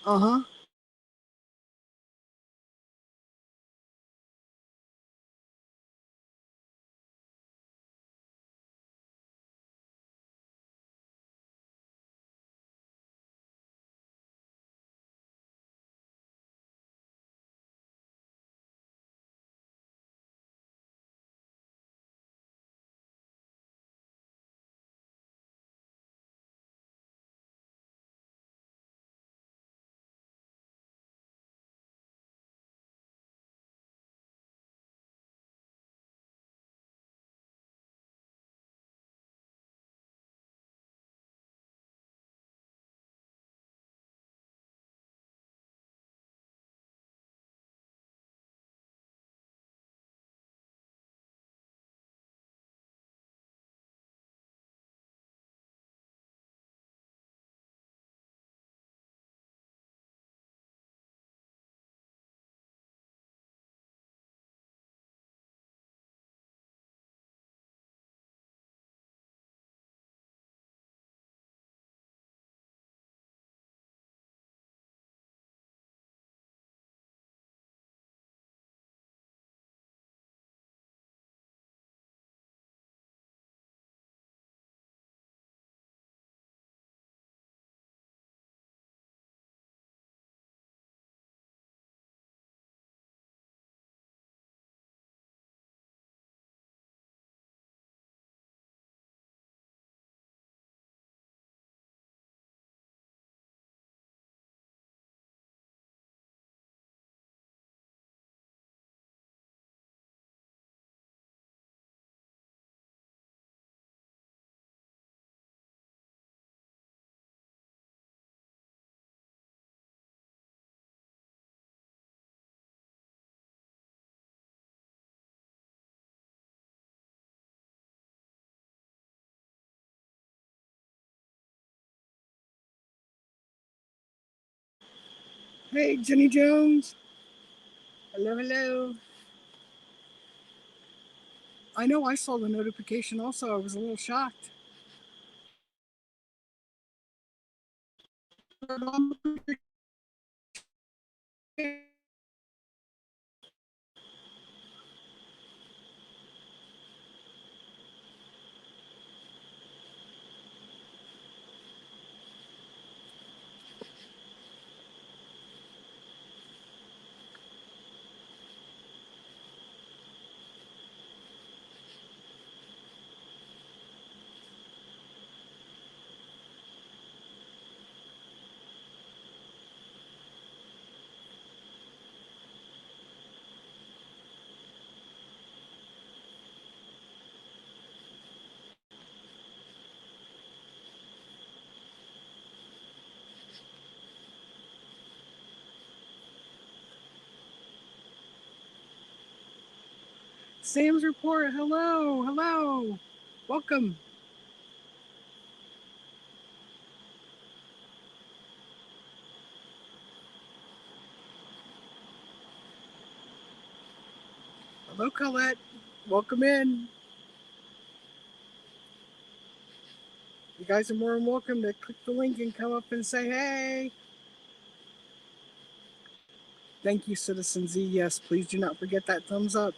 Uh-huh. Hey, Jenny Jones. Hello, hello. I know I saw the notification also. I was a little shocked. Sam's report. Hello, hello. Welcome. Hello, Colette. Welcome in. You guys are more than welcome to click the link and come up and say hey. Thank you, Citizen Z. Yes, please do not forget that thumbs up.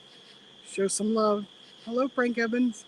Show some love. Hello, Frank Evans.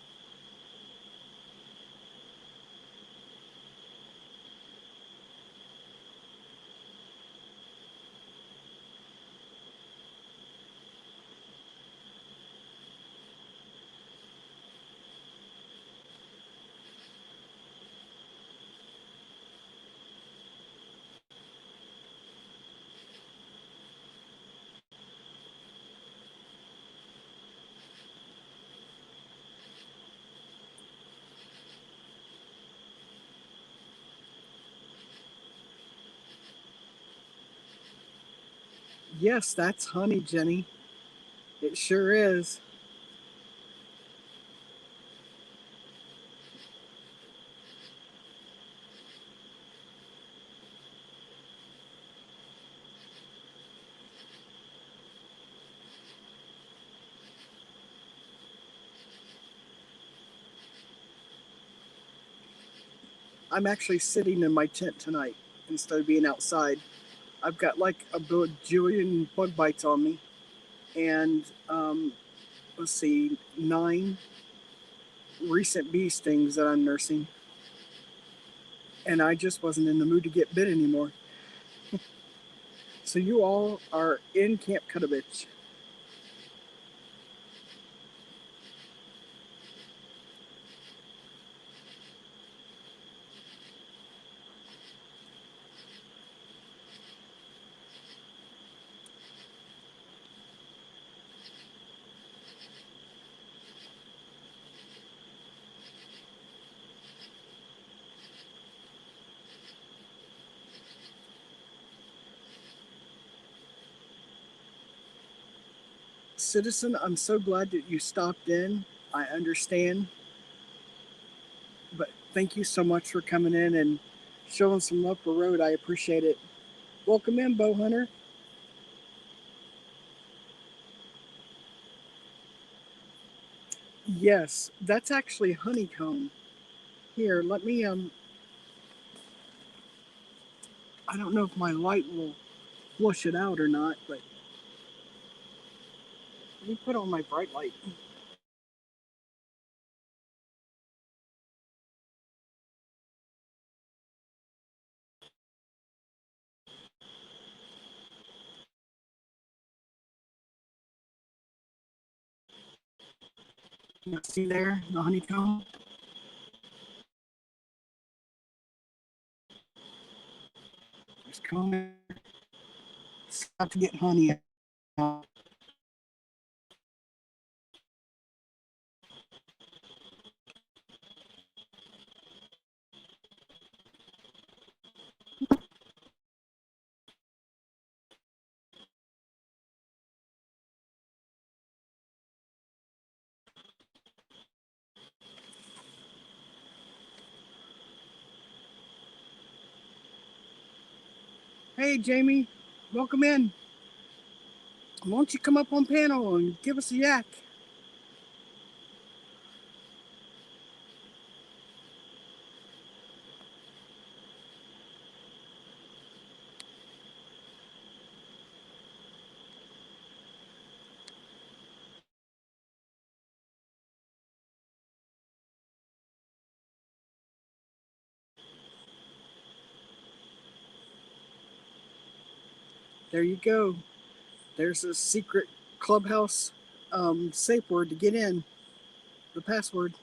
Yes, that's honey, Jenny. It sure is. I'm actually sitting in my tent tonight instead of being outside. I've got like a bajillion bug bites on me, and let's see, 9 recent bee stings that I'm nursing, and I just wasn't in the mood to get bit anymore. So you all are in Camp Kudovich. Citizen, I'm so glad that you stopped in. I understand, but thank you so much for coming in and showing some love for Road. I appreciate it. Welcome in, Bow Hunter. Yes, that's actually honeycomb. Here, let me I don't know if my light will flush it out or not, but let me put on my bright light. You see there, the honeycomb? Just comb it. It's got to get honey out. Hey, Jamie, welcome in. Why don't you come up on panel and give us a yak? There you go. There's a secret clubhouse safe word to get in. The password.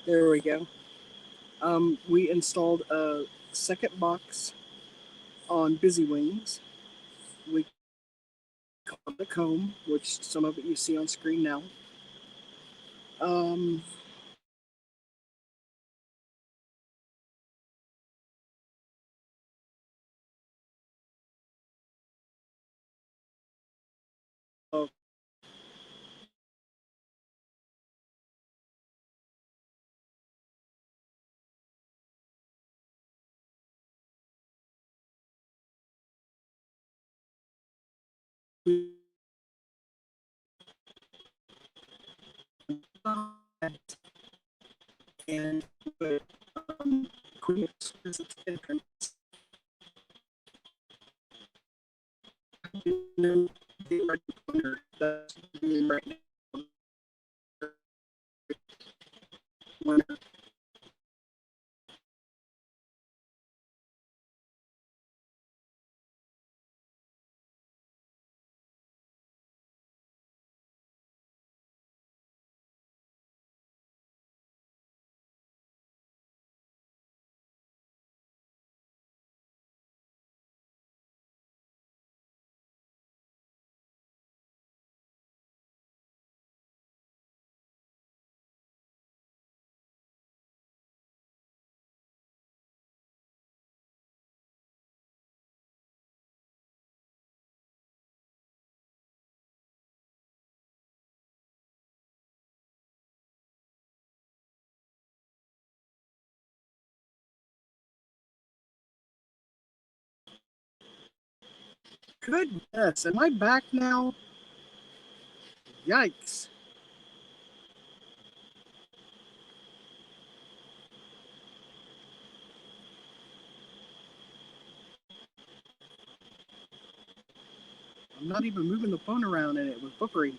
There we go. We installed a second box on Busy Wings. We called the comb, which some of it you see on screen now. Um, uh, and put Queen Elizabeth's entrance. That's right now. Goodness, am I back now? Yikes. I'm not even moving the phone around and it was buffering.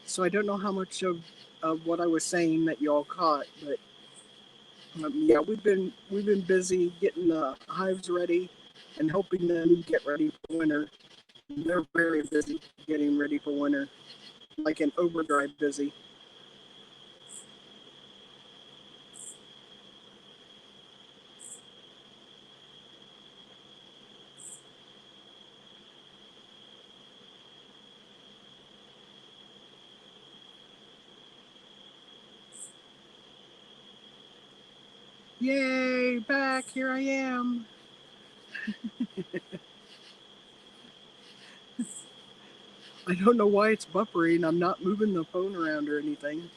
So I don't know how much of what I was saying that y'all caught, but yeah, we've been busy getting the hives ready and helping them get ready for winter. They're very busy getting ready for winter, like an overdrive busy. Yay, back, here I am. I don't know why it's buffering. I'm not moving the phone around or anything.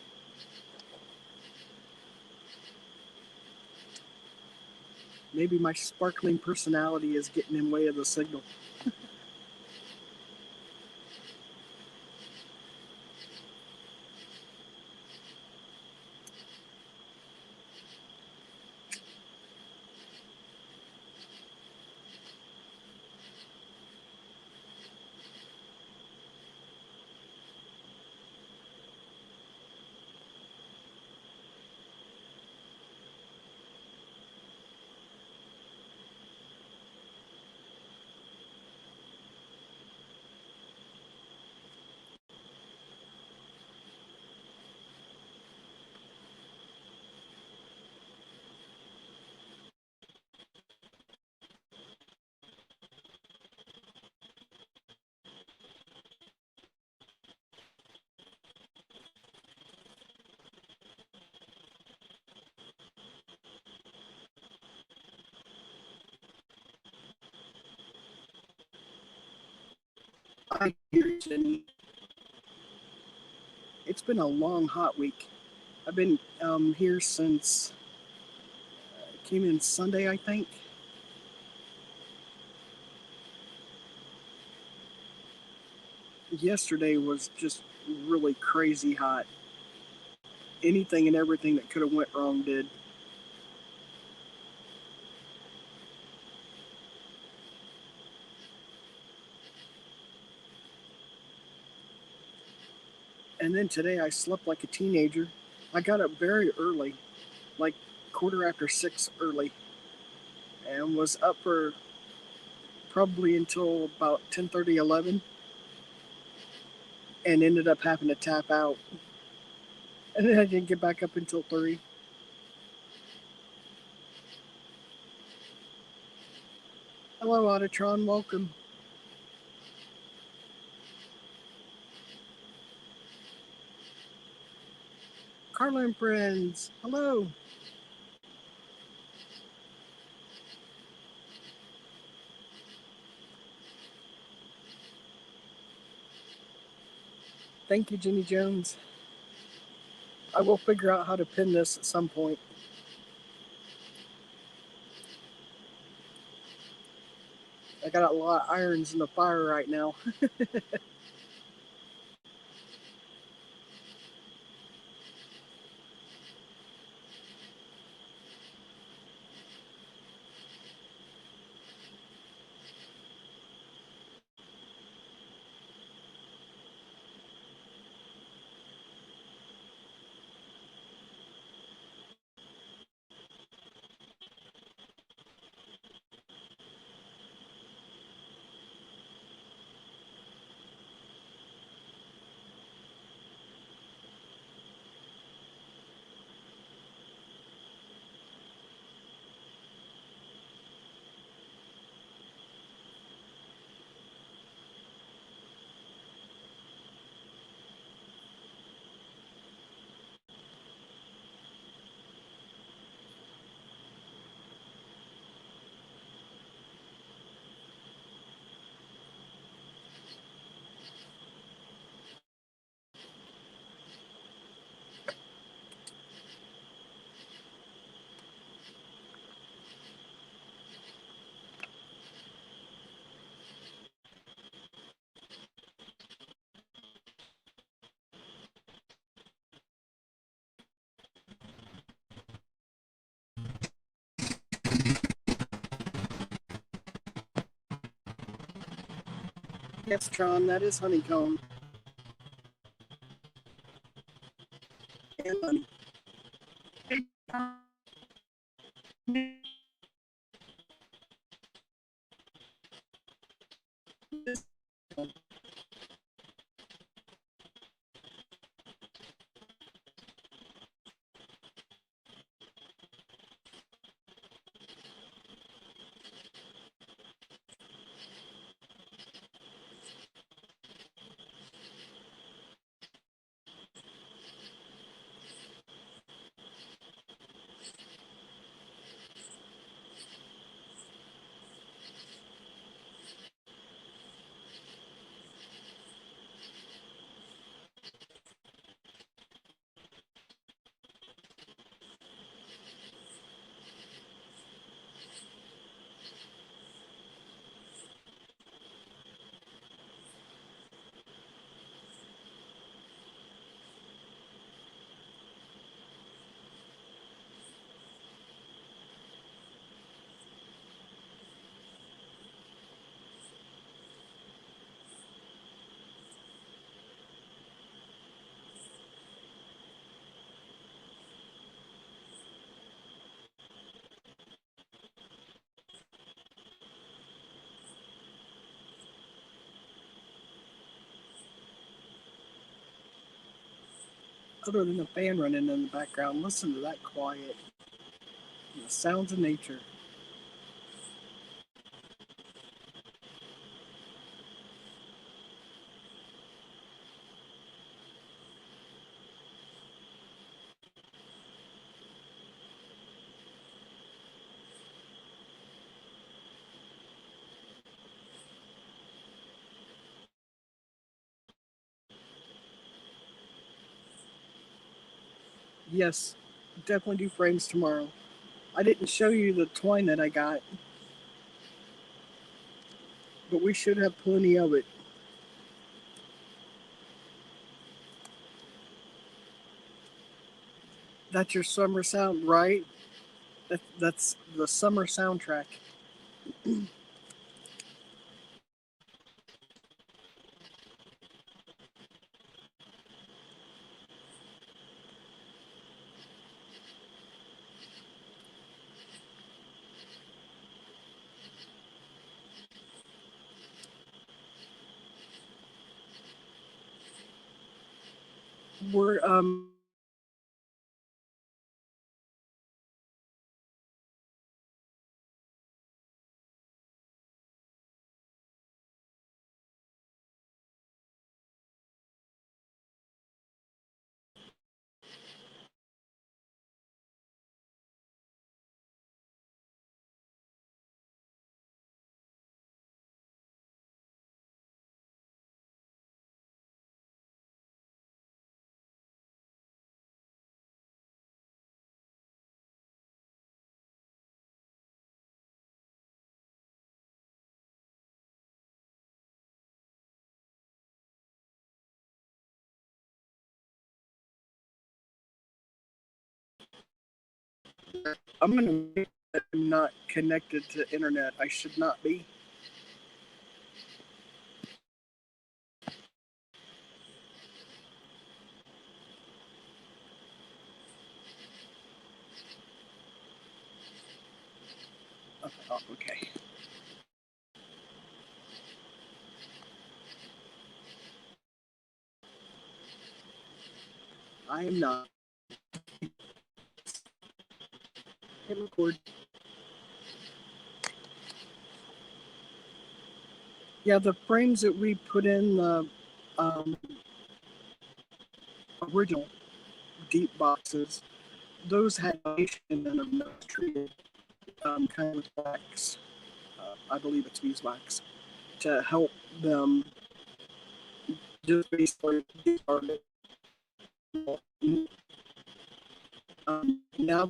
Maybe my sparkling personality is getting in way of the signal. I hear Jenny. It's been a long, hot week. I've been here since came in Sunday, I think. Yesterday was just really crazy hot. Anything and everything that could have went wrong did. And then today I slept like a teenager. I got up very early, like quarter after 6 early, and was up for probably until about 10:30, 11, and ended up having to tap out. And then I didn't get back up until 3. Hello, Audatron. Welcome. Carla and friends. Hello. Thank you, Jenny Jones. I will figure out how to pin this at some point. I got a lot of irons in the fire right now. Yes, Tron, that is honeycomb. And other than the fan running in the background, listen to that quiet. The sounds of nature. Yes, definitely do frames tomorrow. I didn't show you the twine that I got, but we should have plenty of it. That's your summer sound, right? That's the summer soundtrack. We're I'm gonna make that I'm not connected to internet. I should not be. Oh, okay. I am not. Hit record. Yeah, the frames that we put in the um, original deep boxes, those had foundation in them that was treated kind of with wax. I believe it's beeswax to help them just basically get started. Now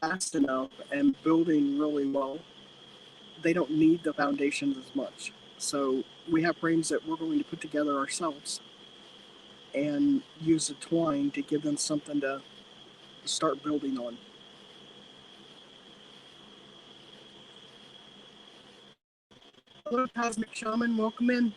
fast enough and building really well, they don't need the foundations as much. So we have frames that we're going to put together ourselves and use the twine to give them something to start building on. Hello, Cosmic Shaman. Welcome in.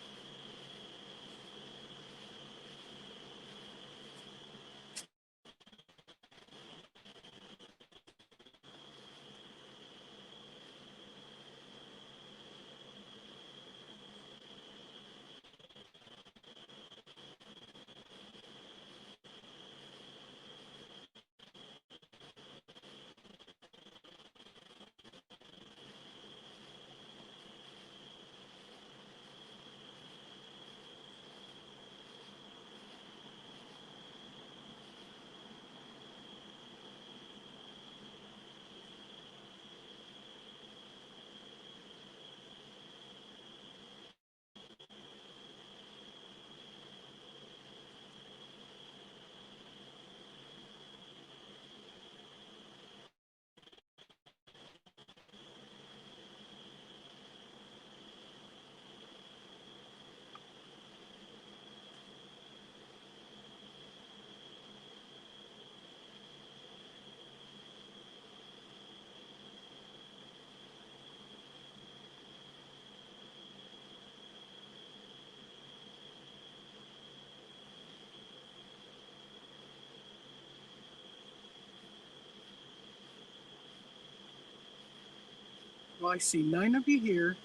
Well, I see 9 of you here.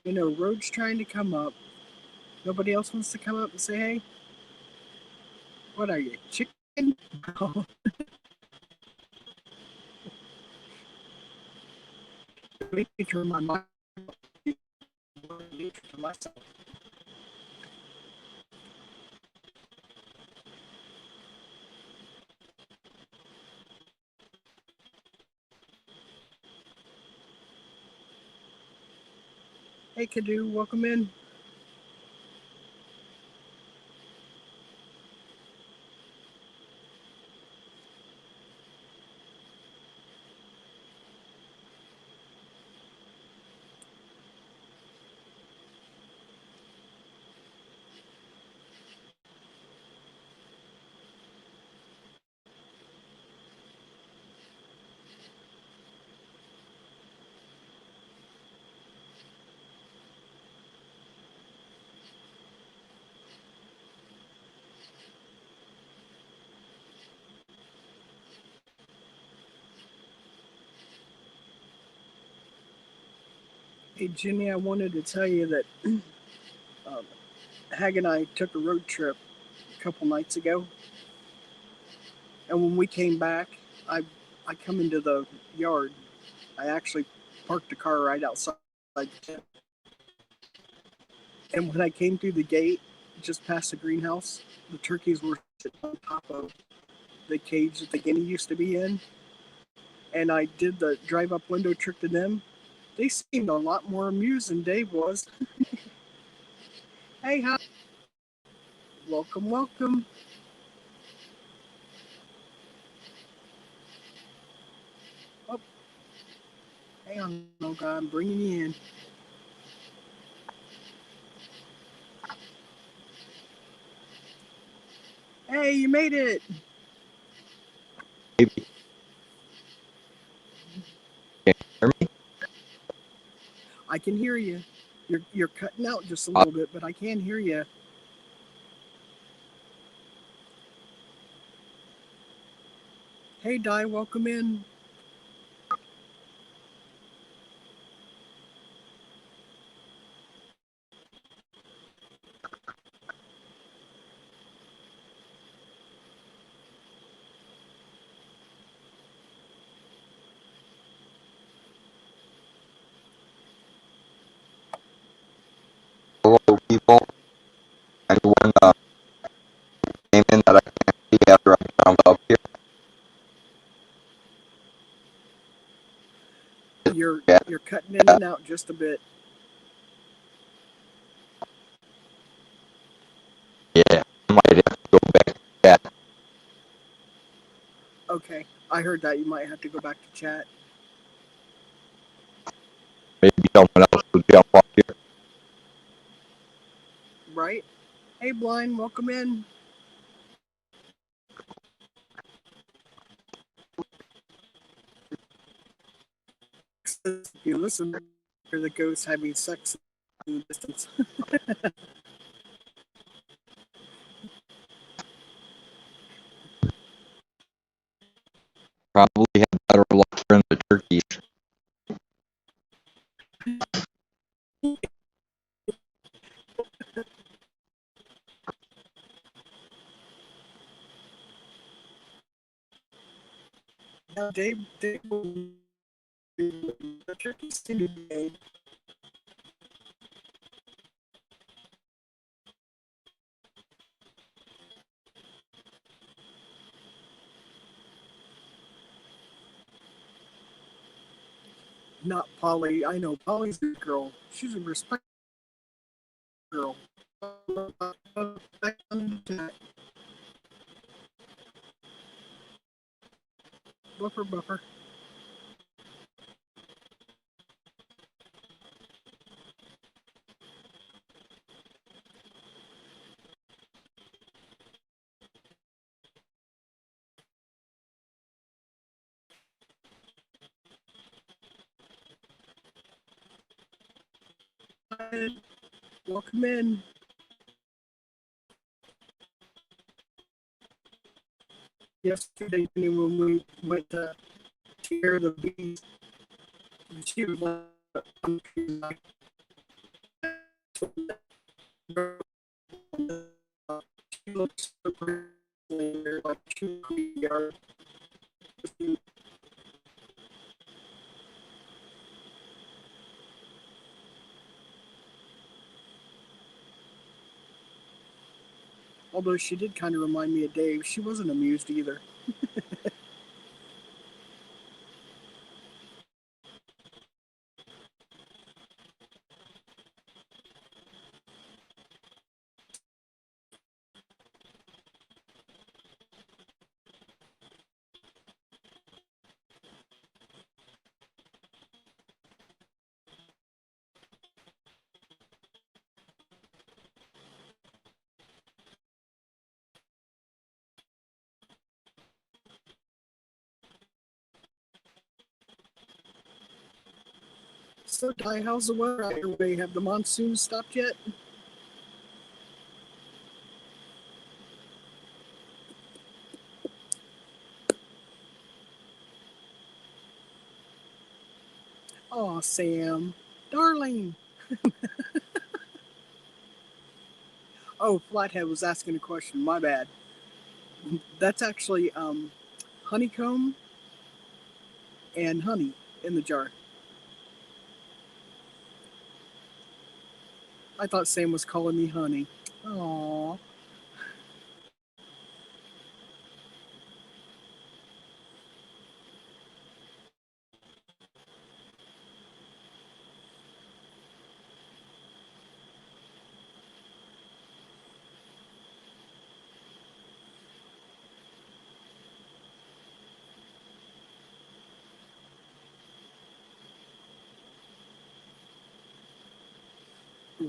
I know Road's trying to come up. Nobody else wants to come up and say hey? What are you, chicken? Oh, let me turn my mic to myself. Hey, Kadu, welcome in. Hey, Jenny, I wanted to tell you that Hag and I took a road trip a couple nights ago, and when we came back, I I come into the yard. I actually parked the car right outside the tent. And when I came through the gate, just past the greenhouse, the turkeys were sitting on top of the cage that the guinea used to be in. And I did the drive up window trick to them. They seemed a lot more amused than Dave was. Hey, hi. Welcome, welcome. Oh, hang on, okay, I'm bringing you in. Hey, you made it. Maybe. Can you hear me? I can hear you. You're cutting out just a little bit, but I can hear you. Hey, Di, welcome in. Hello, people. Anyone came in that I can't see after I found up here? You're Yeah, you're cutting in and out just a bit. yeah. I might have to go back to chat. Okay, I heard that. You might have to go back to chat. Maybe someone else will jump up here. Right? Hey, Blind, welcome in. If you listen, hear the ghosts having sex in the distance. Probably have better luck hearing the turkeys. Now, Dave, the turkeys seem to be. Not Polly. I know Polly's a good girl. She's a respectful girl. Buffer, buffer. Welcome in. Yesterday when we went to tear the bees, she was like, she looks so pretty, like she yard. Although she did kind of remind me of Dave, she wasn't amused either. So, Ty, how's the weather? Everybody have the monsoon stopped yet? Aw, Sam. Darling. Oh, Flathead was asking a question. My bad. That's actually honeycomb and honey in the jar. I thought Sam was calling me honey. Aww.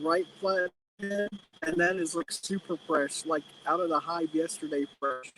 Right, Flathead? And that is like super fresh, like out of the hive yesterday fresh.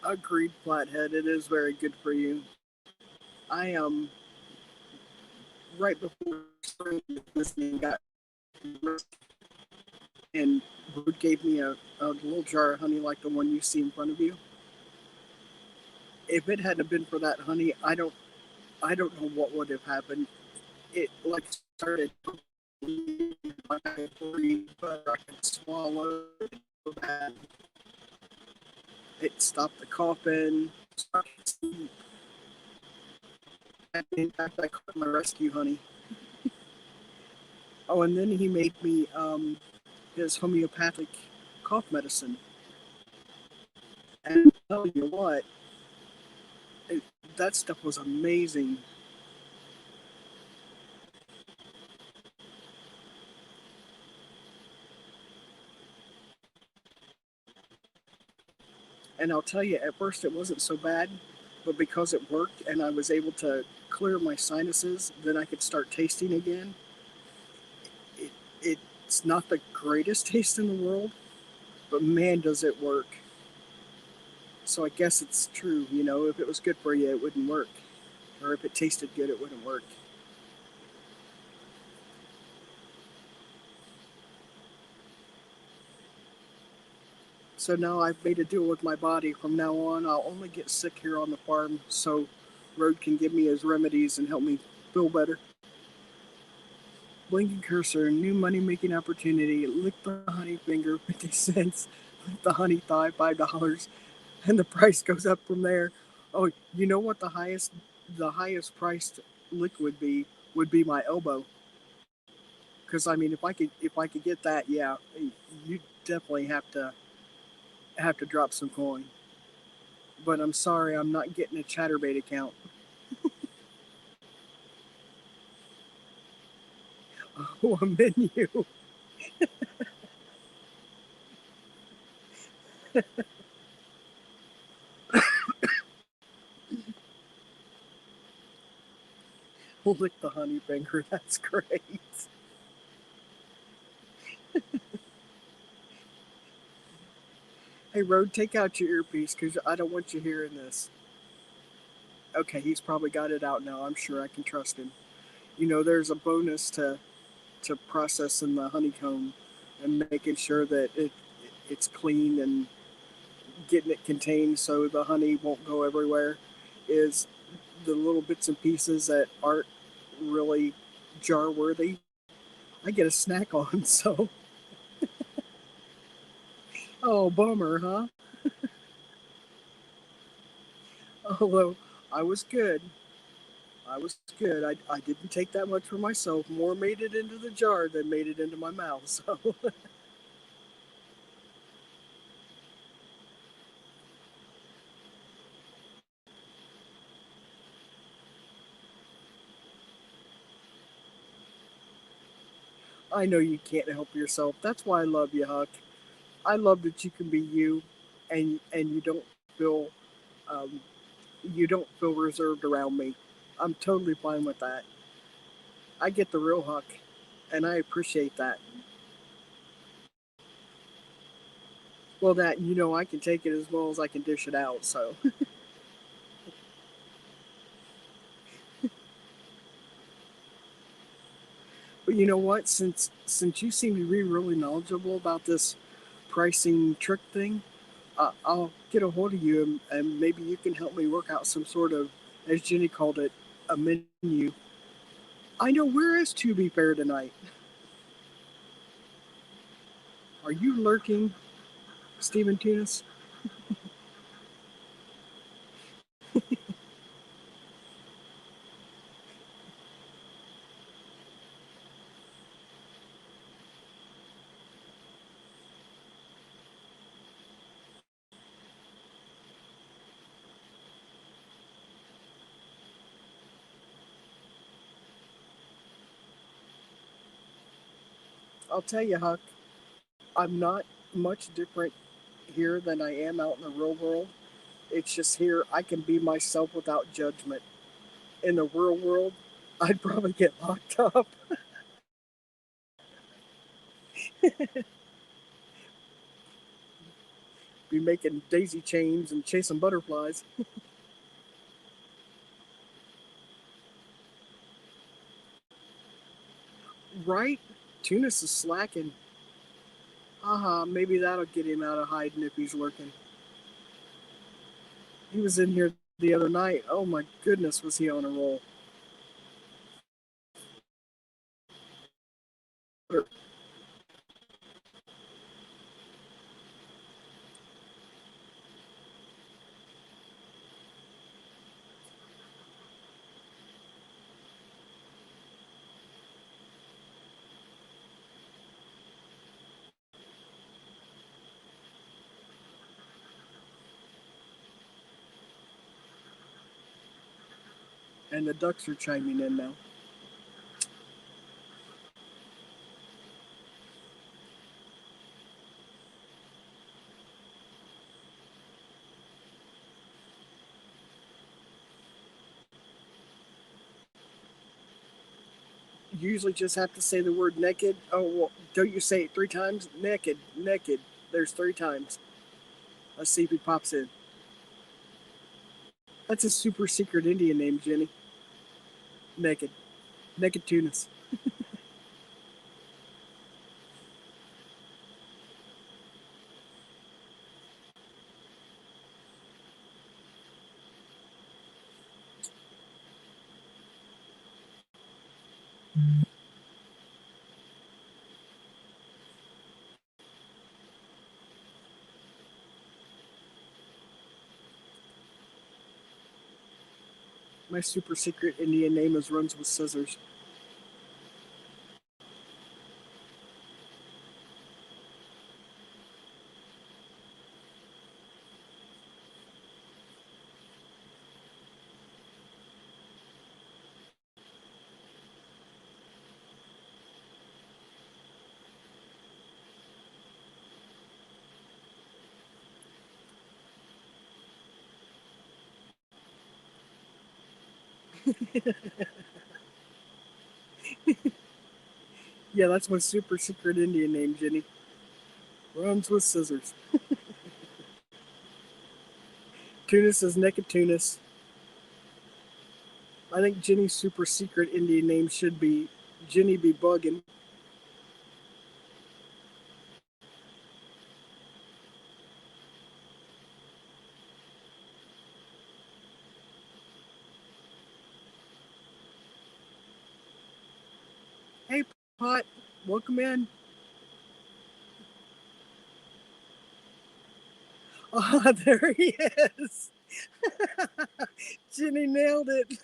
Agreed, Flathead. It is very good for you. I right before spring listening got and Rude gave me a little jar of honey like the one you see in front of you. If it hadn't been for that honey, I don't know what would have happened. It like started like I could breathe, but I could swallow it so bad. It stopped the coughing. In fact, I caught my rescue honey. Oh, and then he made me his homeopathic cough medicine. And I'll tell you what, it, that stuff was amazing. And I'll tell you, at first it wasn't so bad, but because it worked and I was able to clear my sinuses, then I could start tasting again. It, it's not the greatest taste in the world, but man, does it work. So I guess it's true, you know, if it was good for you, it wouldn't work. Or if it tasted good, it wouldn't work. So now I've made a deal with my body. From now on, I'll only get sick here on the farm so Road can give me his remedies and help me feel better. Blinking cursor, new money making opportunity. Lick the honey finger, 50 cents. Lick the honey thigh, $5. And the price goes up from there. Oh, you know what the highest priced lick would be my elbow. Because I mean, if I could get that, yeah, you definitely have to drop some coin. But I'm sorry, I'm not getting a Chatterbait account. Oh, a menu. Lick the honey finger. That's great. Hey, Road, take out your earpiece because I don't want you hearing this. Okay, he's probably got it out now. I'm sure I can trust him. You know, there's a bonus to processing the honeycomb and making sure that it's clean and getting it contained so the honey won't go everywhere. Is the little bits and pieces that aren't really jar worthy, I get a snack on. So, oh, bummer, huh? Although I was good. I was good. I didn't take that much for myself. More made it into the jar than made it into my mouth. So, I know you can't help yourself. That's why I love you, Huck. I love that you can be you, and feel um, you don't feel reserved around me. I'm totally fine with that. I get the real Huck, and I appreciate that. Well, that you know, I can take it as well as I can dish it out. So, but you know what? Since you seem to be really knowledgeable about this pricing trick thing, I'll get a hold of you and maybe you can help me work out some sort of, as Jenny called it, a menu. I know, where is To Be Fair tonight? Are you lurking, Stephen Tunis? I'll tell you, Huck, I'm not much different here than I am out in the real world. It's just here I can be myself without judgment. In the real world, I'd probably get locked up. Be making daisy chains and chasing butterflies. Right? Tunis is slacking. Haha, maybe that'll get him out of hiding if he's lurking. He was in here the other night. Oh my goodness, was he on a roll? And the ducks are chiming in now. You usually just have to say the word naked. Oh, well, don't you say it 3 times? Naked, naked. There's 3 times. Let's see if he pops in. That's a super secret Indian name, Jenny. Naked. Naked Tunis. My super secret Indian name is Runs with Scissors. Yeah, that's my super secret Indian name, Jenny. Runs with Scissors. Tunis is Naked Tunis. I think Jenny's super secret Indian name should be Jenny Be Buggin'. Hey, Pot, welcome in. Oh, there he is. Jenny nailed it.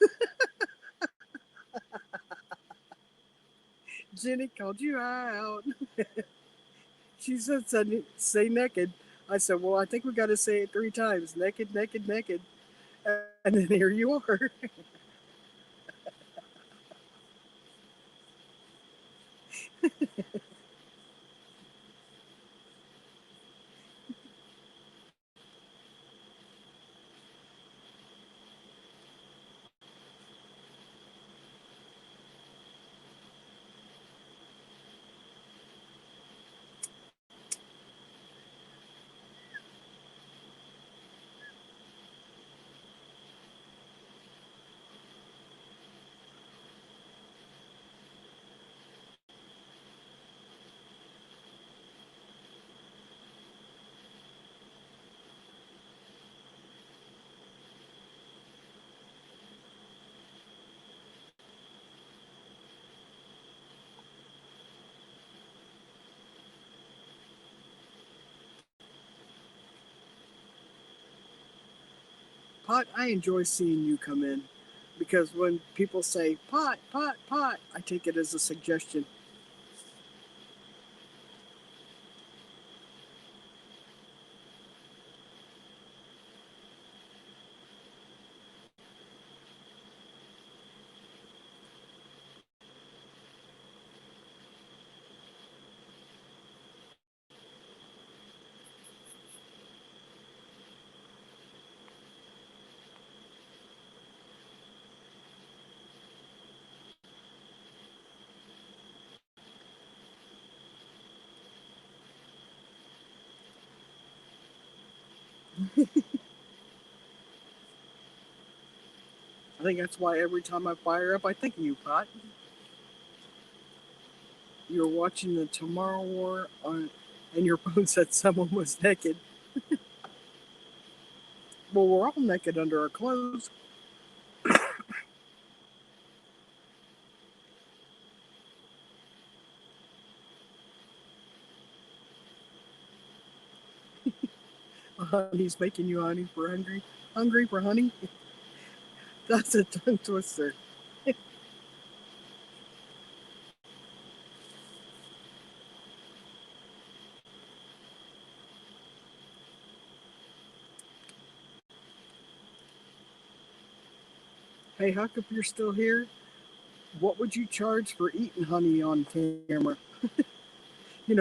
Jenny called you out. She said, say naked. I said, well, I think we got to say it 3 times. Naked, naked, naked. And then here you are. Pot, I enjoy seeing you come in because when people say pot, pot, pot, I take it as a suggestion. I think that's why every time I fire up, I think of you, Pot. You were watching the Tomorrow War and your phone said someone was naked. Well, we're all naked under our clothes. He's making you honey for hungry. Hungry for honey? That's a tongue twister. Hey, Huck, if you're still here, what would you charge for eating honey on camera?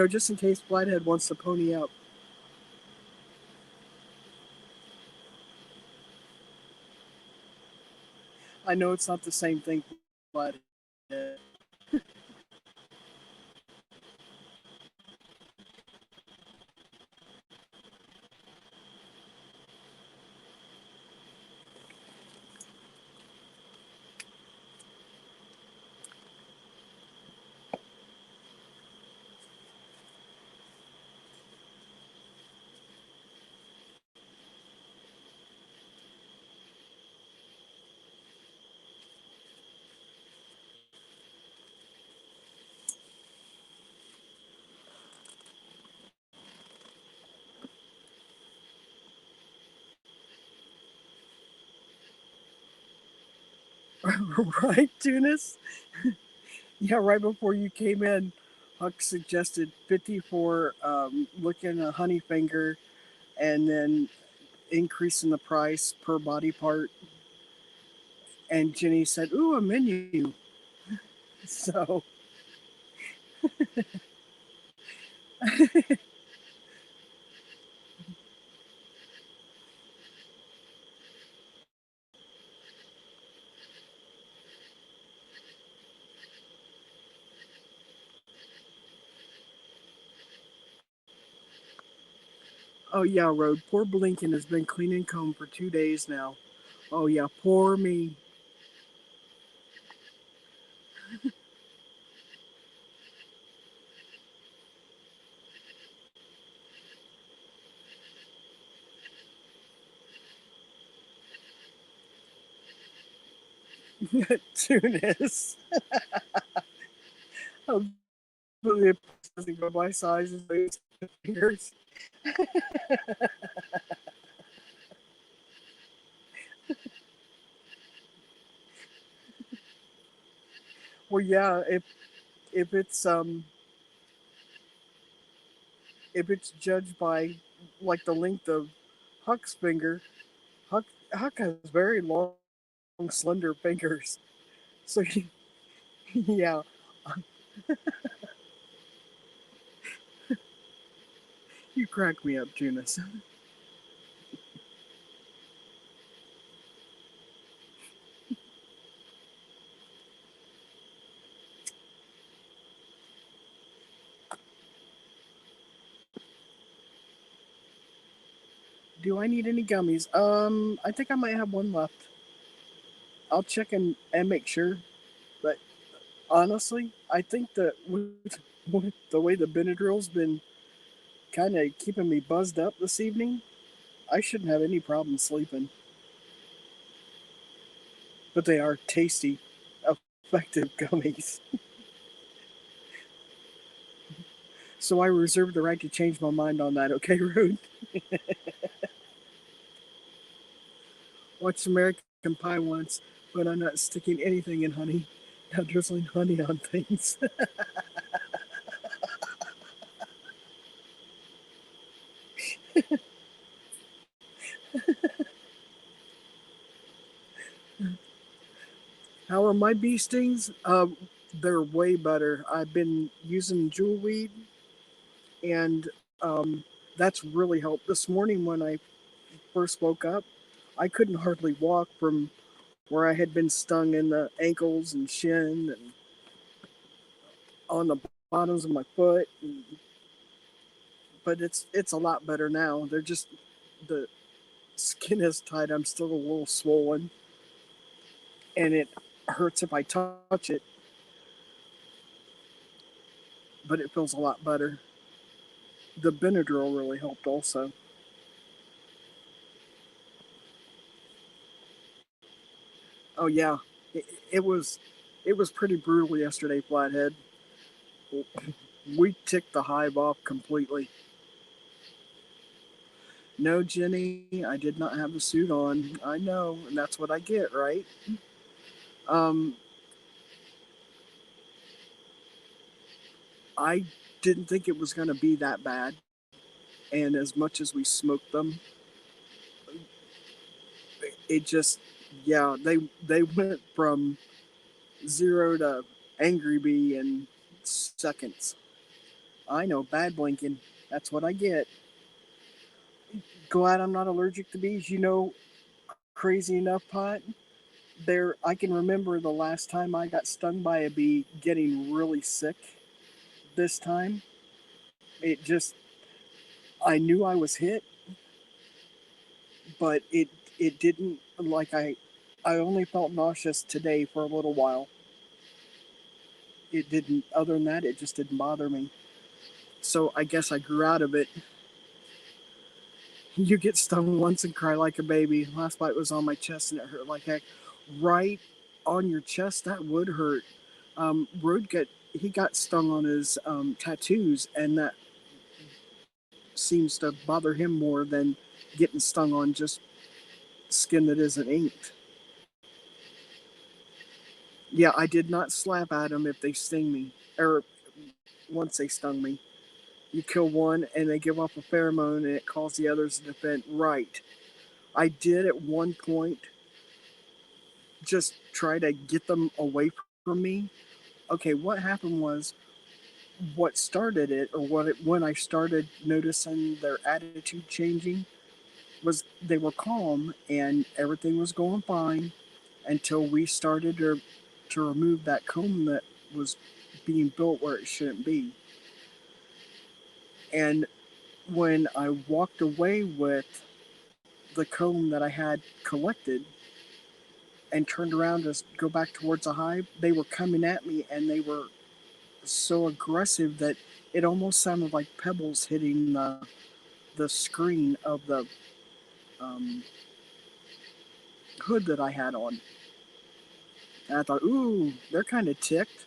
Just in case Flathead wants to pony up. I know it's not the same thing, Flathead. Right, Tunis? Yeah, right before you came in, Huck suggested 50 for looking a honey finger and then increasing the price per body part. And Jenny said, "Ooh, a menu." So, oh yeah, Road. Poor Blinken has been clean and comb for 2 days now. Oh yeah, poor me. Tunis. Hopefully it doesn't go by size and fingers. Well, yeah, if it's if it's judged by like the length of Huck's finger, Huck Huck has very long, slender fingers. So yeah, you crack me up, Tunis. Do I need any gummies? I think I might have one left. I'll check and make sure. But honestly, I think that with the way the Benadryl's been kind of keeping me buzzed up this evening, I shouldn't have any problem sleeping. But they are tasty, effective gummies. So I reserve the right to change my mind on that, okay, Rude? Watched American Pie once, but I'm not sticking anything in honey. Not drizzling honey on things. How are my bee stings? They're way better. I've been using jewel weed, and that's really helped. This morning when I first woke up, I couldn't hardly walk from where I had been stung in the ankles and shin and on the bottoms of my foot. But it's a lot better now. They're just the skin is tight. I'm still a little swollen, and it hurts if I touch it, but it feels a lot better. The Benadryl really helped also. Oh yeah, it it was pretty brutal yesterday, Flathead. We ticked the hive off completely. No, Jenny, I did not have the suit on. I know, and that's what I get, right? Um, I didn't think it was going to be that bad, and as much as we smoked them, it just Yeah, they went from 0 to angry bee in seconds. I know, bad blinking. That's what I get. Glad I'm not allergic to bees. You know, crazy enough, Pot. There, I can remember the last time I got stung by a bee getting really sick. This time, it just, I knew I was hit, but it didn't, like, I only felt nauseous today for a little while. It didn't, other than that, it just didn't bother me. So I guess I grew out of it. You get stung once and cry like a baby. Last bite was on my chest and it hurt like heck. Right on your chest, that would hurt. He got stung on his tattoos, and that seems to bother him more than getting stung on just skin that isn't inked. Yeah, I did not slap at them if they sting me, or once they stung me. You kill one and they give off a pheromone and it calls the others to defend. Right. I did at one point just try to get them away from me. Okay, what happened was what started it, or when I started noticing their attitude changing, was they were calm and everything was going fine until we started to remove that comb that was being built where it shouldn't be. And when I walked away with the comb that I had collected and turned around to go back towards the hive, they were coming at me and they were so aggressive that it almost sounded like pebbles hitting the screen of the um, hood that I had on. And I thought, ooh, they're kind of ticked.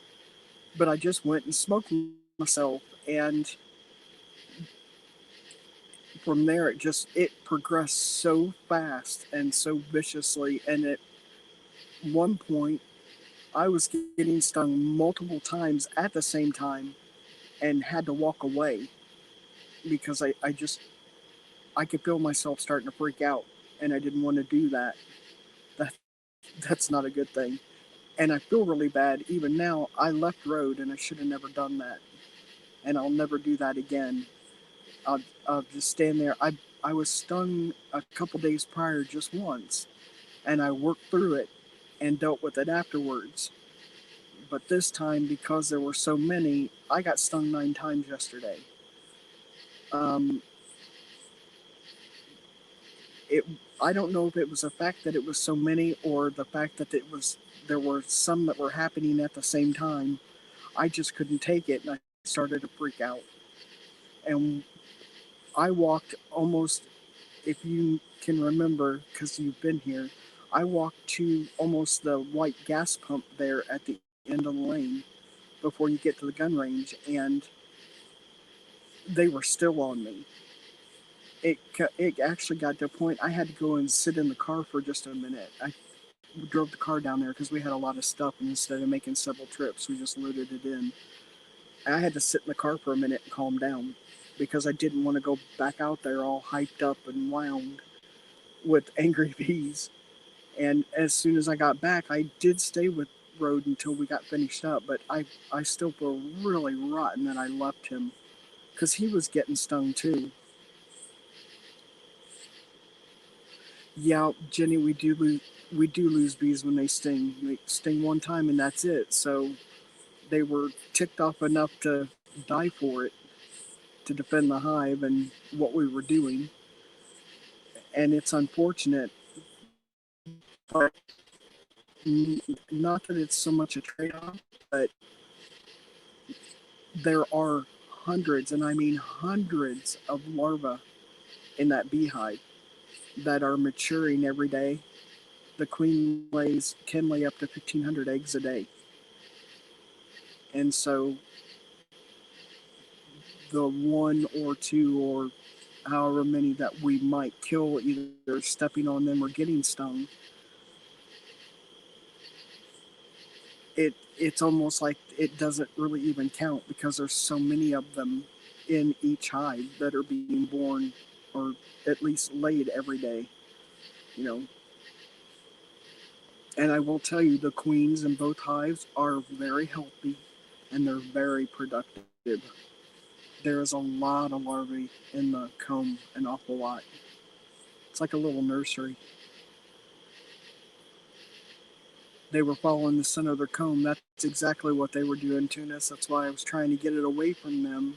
But I just went and smoked myself. And from there, it progressed so fast and so viciously. And at one point, I was getting stung multiple times at the same time and had to walk away because I could feel myself starting to freak out, and I didn't want to do that. That that's not a good thing. And I feel really bad even now. I left road and I should have never done that. And I'll never do that again. I'll just stand there. I was stung a couple days prior just once, and I worked through it and dealt with it afterwards. But this time, because there were so many, I got stung 9 times yesterday. Um, it I don't know if it was the fact that it was so many or the fact that there were some that were happening at the same time. I just couldn't take it and I started to freak out. And I walked almost, if you can remember, because you've been here, I walked to almost the white gas pump there at the end of the lane before you get to the gun range, and they were still on me. It actually got to a point I had to go and sit in the car for just a minute. I drove the car down there because we had a lot of stuff, and instead of making several trips, we just loaded it in. I had to sit in the car for a minute and calm down because I didn't want to go back out there all hyped up and wound with angry bees. And as soon as I got back, I did stay with Road until we got finished up, but I still feel really rotten that I left him because he was getting stung too. Yeah, Jenny, we do lose bees when they sting. They sting one time and that's it. So they were ticked off enough to die for it to defend the hive and what we were doing. And it's unfortunate, but not that it's so much a trade-off, but there are hundreds, and I mean hundreds, of larvae in that beehive that are maturing every day. The queen can lay up to 1,500 eggs a day, and so the one or two or however many that we might kill either stepping on them or getting stung, it's almost like it doesn't really even count because there's so many of them in each hive that are being born or at least laid every day, you know. And I will tell you, the queens in both hives are very healthy and they're very productive. There is a lot of larvae in the comb, an awful lot. It's like a little nursery. They were following the center of their comb. That's exactly what they were doing to us. That's why I was trying to get it away from them,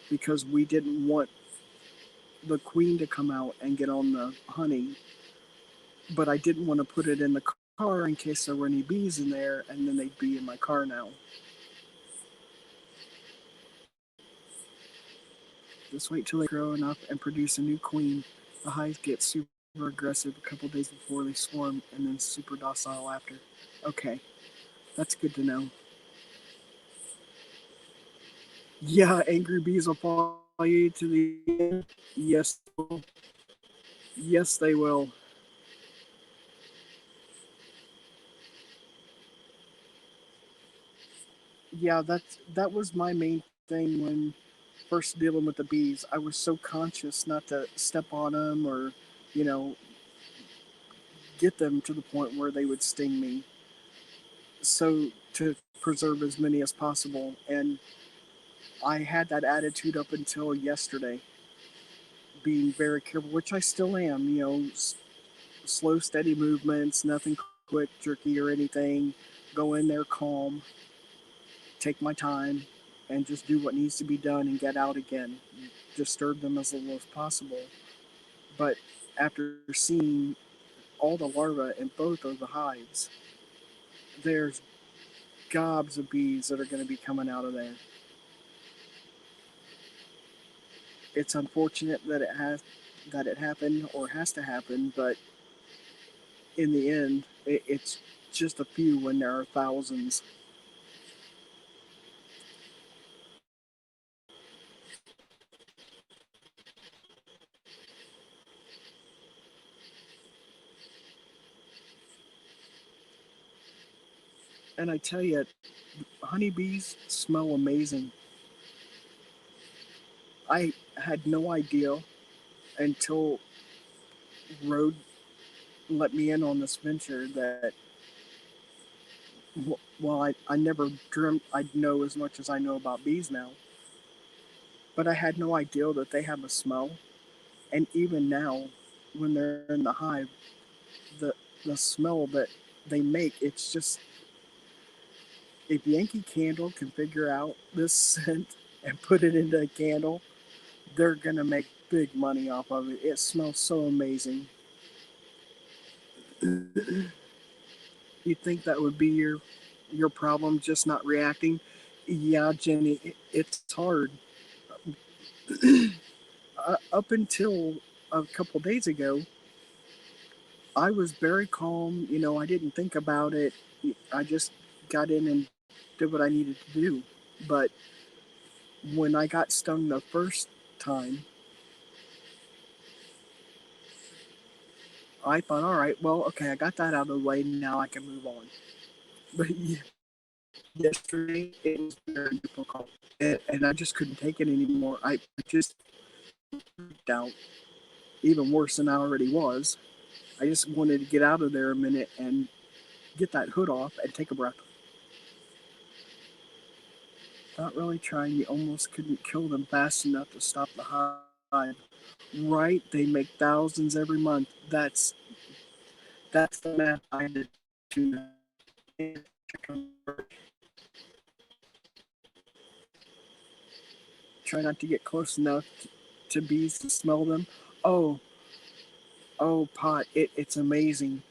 because we didn't want the queen to come out and get on the honey. But I didn't want to put it in the car in case there were any bees in there, and then they'd be in my car now. Just wait till they grow enough and produce a new queen. The hives get super aggressive a couple days before they swarm, and then super docile after. Okay, that's good to know. Yeah, angry bees will follow you to the end. Yes, yes, they will. Yeah, that was my main thing when first dealing with the bees. I was so conscious not to step on them or, you know, get them to the point where they would sting me. So to preserve as many as possible, and I had that attitude up until yesterday, being very careful, which I still am. You know, slow, steady movements, nothing quick, jerky, or anything. Go in there calm, take my time, and just do what needs to be done and get out again. Disturb them as little as possible. But after seeing all the larvae in both of the hives, there's gobs of bees that are going to be coming out of there. It's unfortunate that it happened or has to happen, but in the end, it's just a few when there are thousands. And I tell you, honeybees smell amazing. I had no idea until Rode let me in on this venture that, well, I never dreamt I'd know as much as I know about bees now, but I had no idea that they have a smell. And even now, when they're in the hive, the, the smell that they make, it's just, if Yankee Candle can figure out this scent and put it into a candle, they're going to make big money off of it. It smells so amazing. You think that would be your problem, just not reacting? Yeah, Jenny, it's hard. Up until a couple days ago, I was very calm. You know, I didn't think about it. I just got in and did what I needed to do. But when I got stung the first time, I thought, all right, well, okay, I got that out of the way. Now I can move on. But yesterday, it was very difficult. And I just couldn't take it anymore. I just freaked out, even worse than I already was. I just wanted to get out of there a minute and get that hood off and take a breath. Not really trying, you almost couldn't kill them fast enough to stop the hive. Right, they make thousands every month. That's the math I did to try not to get close enough to bees to smell them. Oh, oh, pot! It's amazing.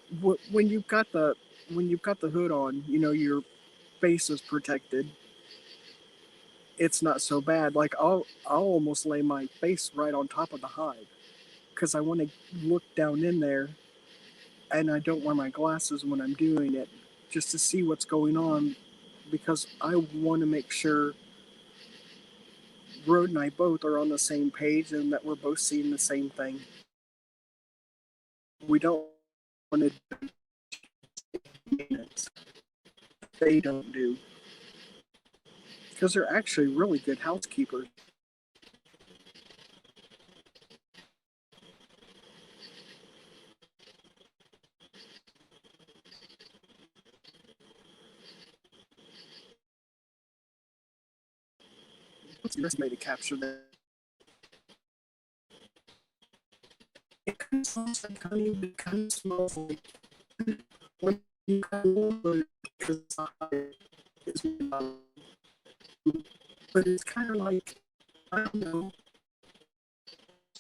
When you've got the hood on, you know your face is protected. It's not so bad. Like I'll almost lay my face right on top of the hive because I want to look down in there, and I don't wear my glasses when I'm doing it, just to see what's going on, because I want to make sure Rode and I both are on the same page and that we're both seeing the same thing. We don't want to do maintenance. They don't do, because they're actually really good housekeepers. what's the best way to capture that? It kind of sounds like honey, but it kind of smells like when you kind of because it's but it's kind of like I don't know,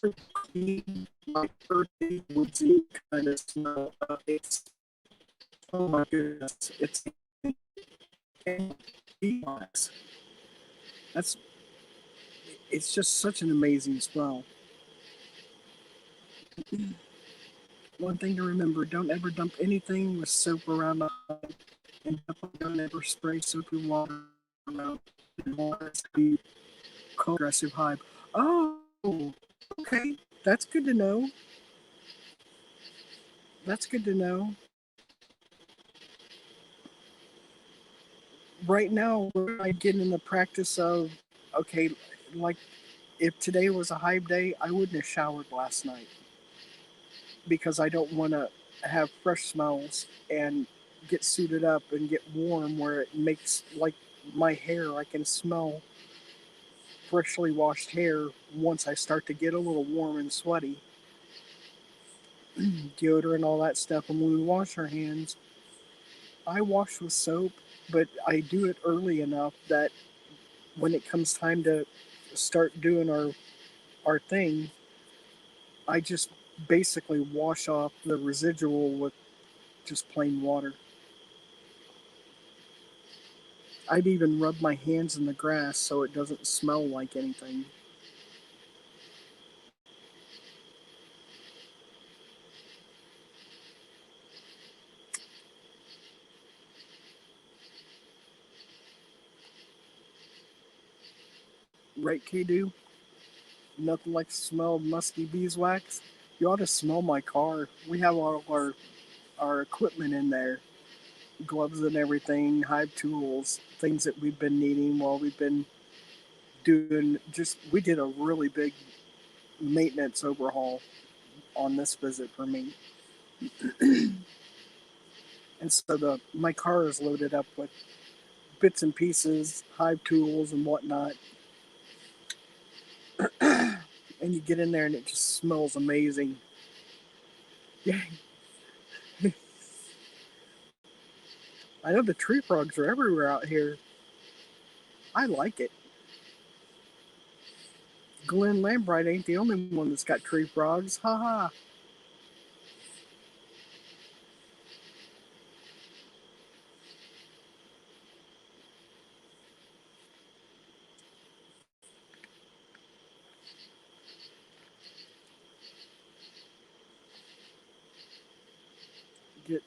like clean, like earthy, woodsy kind of smell. It's oh my goodness, it's that's it's just such an amazing smell. One thing to remember: don't ever dump anything with soap around, and don't ever spray soapy water around. It's be cold aggressive hive. Oh, okay, that's good to know. That's good to know. Right now, we're getting in the practice of okay, like if today was a hive day, I wouldn't have showered last night because I don't want to have fresh smells and get suited up and get warm where it makes like my hair. I can smell freshly washed hair once I start to get a little warm and sweaty. Deodorant, all that stuff. And when we wash our hands, I wash with soap, but I do it early enough that when it comes time to start doing our thing, I just basically wash off the residual with just plain water. I'd even rub my hands in the grass so it doesn't smell like anything. Right, K-Do? Nothing like the smell of musky beeswax. You ought to smell my car. We have all of our equipment in there. Gloves and everything, hive tools, things that we've been needing while we've been doing just we did a really big maintenance overhaul on this visit for me. And so the my car is loaded up with bits and pieces, hive tools and whatnot. And you get in there and it just smells amazing. Yeah, I know the tree frogs are everywhere out here. I like it. Glenn Lambright ain't the only one that's got tree frogs. Ha ha. Get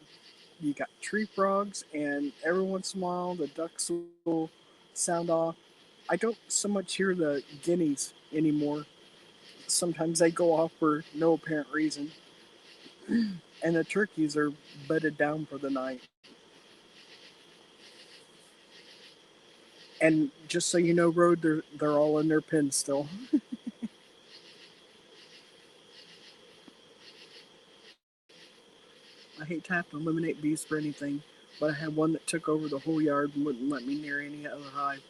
you got tree frogs, and every once in a while the ducks will sound off. I don't so much hear the guineas anymore. Sometimes they go off for no apparent reason, and the turkeys are bedded down for the night. And just so you know, Road, they're all in their pens still. I hate to have to eliminate bees for anything, but I had one that took over the whole yard and wouldn't let me near any other hive.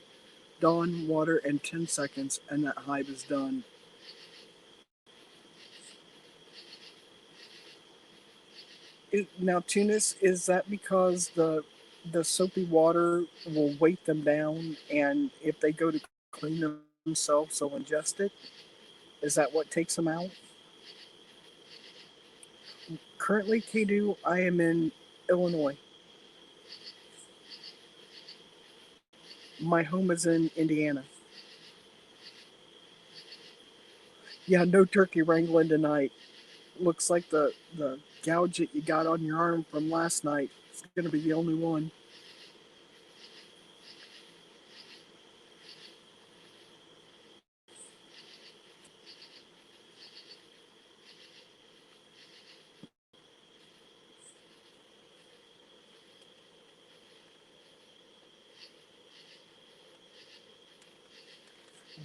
Dawn, water, and 10 seconds, and that hive is done. Now, Tunis, is that because the soapy water will weight them down, and if they go to clean themselves, they'll ingest it? Is that what takes them out? Currently, Kadu, I am in Illinois. My home is in Indiana. Yeah, no turkey wrangling tonight. Looks like the gouge that you got on your arm from last night is going to be the only one.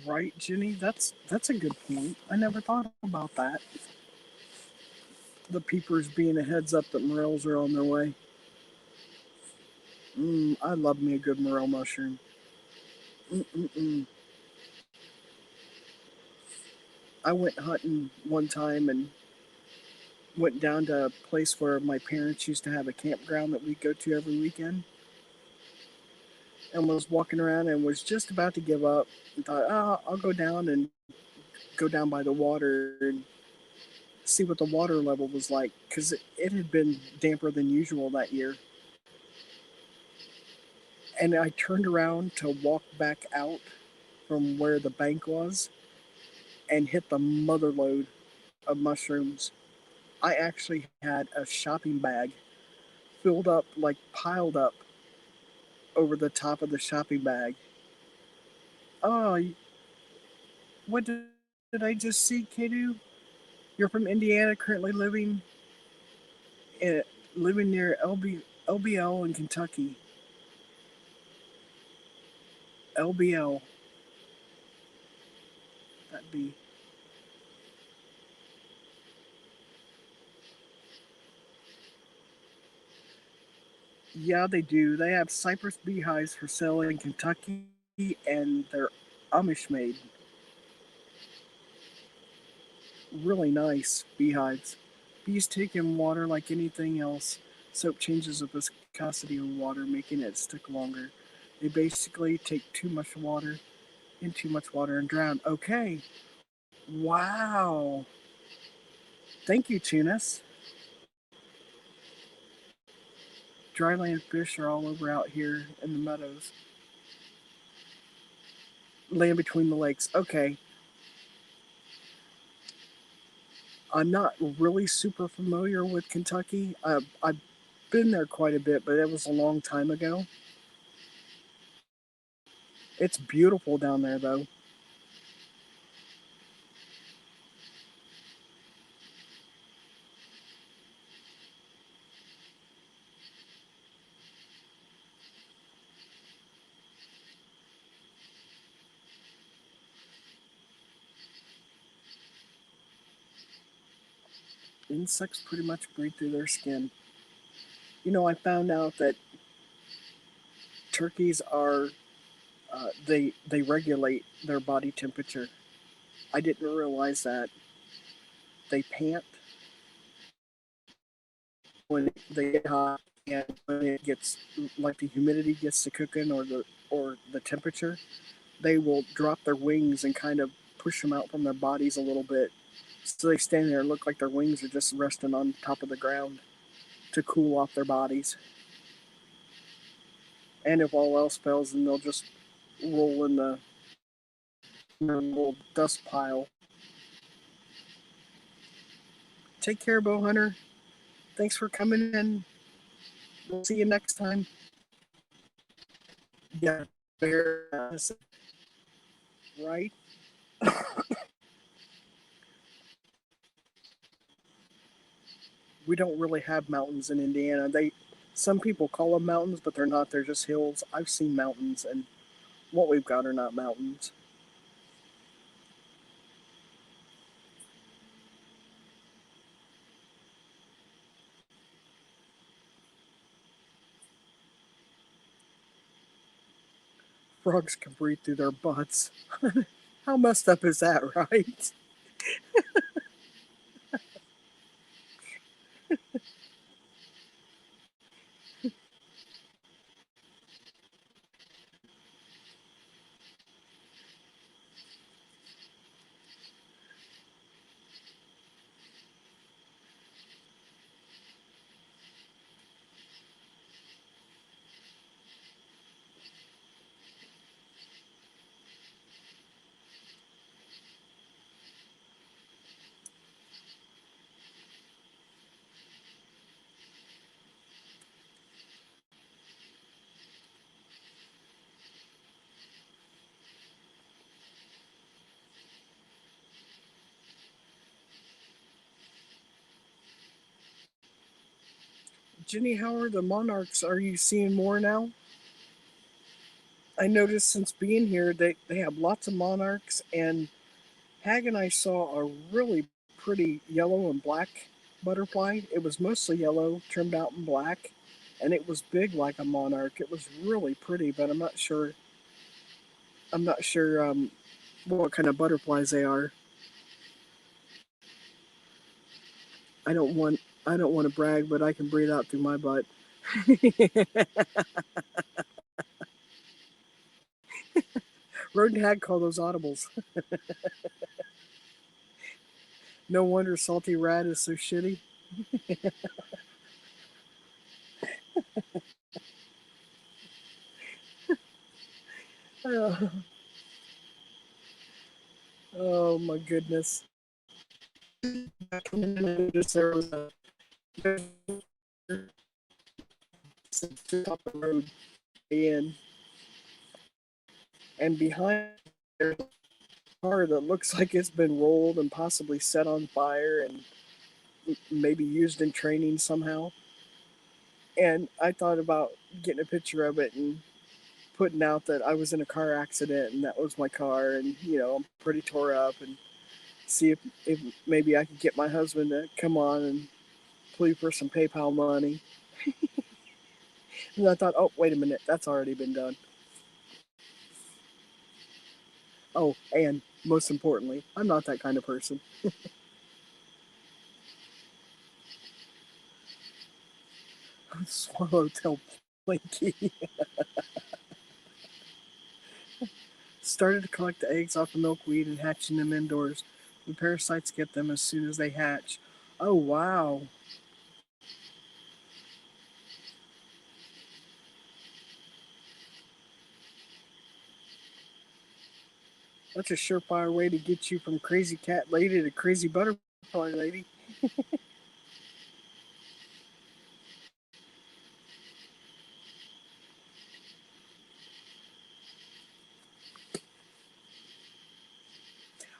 Right, Jenny? That's a good point. I never thought about that. The peepers being a heads up that morels are on their way. I love me a good morel mushroom. Mm-mm-mm. I went hunting one time and went down to a place where my parents used to have a campground that we'd go to every weekend, and was walking around and was just about to give up and thought, oh, I'll go down and go down by the water and see what the water level was like, because it had been damper than usual that year. And I turned around to walk back out from where the bank was and hit the mother load of mushrooms. I actually had a shopping bag filled up, like piled up over the top of the shopping bag. Oh, what did I just see, Kedu? You're from Indiana, currently uh, living near LBL in Kentucky. LBL, that'd be. Yeah, they do. They have cypress beehives for sale in Kentucky, and they're Amish made. Really nice beehives. Bees take in water like anything else. Soap changes the viscosity of water, making it stick longer. They basically take too much water and drown. Okay. Wow. Thank you, Tunis. Dryland fish are all over out here in the meadows. Land between the lakes. Okay. I'm not really super familiar with Kentucky. I've been there quite a bit, but it was a long time ago. It's beautiful down there, though. Insects pretty much breathe through their skin. You know, I found out that turkeys are they regulate their body temperature. I didn't realize that. They pant when they get hot, and when it gets like the humidity gets to cooking or the temperature, they will drop their wings and kind of push them out from their bodies a little bit. So they stand there and look like their wings are just resting on top of the ground to cool off their bodies. And if all else fails, then they'll just roll in the little dust pile. Take care, Bow Hunter. Thanks for coming in. We'll see you next time. Yeah, right? We don't really have mountains in Indiana. Some people call them mountains, but they're not. They're just hills. I've seen mountains, and what we've got are not mountains. Frogs can breathe through their butts. How messed up is that, right? Jenny, how are the monarchs? Are you seeing more now? I noticed since being here they have lots of monarchs, and Hag and I saw a really pretty yellow and black butterfly. It was mostly yellow, trimmed out in black, and it was big like a monarch. It was really pretty, but I'm not sure. I'm not sure what kind of butterflies they are. I don't want to brag, but I can breathe out through my butt. Rodent Hag called those audibles. No wonder Salty Rat is so shitty. Oh, oh my goodness. Just there was a top of the road in, and behind there's a car that looks like it's been rolled and possibly set on fire and maybe used in training somehow. And I thought about getting a picture of it and putting out that I was in a car accident and that was my car, and I'm pretty tore up, and see if maybe I could get my husband to come on and plead for some PayPal money. And I thought, oh, wait a minute, that's already been done. Oh, and most importantly, I'm not that kind of person. Swallowtail Blinky started to collect the eggs off the milkweed and hatching them indoors. The parasites get them as soon as they hatch. Oh, wow. That's a surefire way to get you from crazy cat lady to crazy butterfly lady.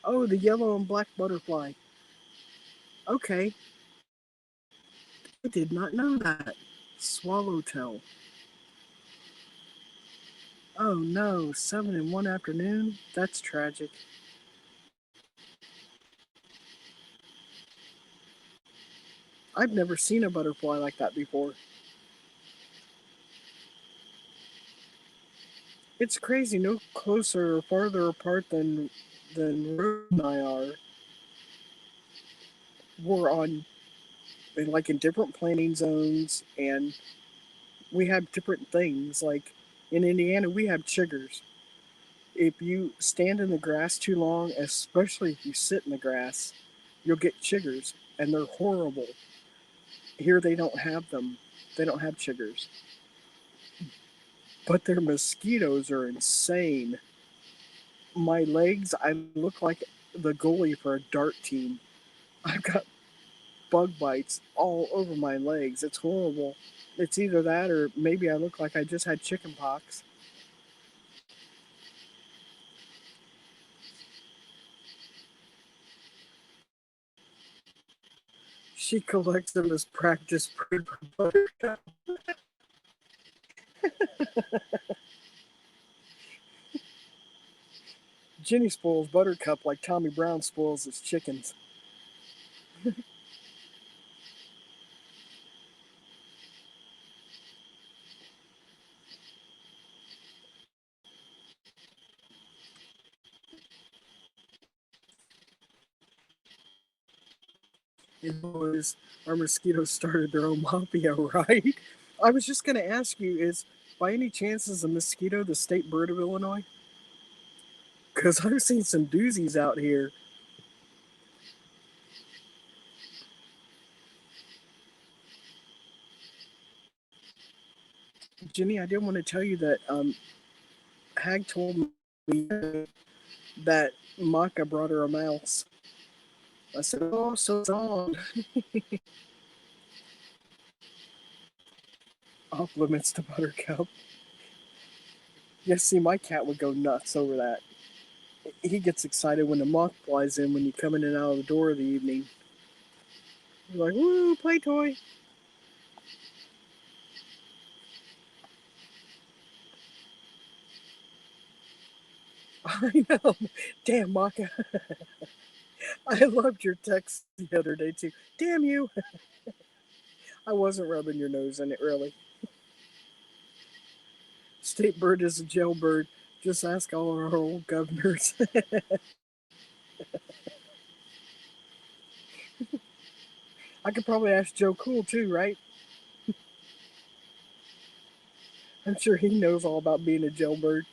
Oh, the yellow and black butterfly. Okay, I did not know that. Swallowtail. Oh no, 7 in one afternoon? That's tragic. I've never seen a butterfly like that before. It's crazy, no closer or farther apart than Rose and I are. We're on like in different planting zones, and we have different things. Like in Indiana, we have chiggers. If you stand in the grass too long, especially if you sit in the grass, you'll get chiggers, and they're horrible. Here they don't have them. They don't have chiggers. But their mosquitoes are insane. My legs, I look like the goalie for a dart team. I've got bug bites all over my legs. It's horrible. It's either that or maybe I look like I just had chicken pox. She collects them as practice food for Buttercup. Jenny spoils Buttercup like Tommy Brown spoils his chickens. And boys, our mosquitoes started their own mafia, right? I was just going to ask you, is by any chance is a mosquito the state bird of Illinois? Because I've seen some doozies out here. Jenny, I did want to tell you that Hag told me that Maka brought her a mouse. I said, oh, so it's on. Off limits to Buttercup. Yes, see, my cat would go nuts over that. He gets excited when the moth flies in when you come in and out of the door of the evening. He's like, woo, play toy. I know. Damn, Maka. I loved your text the other day, too. Damn you. I wasn't rubbing your nose in it, really. State bird is a jailbird. Just ask all our old governors. I could probably ask Joe Cool too, right? I'm sure he knows all about being a jailbird.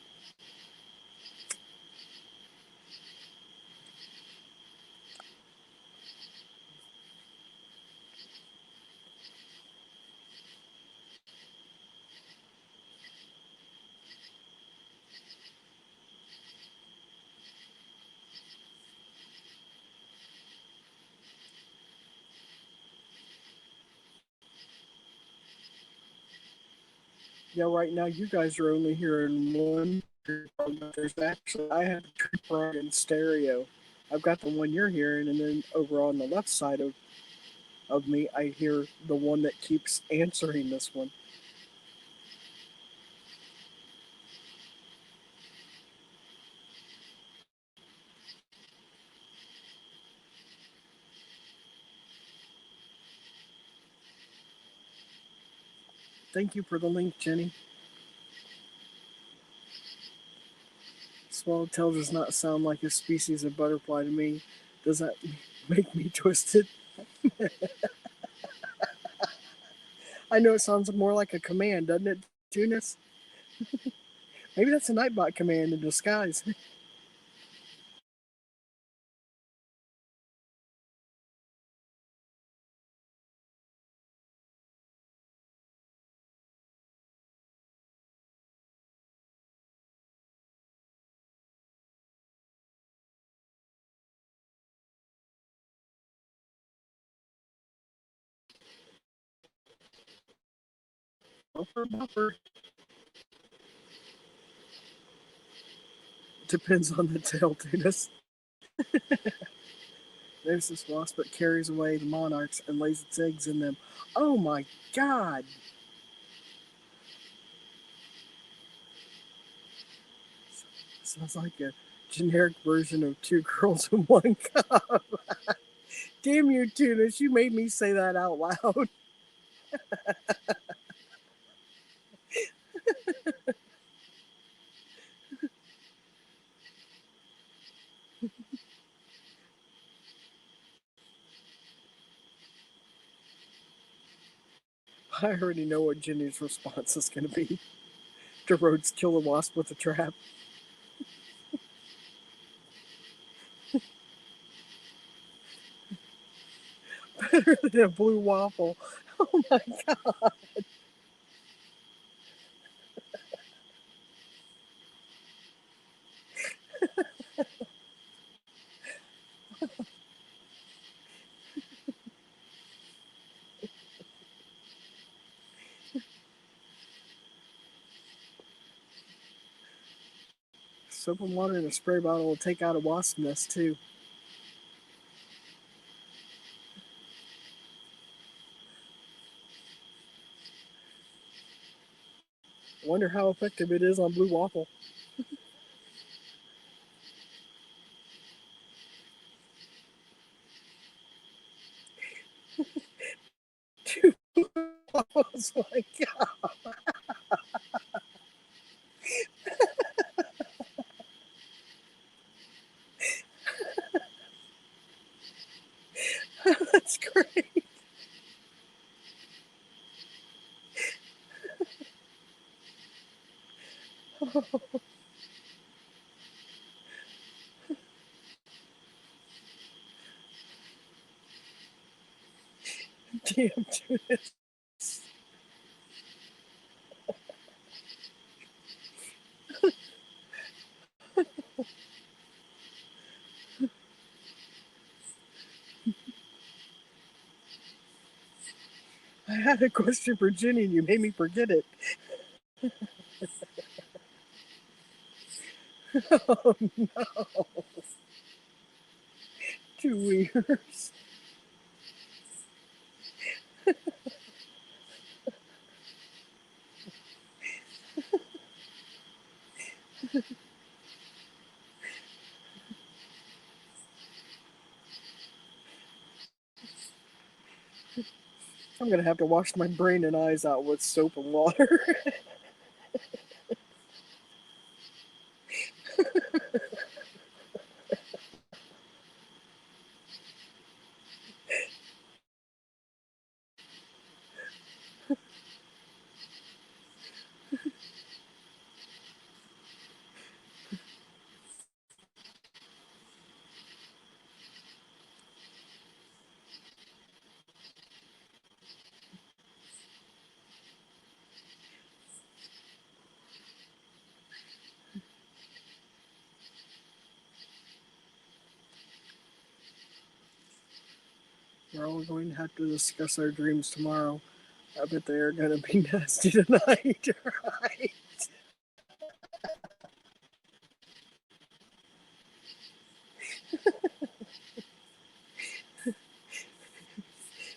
Yeah, right now you guys are only hearing one, but there's actually I have a tripper in stereo. I've got the one you're hearing, and then over on the left side of me, I hear the one that keeps answering this one. Thank you for the link, Jenny. Swallowtail does not sound like a species of butterfly to me. Does that make me twisted? I know it sounds more like a command, doesn't it, Tunis? Maybe that's a Nightbot command in disguise. Buffer, buffer. Depends on the tail, Tunis. There's this wasp that carries away the monarchs and lays its eggs in them. Oh my god! Sounds like a generic version of Two Girls in One Cup. Damn you, Tunis, you made me say that out loud. I already know what Jenny's response is going to be. To Rhodes kill a wasp with a trap. Better than a blue waffle. Oh my god. Soap and water in a spray bottle will take out a wasp nest too. Wonder how effective it is on blue waffle. Two waffles, my god. That's great. Oh, damn, dude. I had a question for Jenny and you made me forget it. Oh no. 2 years. I'm gonna have to wash my brain and eyes out with soap and water. We're all going to have to discuss our dreams tomorrow. I bet they are going to be nasty tonight, right?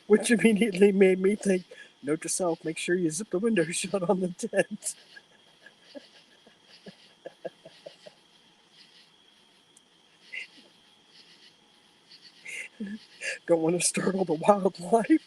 Which immediately made me think, note to self, make sure you zip the window shut on the tent. Don't want to startle the wildlife.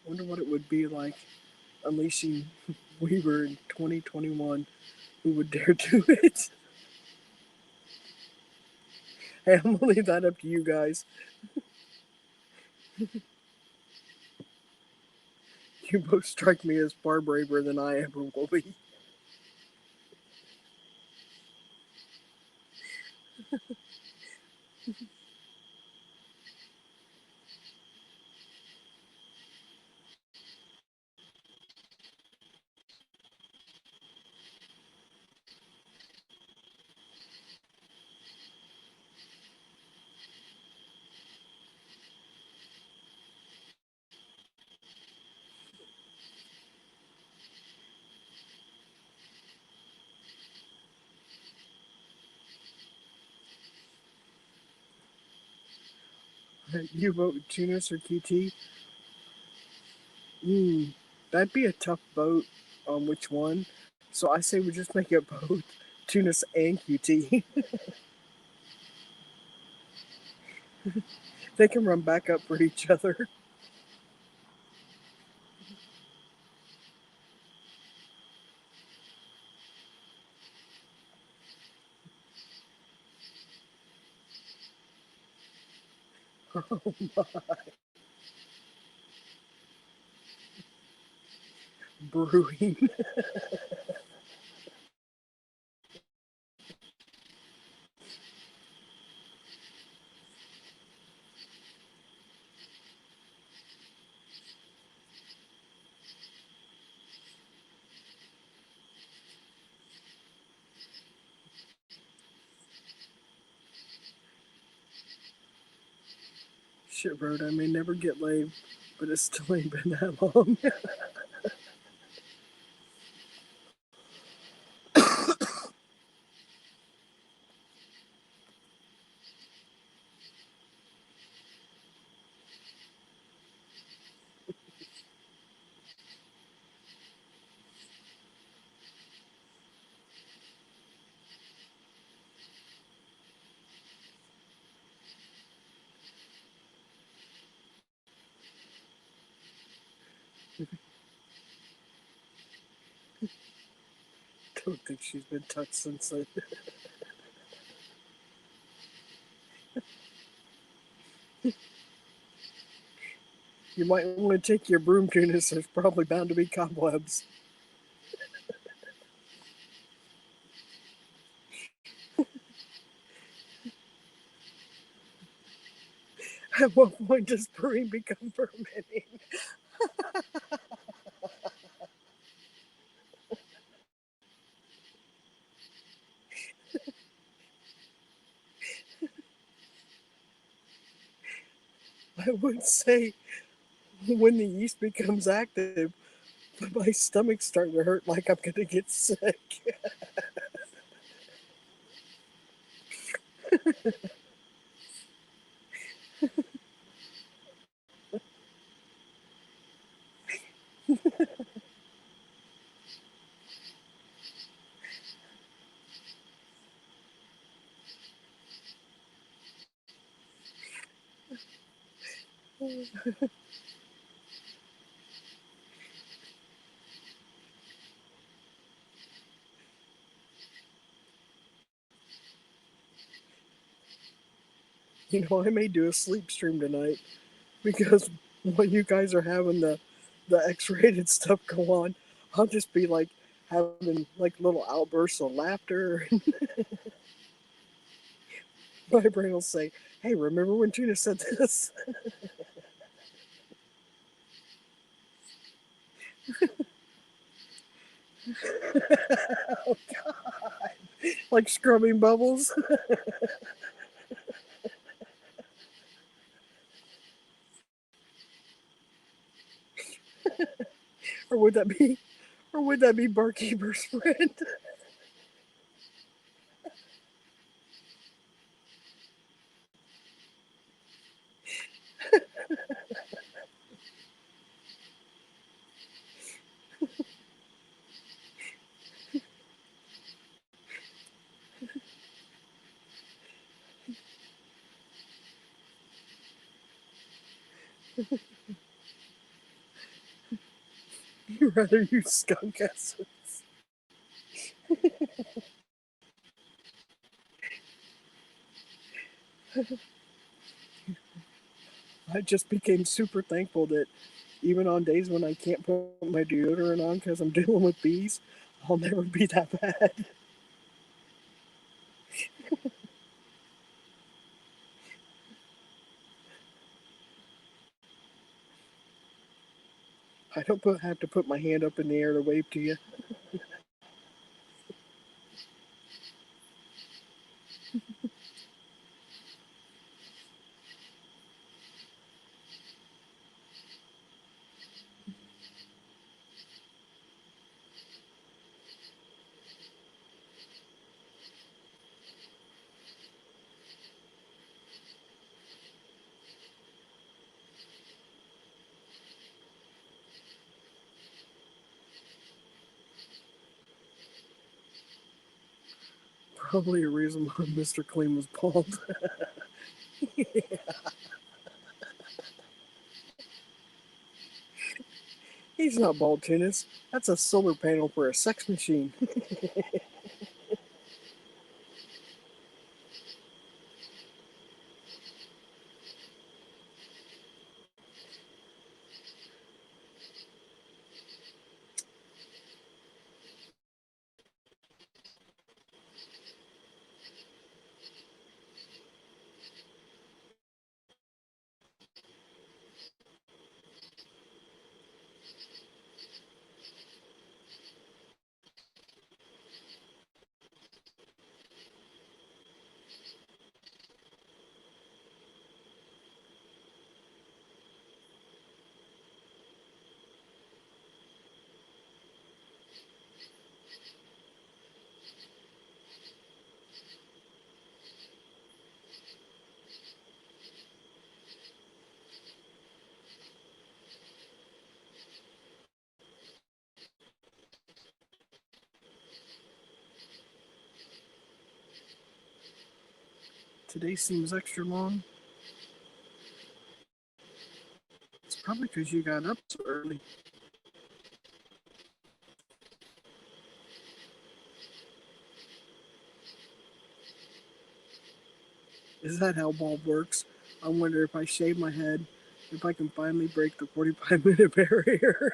Wonder what it would be like unleashing Weaver in 2021. Who would dare do it? Hey, I'm gonna leave that up to you guys. You both strike me as far braver than I ever will be. You vote Tunis or QT? That'd be a tough vote on which one. So I say we just make it both Tunis and QT. They can run back up for each other. Oh my. Brewing. Shit, road, I may never get laid, but it still ain't been that long. Don't think she's been touched since then. You might want to take your broom, Tunis. There's probably bound to be cobwebs. At what point does brewing become fermenting? I would say when the yeast becomes active, but my stomach's starting to hurt like I'm going to get sick. You know, I may do a sleep stream tonight because when you guys are having the X-rated stuff go on, I'll just be like having like little outbursts of laughter. My brain will say, "Hey, remember when Tuna said this?" Oh God! Like scrubbing bubbles. or would that be, or would that be Barkeeper's friend? You'd rather use skunk essence. I just became super thankful that even on days when I can't put my deodorant on because I'm dealing with bees, I'll never be that bad. I don't have to put my hand up in the air to wave to you. Probably a reason why Mr. Clean was bald. He's not bald, tennis. That's a solar panel for a sex machine. Today seems extra long. It's probably because you got up so early. Is that how bald works? I wonder if I shave my head, if I can finally break the 45-minute barrier.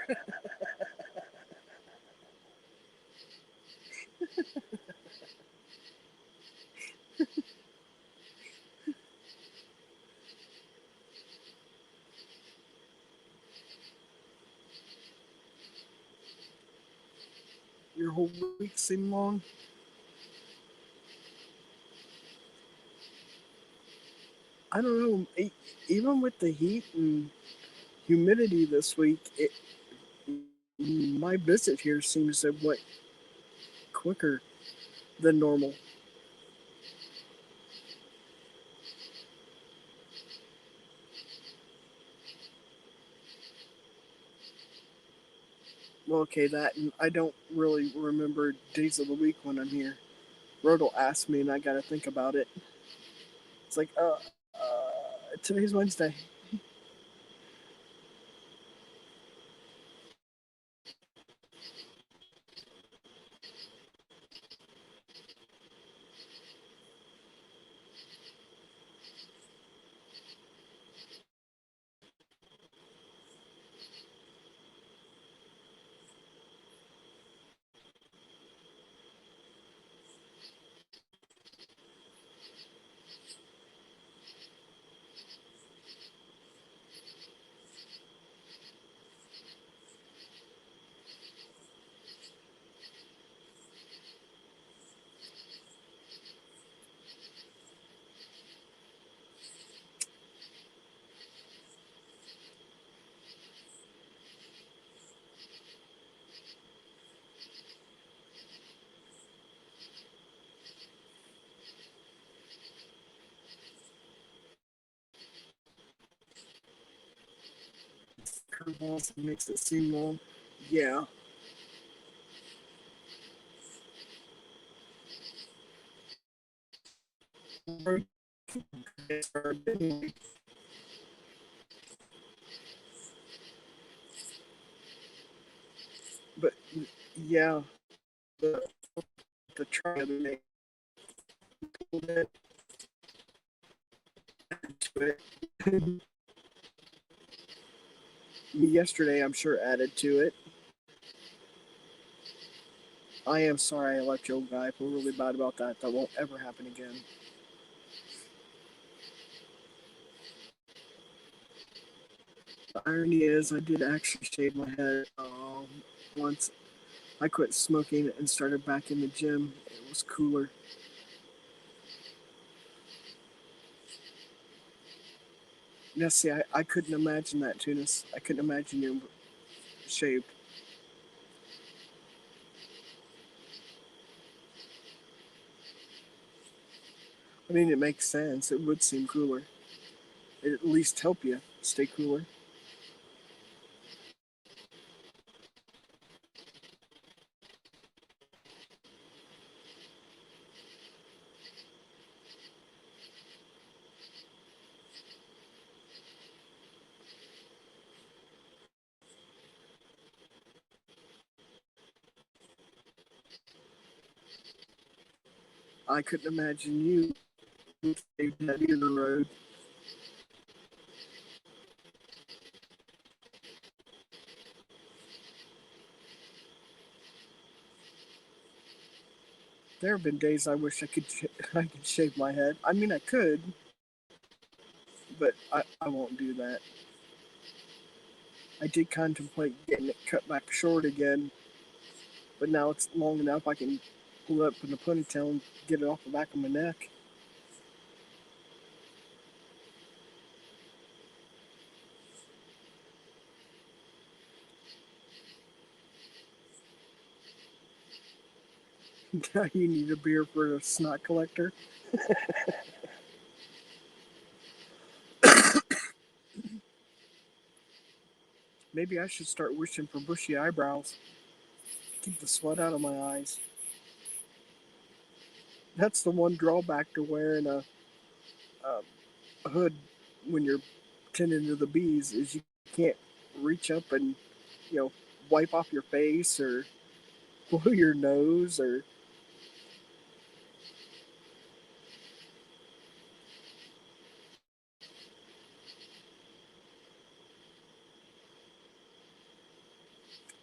Your whole week seemed long. I don't know. Even with the heat and humidity this week, my visit here seems to went quicker than normal. Well, okay, that and I don't really remember days of the week when I'm here. Rodel asked me, and I got to think about it. It's like, today's Wednesday. curveballs and makes it seem long. Yeah. But yeah, the the try to make it to it. Yesterday, I'm sure added to it. I am sorry I left you, guy. I feel really bad about that. That won't ever happen again. The irony is, I did actually shave my head once. I quit smoking and started back in the gym. It was cooler. Yeah, see, I couldn't imagine that, Tunis. I couldn't imagine you shaved. I mean, it makes sense. It would seem cooler. It at least help you stay cooler. I couldn't imagine you shaved that either, road. There have been days I wish I could shave my head. I mean, I could, but I won't do that. I did contemplate getting it cut back short again, but now it's long enough I can pull it up in a ponytail and get it off the back of my neck. Now you need a beer for a snot collector. Maybe I should start wishing for bushy eyebrows. Keep the sweat out of my eyes. That's the one drawback to wearing a hood when you're tending to the bees is you can't reach up and you know wipe off your face or blow your nose or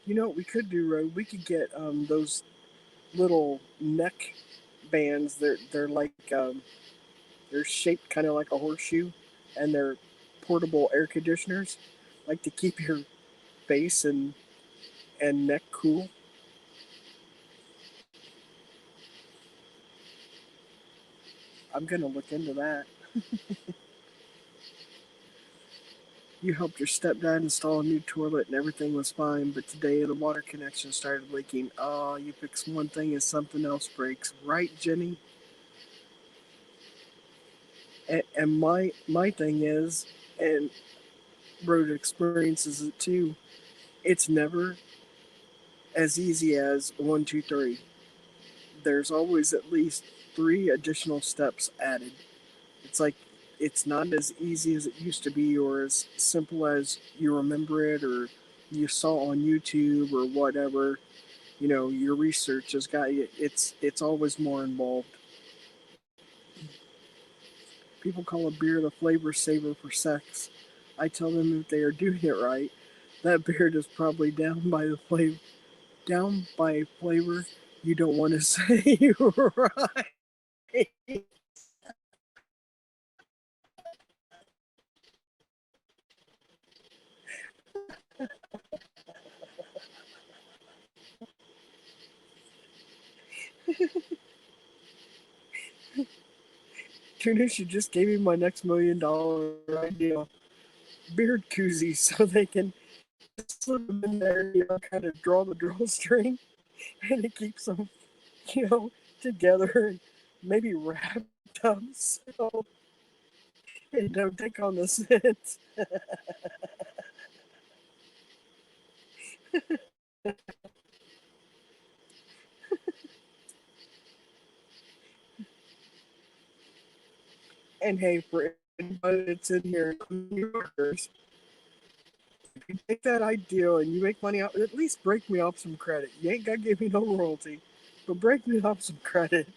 you know what we could do, Ro? We could get those little neck bands. They're like they're shaped kind of like a horseshoe, and they're portable air conditioners, like to keep your face and neck cool. I'm gonna look into that. You helped your stepdad install a new toilet and everything was fine, but today the water connection started leaking. Oh, you fix one thing and something else breaks, right, Jenny? And my thing is, and Road experiences it too. It's never as easy as one, two, three. There's always at least three additional steps added. It's like it's not as easy as it used to be, or as simple as you remember it, or you saw on YouTube, or whatever. You know, your research has got you. It's always more involved. People call a beer the flavor saver for sex. I tell them if they are doing it right, that beer is probably down by a flavor you don't want to say right. Tuna, you just gave me my next $1 million idea. Beard koozies so they can slip them in there, kind of draw the drawstring, and it keeps them, together and maybe wrapped up so it don't take on the scent. And hey, for anybody that's in here, New Yorkers, if you take that ideal and you make money out, at least break me off some credit. You ain't gotta give me no royalty, but break me off some credit.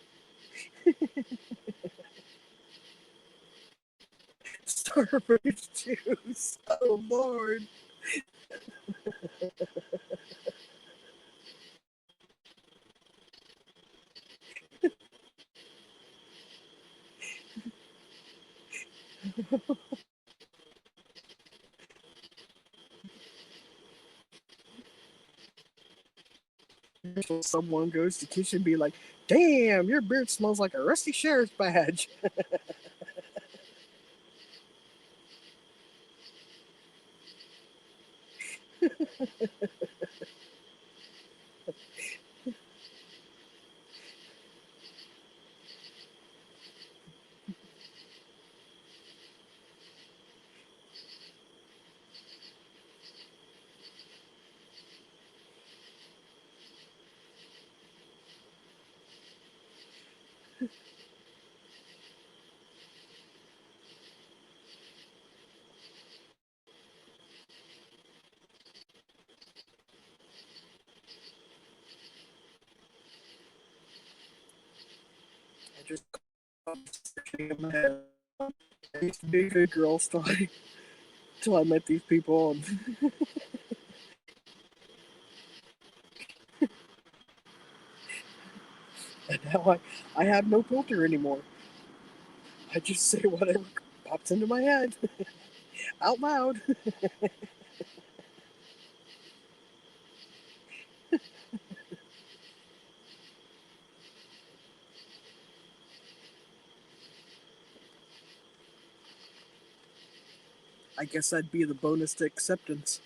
Starburst juice. Oh Lord. Someone goes to kitchen and be like, "Damn, your beard smells like a rusty sheriff's badge." I just shaking my head. I used to be a good girl till I met these people, and now I have no filter anymore. I just say whatever pops into my head out loud. I guess that'd be the bonus to acceptance.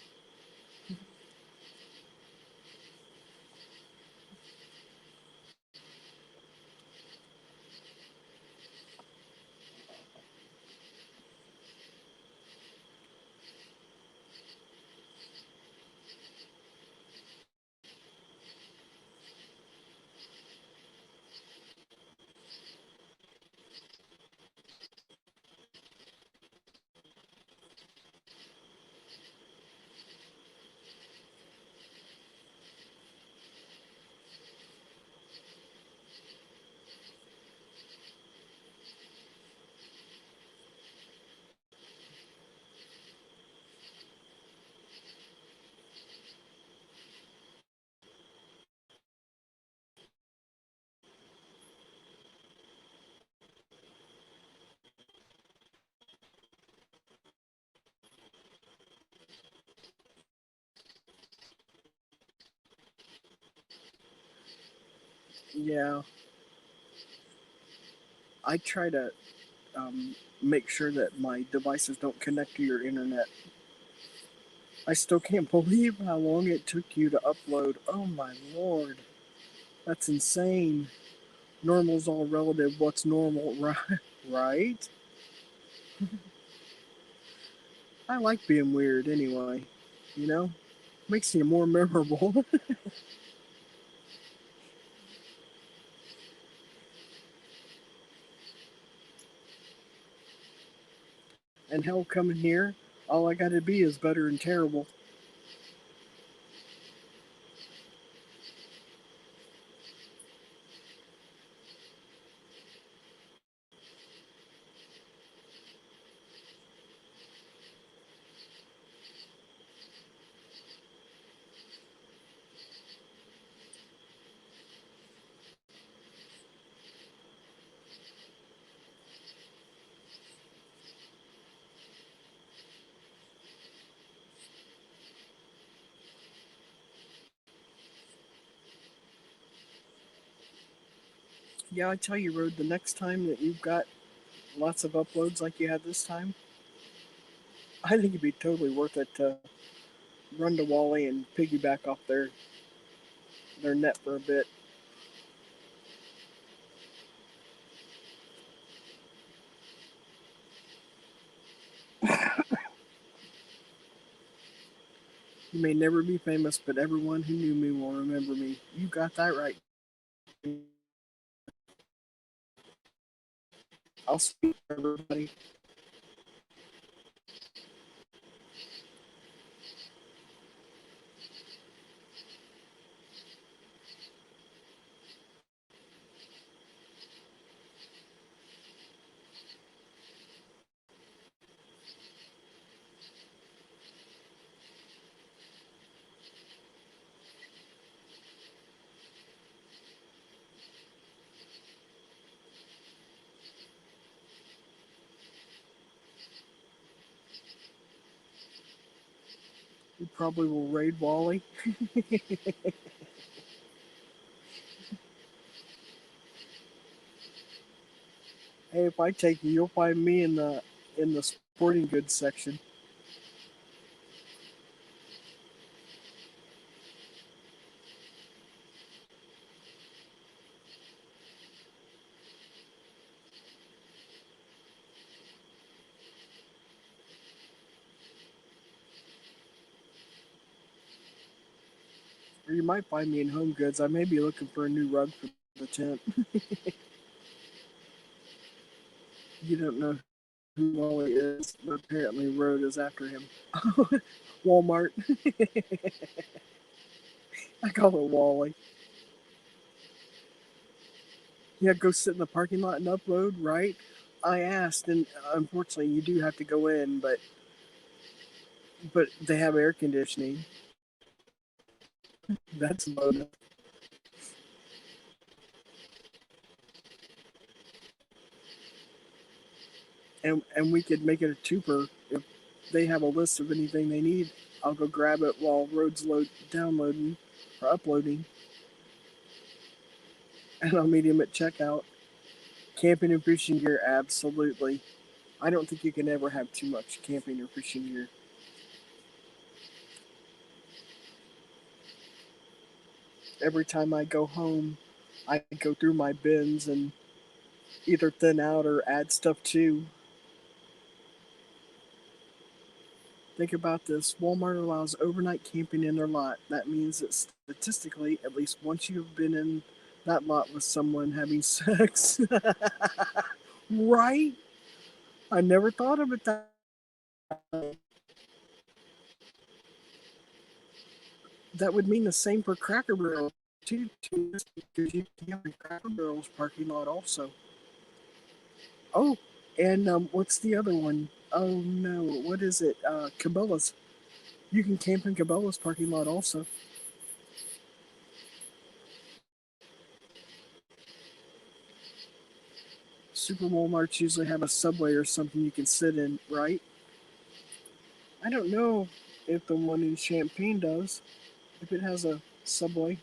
Yeah, I try to make sure that my devices don't connect to your internet. I still can't believe how long it took you to upload. Oh my lord, that's insane. Normal's all relative. What's normal, right? Right? I like being weird anyway. You know, makes you more memorable. And hell, coming here, all I gotta be is better and terrible. Yeah, I tell you, Rode, the next time that you've got lots of uploads like you had this time, I think it'd be totally worth it to run to Wally and piggyback off their net for a bit. You may never be famous, but everyone who knew me will remember me. You got that right. I'll speak for everybody. You probably will raid Wally. Hey, if I take you, you'll find me in the sporting goods section. Or you might find me in home goods. I may be looking for a new rug for the tent. You don't know who Wally is, but apparently Road is after him. Walmart. I call it Wally. Yeah, go sit in the parking lot and upload, right? I asked, and unfortunately, you do have to go in, but they have air conditioning. That's a bonus. And we could make it a twofer if they have a list of anything they need. I'll go grab it while Road's downloading or uploading, and I'll meet him at checkout. Camping and fishing gear, absolutely. I don't think you can ever have too much camping or fishing gear. Every time I go home, I go through my bins and either thin out or add stuff to. Think about this. Walmart allows overnight camping in their lot. That means that statistically, at least once you've been in that lot with someone having sex. Right? I never thought of it that way. That would mean the same for Cracker Barrel, too, because you can have a Cracker Barrel's parking lot also. Oh, and what's the other one? Oh no, what is it? Cabela's. You can camp in Cabela's parking lot also. Super Walmarts usually have a subway or something you can sit in, right? I don't know if the one in Champaign does. If it has a subway,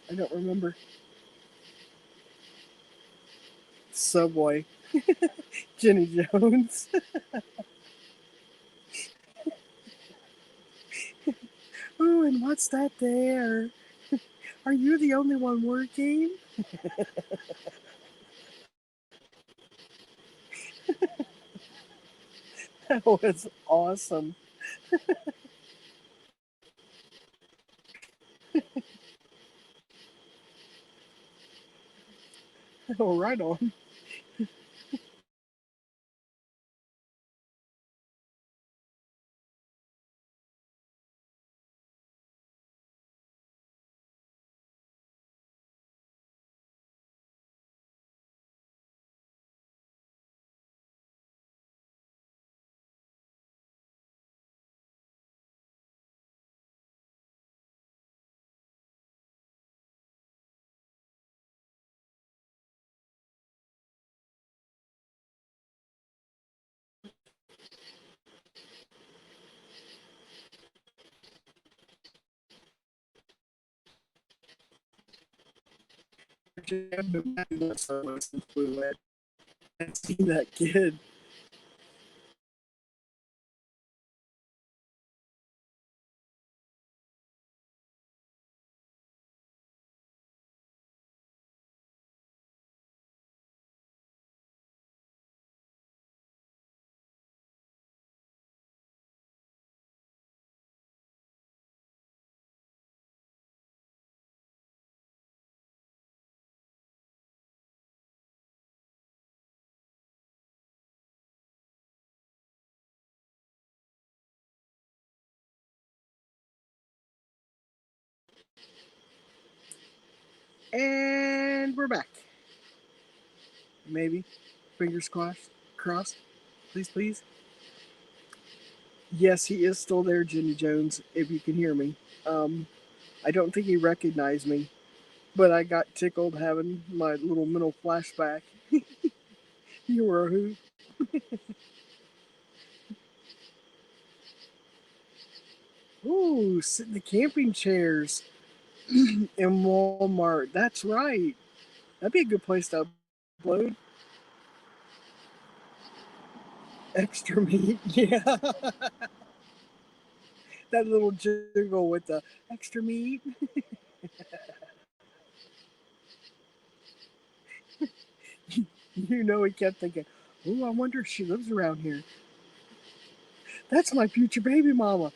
I don't remember. Subway. Jenny Jones. Ooh, and what's that there? Are you the only one working? That was awesome. Oh, right on. I've been back in that subway since we went and seen that kid. And we're back. Maybe. Fingers crossed. Please, please. Yes, he is still there, Jenny Jones, if you can hear me. I don't think he recognized me, but I got tickled having my little mental flashback. You were a hoot. Ooh, sit in the camping chairs in Walmart. That's right. That'd be a good place to upload. Extra meat. Yeah. That little jiggle with the extra meat. You know, he kept thinking, "Oh, I wonder if she lives around here. That's my future baby mama."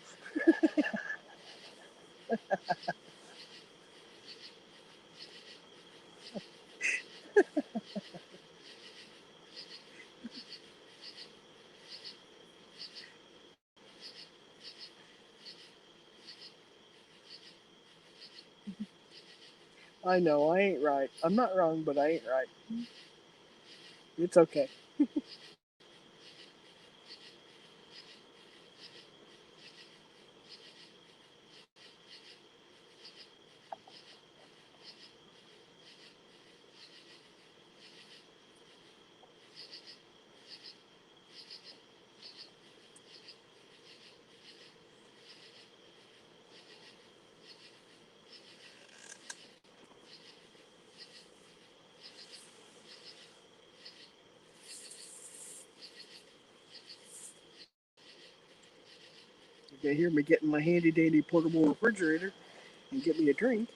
I know, I ain't right. I'm not wrong, but I ain't right. It's okay. You can hear me getting my handy dandy portable refrigerator and get me a drink.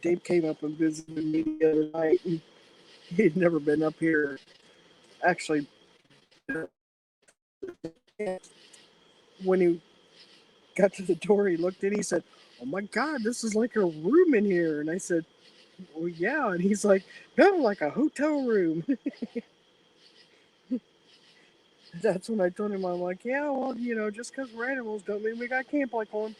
Dave came up and visited me the other night, and he'd never been up here. Actually, when he got to the door, he looked in, he said, "Oh my God, this is like a room in here." And I said, "Well, yeah." And he's like, "No, like a hotel room." That's when I told him, I'm like, "Yeah, well, you know, just because we're animals don't mean we got camp like one."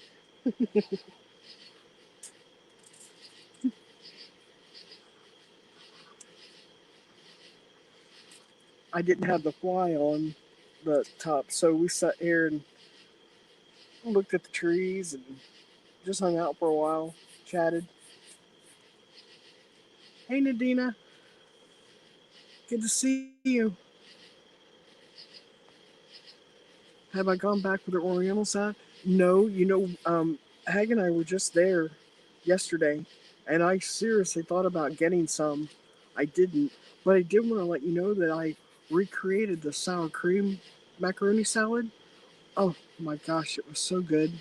I didn't have the fly on the top, so we sat here and looked at the trees and just hung out for a while, chatted. "Hey, Nadina, good to see you. Have I gone back for the Oriental side?" No, you know, Hag and I were just there yesterday, and I seriously thought about getting some. I didn't, but I did want to let you know that I recreated the sour cream macaroni salad. Oh my gosh, it was so good.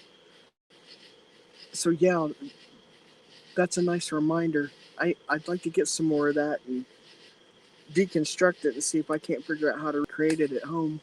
So yeah, that's a nice reminder. I'd like to get some more of that and deconstruct it and see if I can't figure out how to recreate it at home.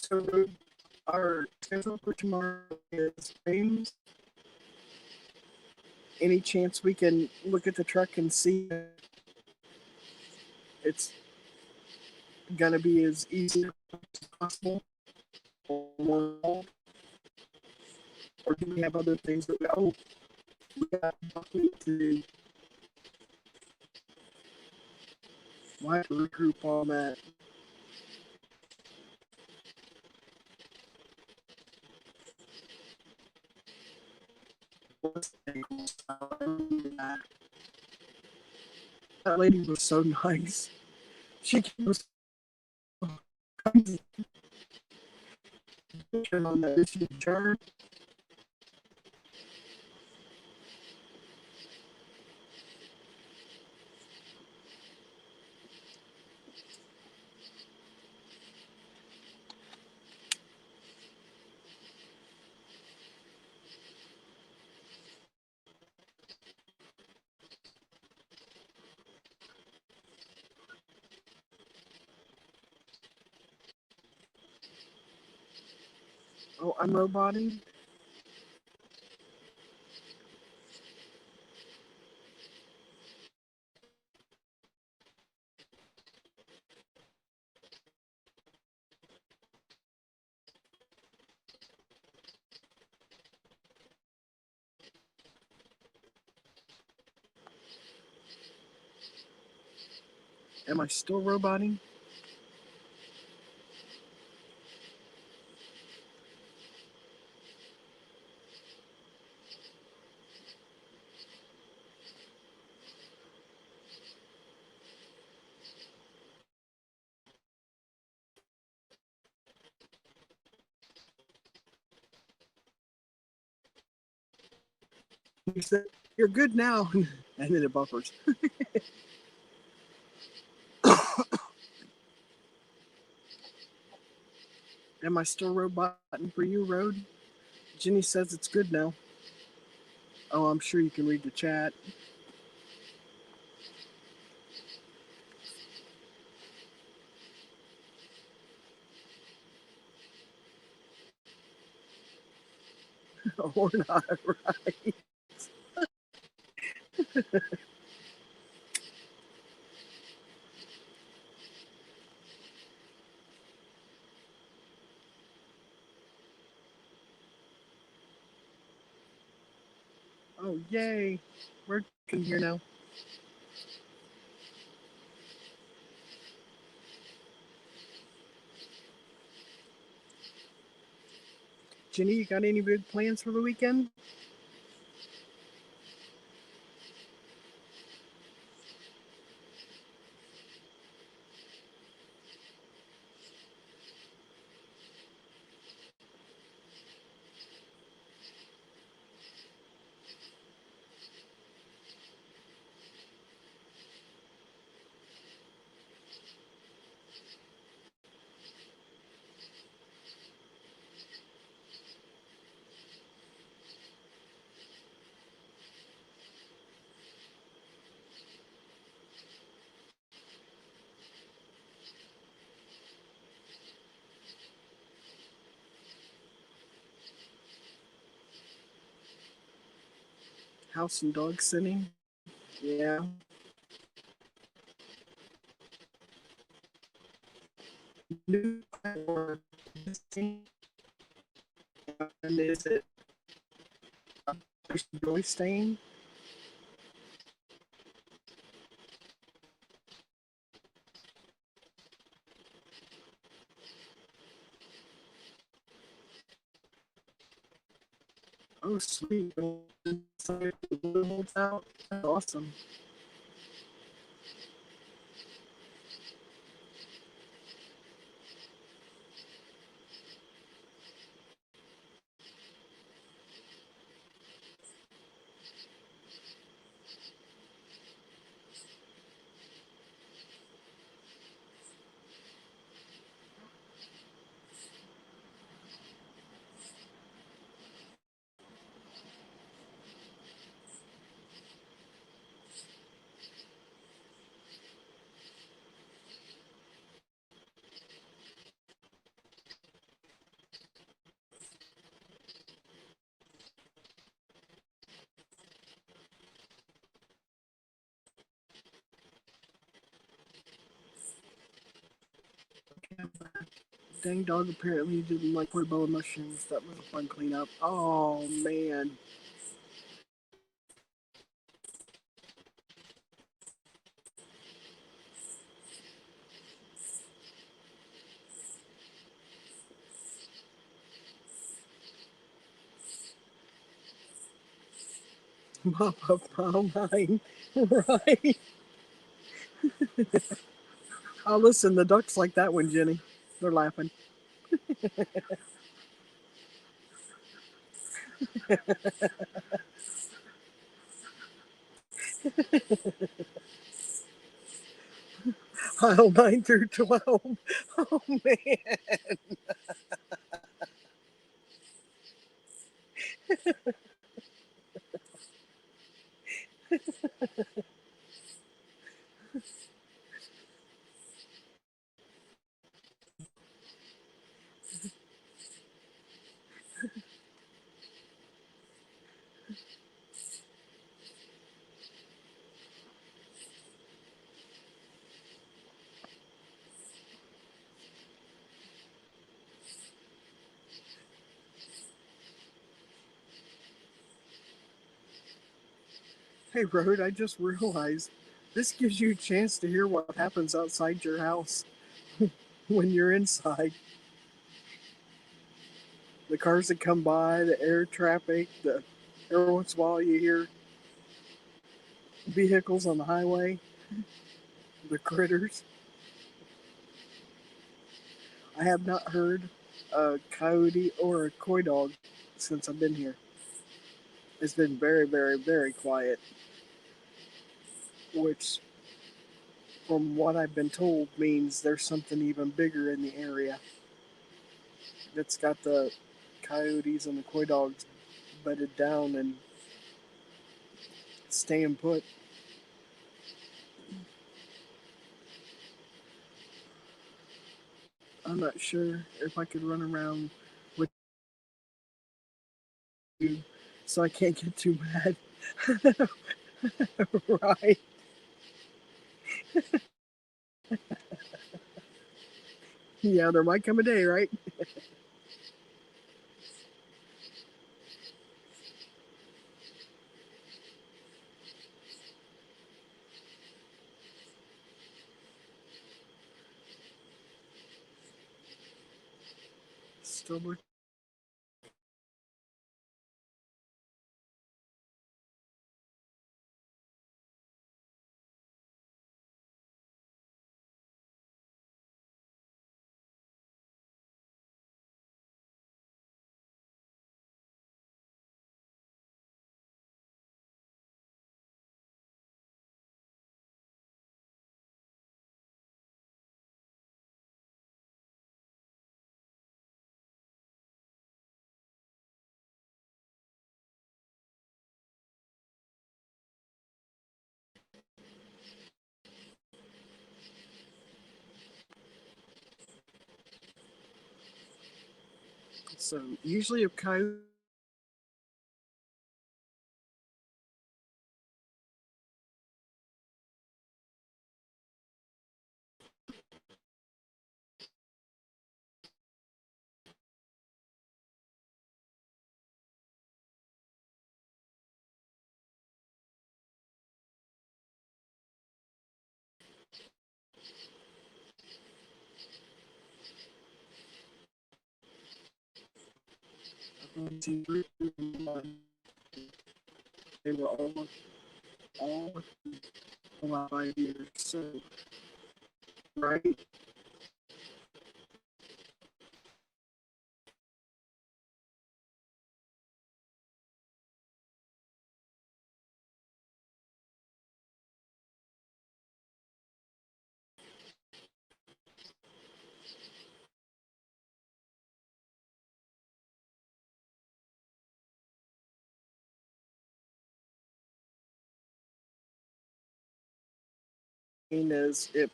So our schedule for tomorrow is games. Any chance we can look at the truck and see if it's gonna be as easy as possible? Or do we have other things that we got to do? Why have to regroup on that? That lady was so nice. She was on that issue turn. Oh, I'm roboting. Am I still roboting? He said, "You're good now," and then it buffers. Am I still roboting for you, Road? Jenny says it's good now. Oh, I'm sure you can read the chat. Or not, right? Oh, yay. We're here now. Jenny, you got any big plans for the weekend? House and dog sitting? Yeah. New or existing? And is it really staying? Oh, sweet. Out. That's awesome. Dang dog apparently didn't like portobello mushrooms. That was a fun cleanup. Oh man. Mop up pile nine. Right. Oh, listen, the ducks like that one, Jenny. They're laughing. Aisle 9 through 12. Oh, man. Hey, Road, I just realized this gives you a chance to hear what happens outside your house when you're inside. The cars that come by, the air traffic, every once in a while you hear vehicles on the highway, the critters. I have not heard a coyote or a coy dog since I've been here. It's been very, very, very quiet, which, from what I've been told, means there's something even bigger in the area that's got the coyotes and the coy dogs bedded down and staying put. I'm not sure if I could run around with you, so I can't get too mad. Right. Yeah, there might come a day, right? Still so usually a coyote they were all about 5 years. So right, is it.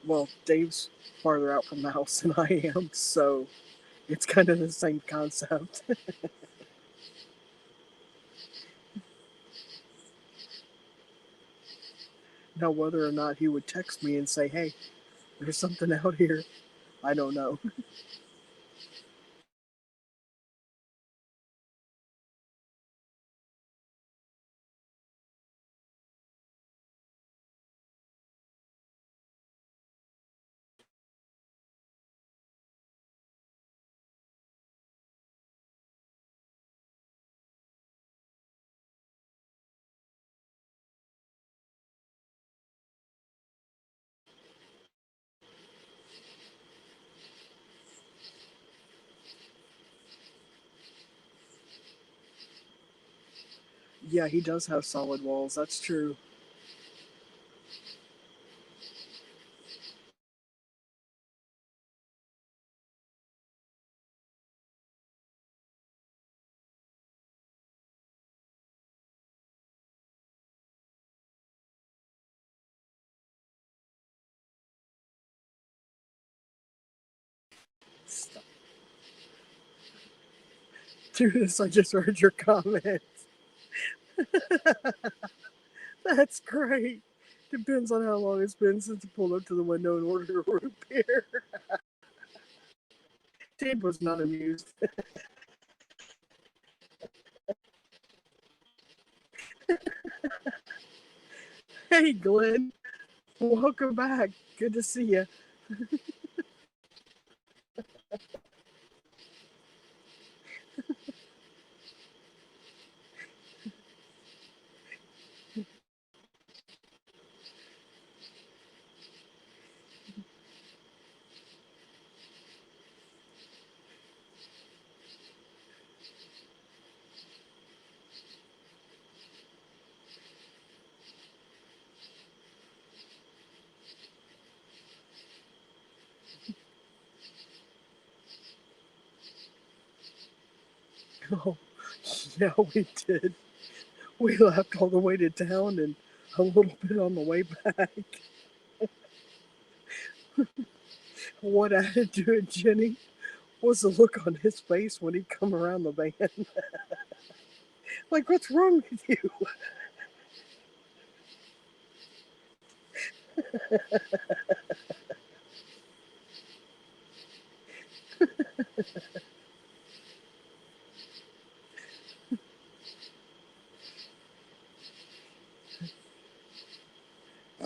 Well, Dave's farther out from the house than I am, so it's kind of the same concept. Now, whether or not he would text me and say, "Hey, There's something out here. I don't know. Yeah, he does have solid walls. That's true. Stop. Through this, I just read your comment. That's great. Depends on how long it's been since I pulled up to the window and ordered a root beer. Dave was not amused. Hey, Glenn. Welcome back. Good to see you. Oh, yeah, we did. We left all the way to town and a little bit on the way back. What added to it, Jenny, was the look on his face when he come around the van. Like, what's wrong with you?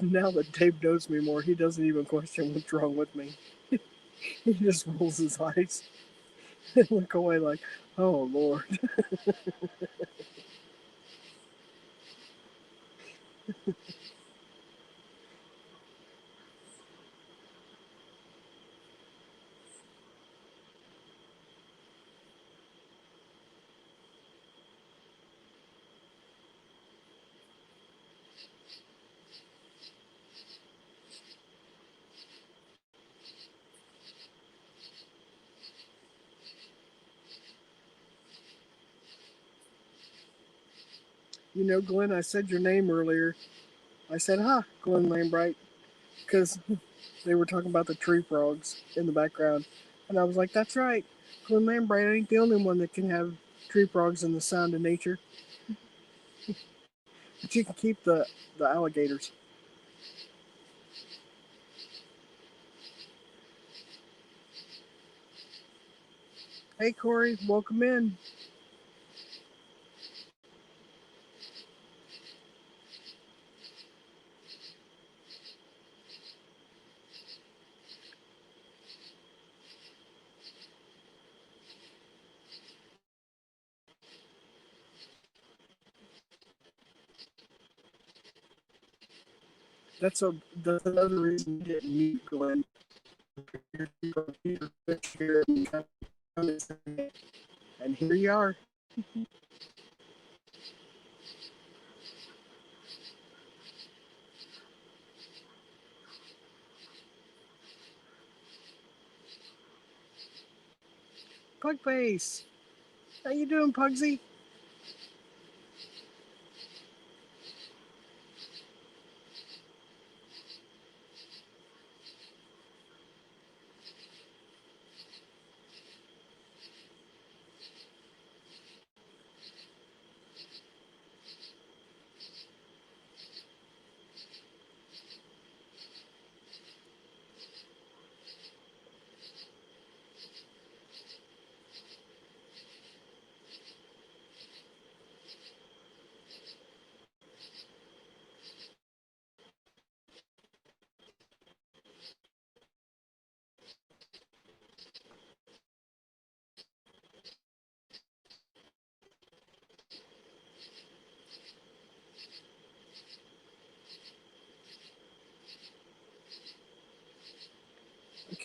Now that Dave knows me more, he doesn't even question what's wrong with me. He just rolls his eyes and look away like, oh Lord. You know, Glenn, I said your name earlier. I said, Glenn Lambright, because they were talking about the tree frogs in the background. And I was like, that's right. Glenn Lambright ain't the only one that can have tree frogs and the sound of nature. But you can keep the alligators. Hey, Corey, welcome in. That's another reason you didn't mute Glenn. And here you are. Pugface. How you doing, Pugsy?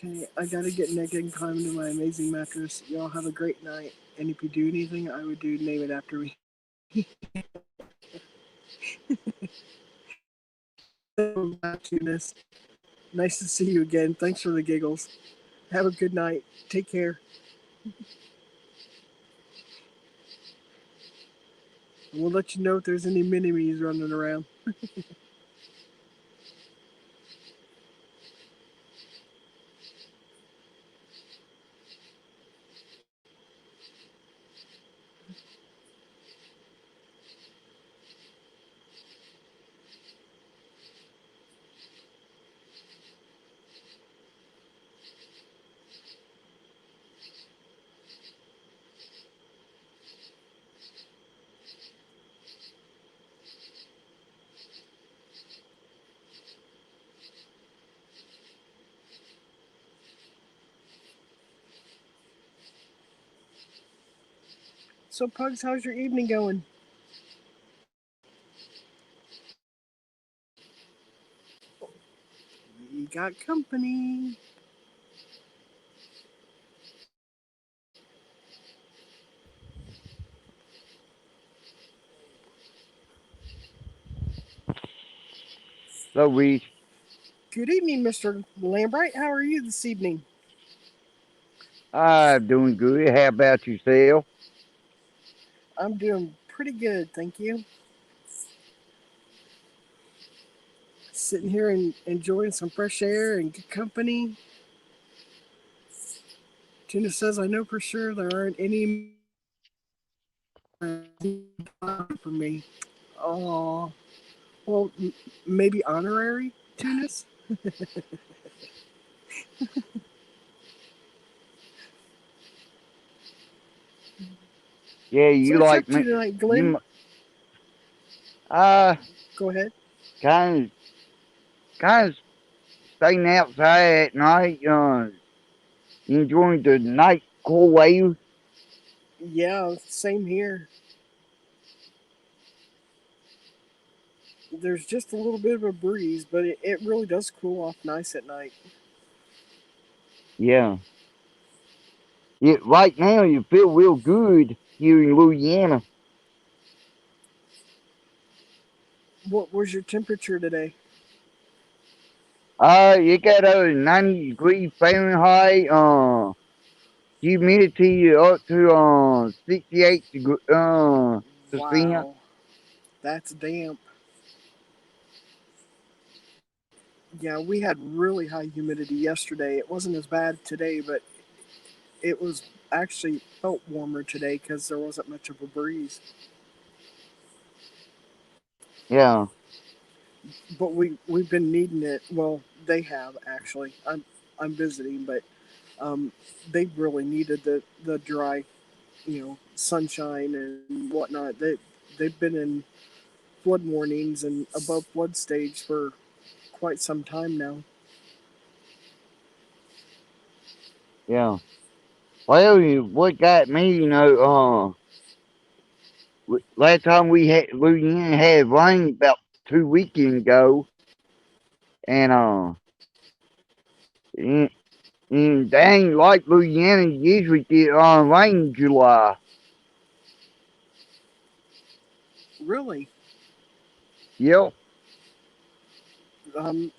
Okay, I gotta get Nick and climb into my amazing mattress. Y'all have a great night. And if you do anything, I would do name it after me. Nice to see you again. Thanks for the giggles. Have a good night. Take care. We'll let you know if there's any mini-me's running around. So, Pugs, how's your evening going? You got company. So we Good evening, Mr. Lambright. How are you this evening? I'm doing good. How about yourself? I'm doing pretty good, thank you. Sitting here and enjoying some fresh air and good company. Tina says, I know for sure there aren't any for me. Oh, well, maybe honorary Tunis? Yeah, So, you what's like up to me? tonight, You Glenn? uh Go ahead. kind of staying outside at night. Enjoying the night cool wave. Yeah, same here. There's just a little bit of a breeze, but it really does cool off nice at night. Yeah. Yeah. Right now you feel real good here in Louisiana. What was your temperature today? You got a 90-degree Fahrenheit. Humidity up to 68 percent. Wow, that's damp. Yeah, we had really high humidity yesterday. It wasn't as bad today, but it was actually felt warmer today because there wasn't much of a breeze. Yeah. But we've been needing it. Well, they have actually. I'm visiting, but they really needed the dry, sunshine and whatnot. They've been in flood warnings and above flood stage for quite some time now. Yeah. Well, what got me, last time Louisiana had rain about 2 weekends ago, and and, and dang, like Louisiana usually get rain in July. Really, Yep.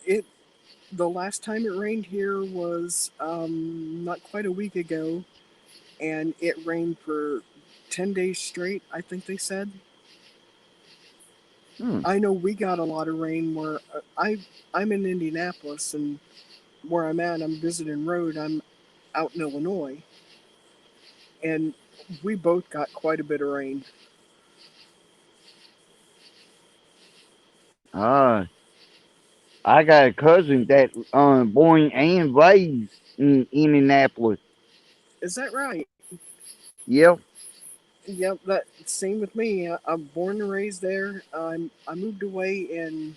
it the last time it rained here was not quite a week ago, and it rained for 10 days straight. I think they said. Hmm. I know we got a lot of rain where I'm in Indianapolis, and where I'm at, I'm visiting road. I'm out in Illinois, and we both got quite a bit of rain. Uh, I got a cousin that born and raised in Indianapolis. Is that right? Yep. Yep, that same with me. I'm born and raised there. I moved away in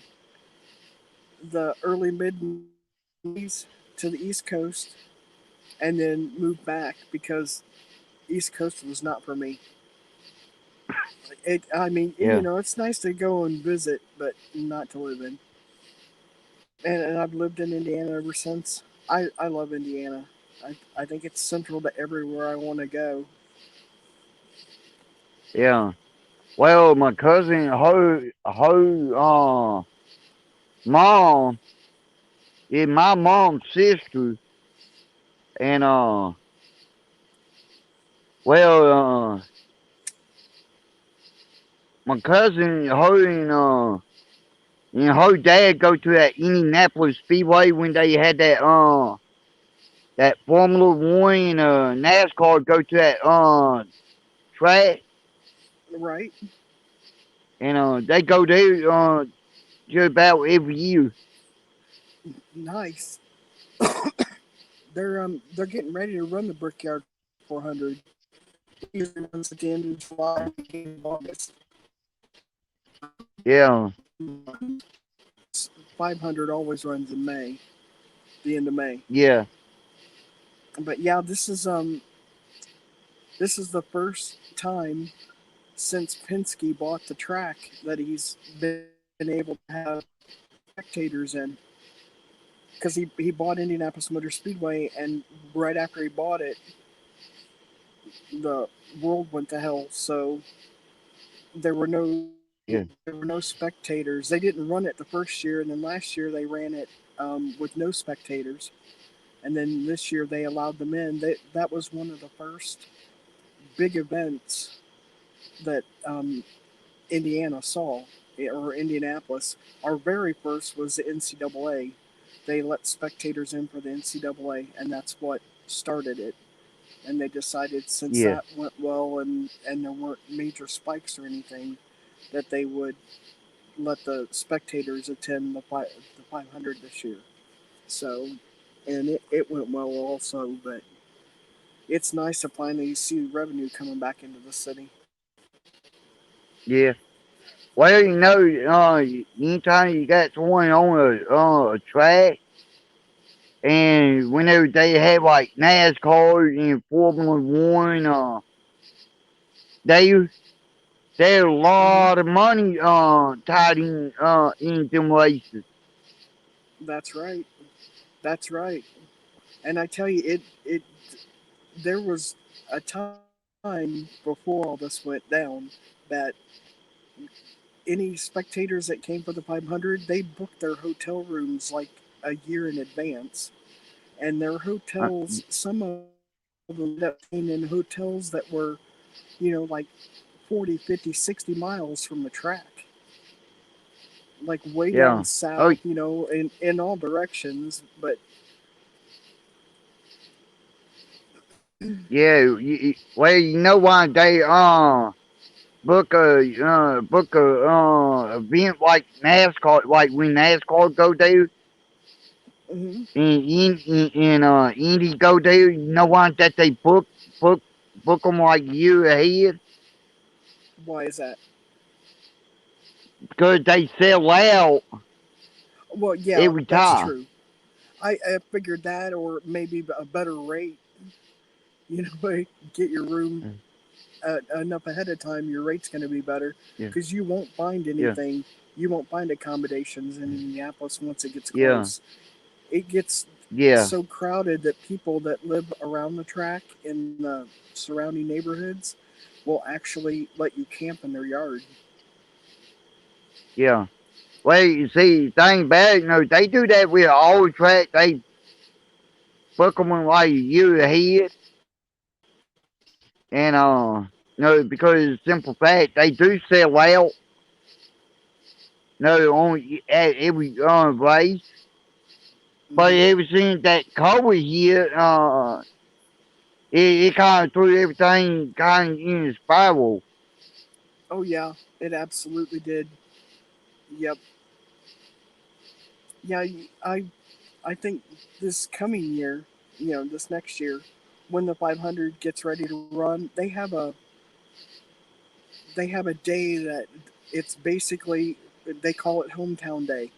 the early mid 90s to the East Coast, and then moved back because East Coast was not for me. I mean, Yeah. it's nice to go and visit, but not to live in. And I've lived in Indiana ever since. I love Indiana. I think it's central to everywhere I want to go. Yeah. Well, my cousin, mom is my mom's sister, and well, my cousin, and her dad go to that Indianapolis Speedway when they had that Formula One NASCAR go to that track, Right? and they go there just about every year. Nice. They're getting ready to run the Brickyard 400. It usually runs at the end of July, beginning of August. Yeah, 500 always runs in May, the end of May. yeah, But yeah, this is the first time since Penske bought the track that he's been able to have spectators in. Because he bought Indianapolis Motor Speedway, and right after he bought it, the world went to hell. So there were no yeah, there were no spectators. They didn't run it the first year, and then last year they ran it with no spectators, and then this year they allowed them in. That was one of the first big events that Indiana saw, or Indianapolis. Our very first was the NCAA. They let spectators in for the NCAA, and that's what started it. And they decided, since yeah, that went well and there weren't major spikes or anything, that they would let the spectators attend the 500 this year. So, and it went well also, but it's nice to finally see revenue coming back into the city. yeah. Well, anytime you got someone on a track, and whenever they have like NASCAR and Formula One, they there's a Hmm. lot of money tied in them races. That's right. That's right. And I tell you, it there was a time before all this went down that any spectators that came for the 500, they booked their hotel rooms like a year in advance, and their Uh, hotels, some of them ended up staying in hotels that were, like 40, 50, 60 miles from the track, like way down yeah. Oh, south, in all directions. But yeah. Well, you know why they book a event like NASCAR, like when NASCAR go there mhm, and Indy go there. You know why that they book book them like a year ahead, why is that? because they sell out Well, yeah, every that's time. true. I figured that, or maybe a better rate. Like, get your room Mm, enough ahead of time, your rate's going to be better, yeah, because you won't find yeah, anything. You won't find accommodations in Indianapolis once it gets yeah, close. It gets yeah, so crowded that people that live around the track in the surrounding neighborhoods will actually let you camp in their yard. yeah. Well, you see, thing bad, they do that with all the track. They book them like a year ahead, and because simple fact, they do sell out. No, only at every race. But Hmm. ever since that COVID hit, it kind of threw everything kind of in a spiral. Oh yeah, it absolutely did. Yep. Yeah, I think this coming year, this next year, when the 500 gets ready to run, they have a day that it's basically, they call it hometown day,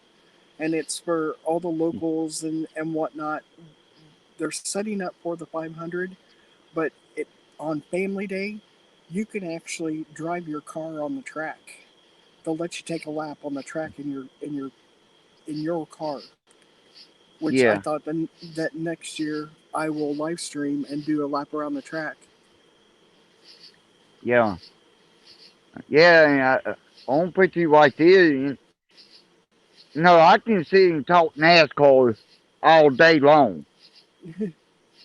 and it's for all the locals and whatnot. They're setting up for the 500, but on family day, you can actually drive your car on the track. They'll let you take a lap on the track in your car. which I Yeah, thought that next year I will live stream and do a lap around the track. yeah, yeah. And I'm pretty right there. No, I can sit and talk NASCAR all day long.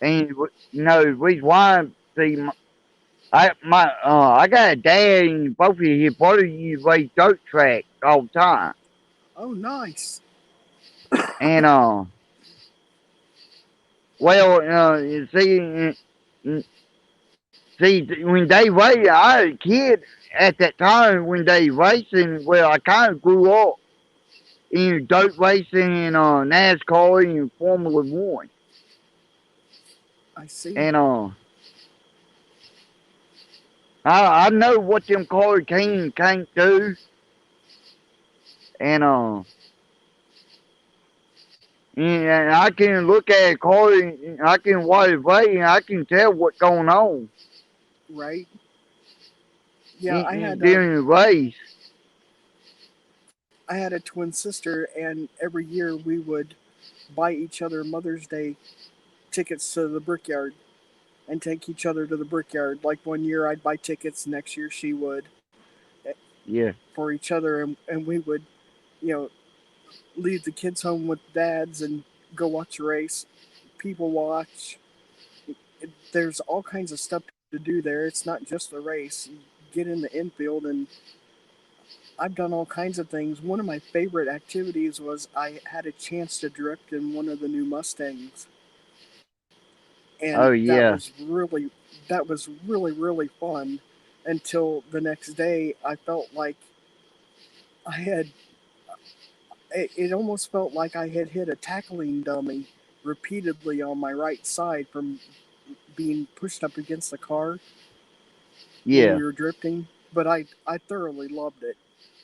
And reason why, see, I got a dad and both of his brothers race dirt track all the time. Oh, nice. And well, you see, when they race, I was a kid at that time when they racing. Well, I kind of grew up in dirt racing and NASCAR and Formula One. I see. And I know what them cars can and can't do. And and I can look at a car and I can watch it play and I can tell what's going on Right. Yeah, during the race. I had a twin sister, and every year we would buy each other Mother's Day tickets to the Brickyard and take each other to the Brickyard. Like one year I'd buy tickets, next year she would, Yeah, for each other, and we would, you know, leave the kids home with dads and go watch a race, people watch. There's all kinds of stuff to do there. It's not just the race. You get in the infield, and I've done all kinds of things. One of my favorite activities was I had a chance to drift in one of the new Mustangs, and oh yeah, that was really fun. Until the next day, I felt like I had it almost felt like I had hit a tackling dummy repeatedly on my right side from being pushed up against the car when yeah. we were drifting. But I thoroughly loved it.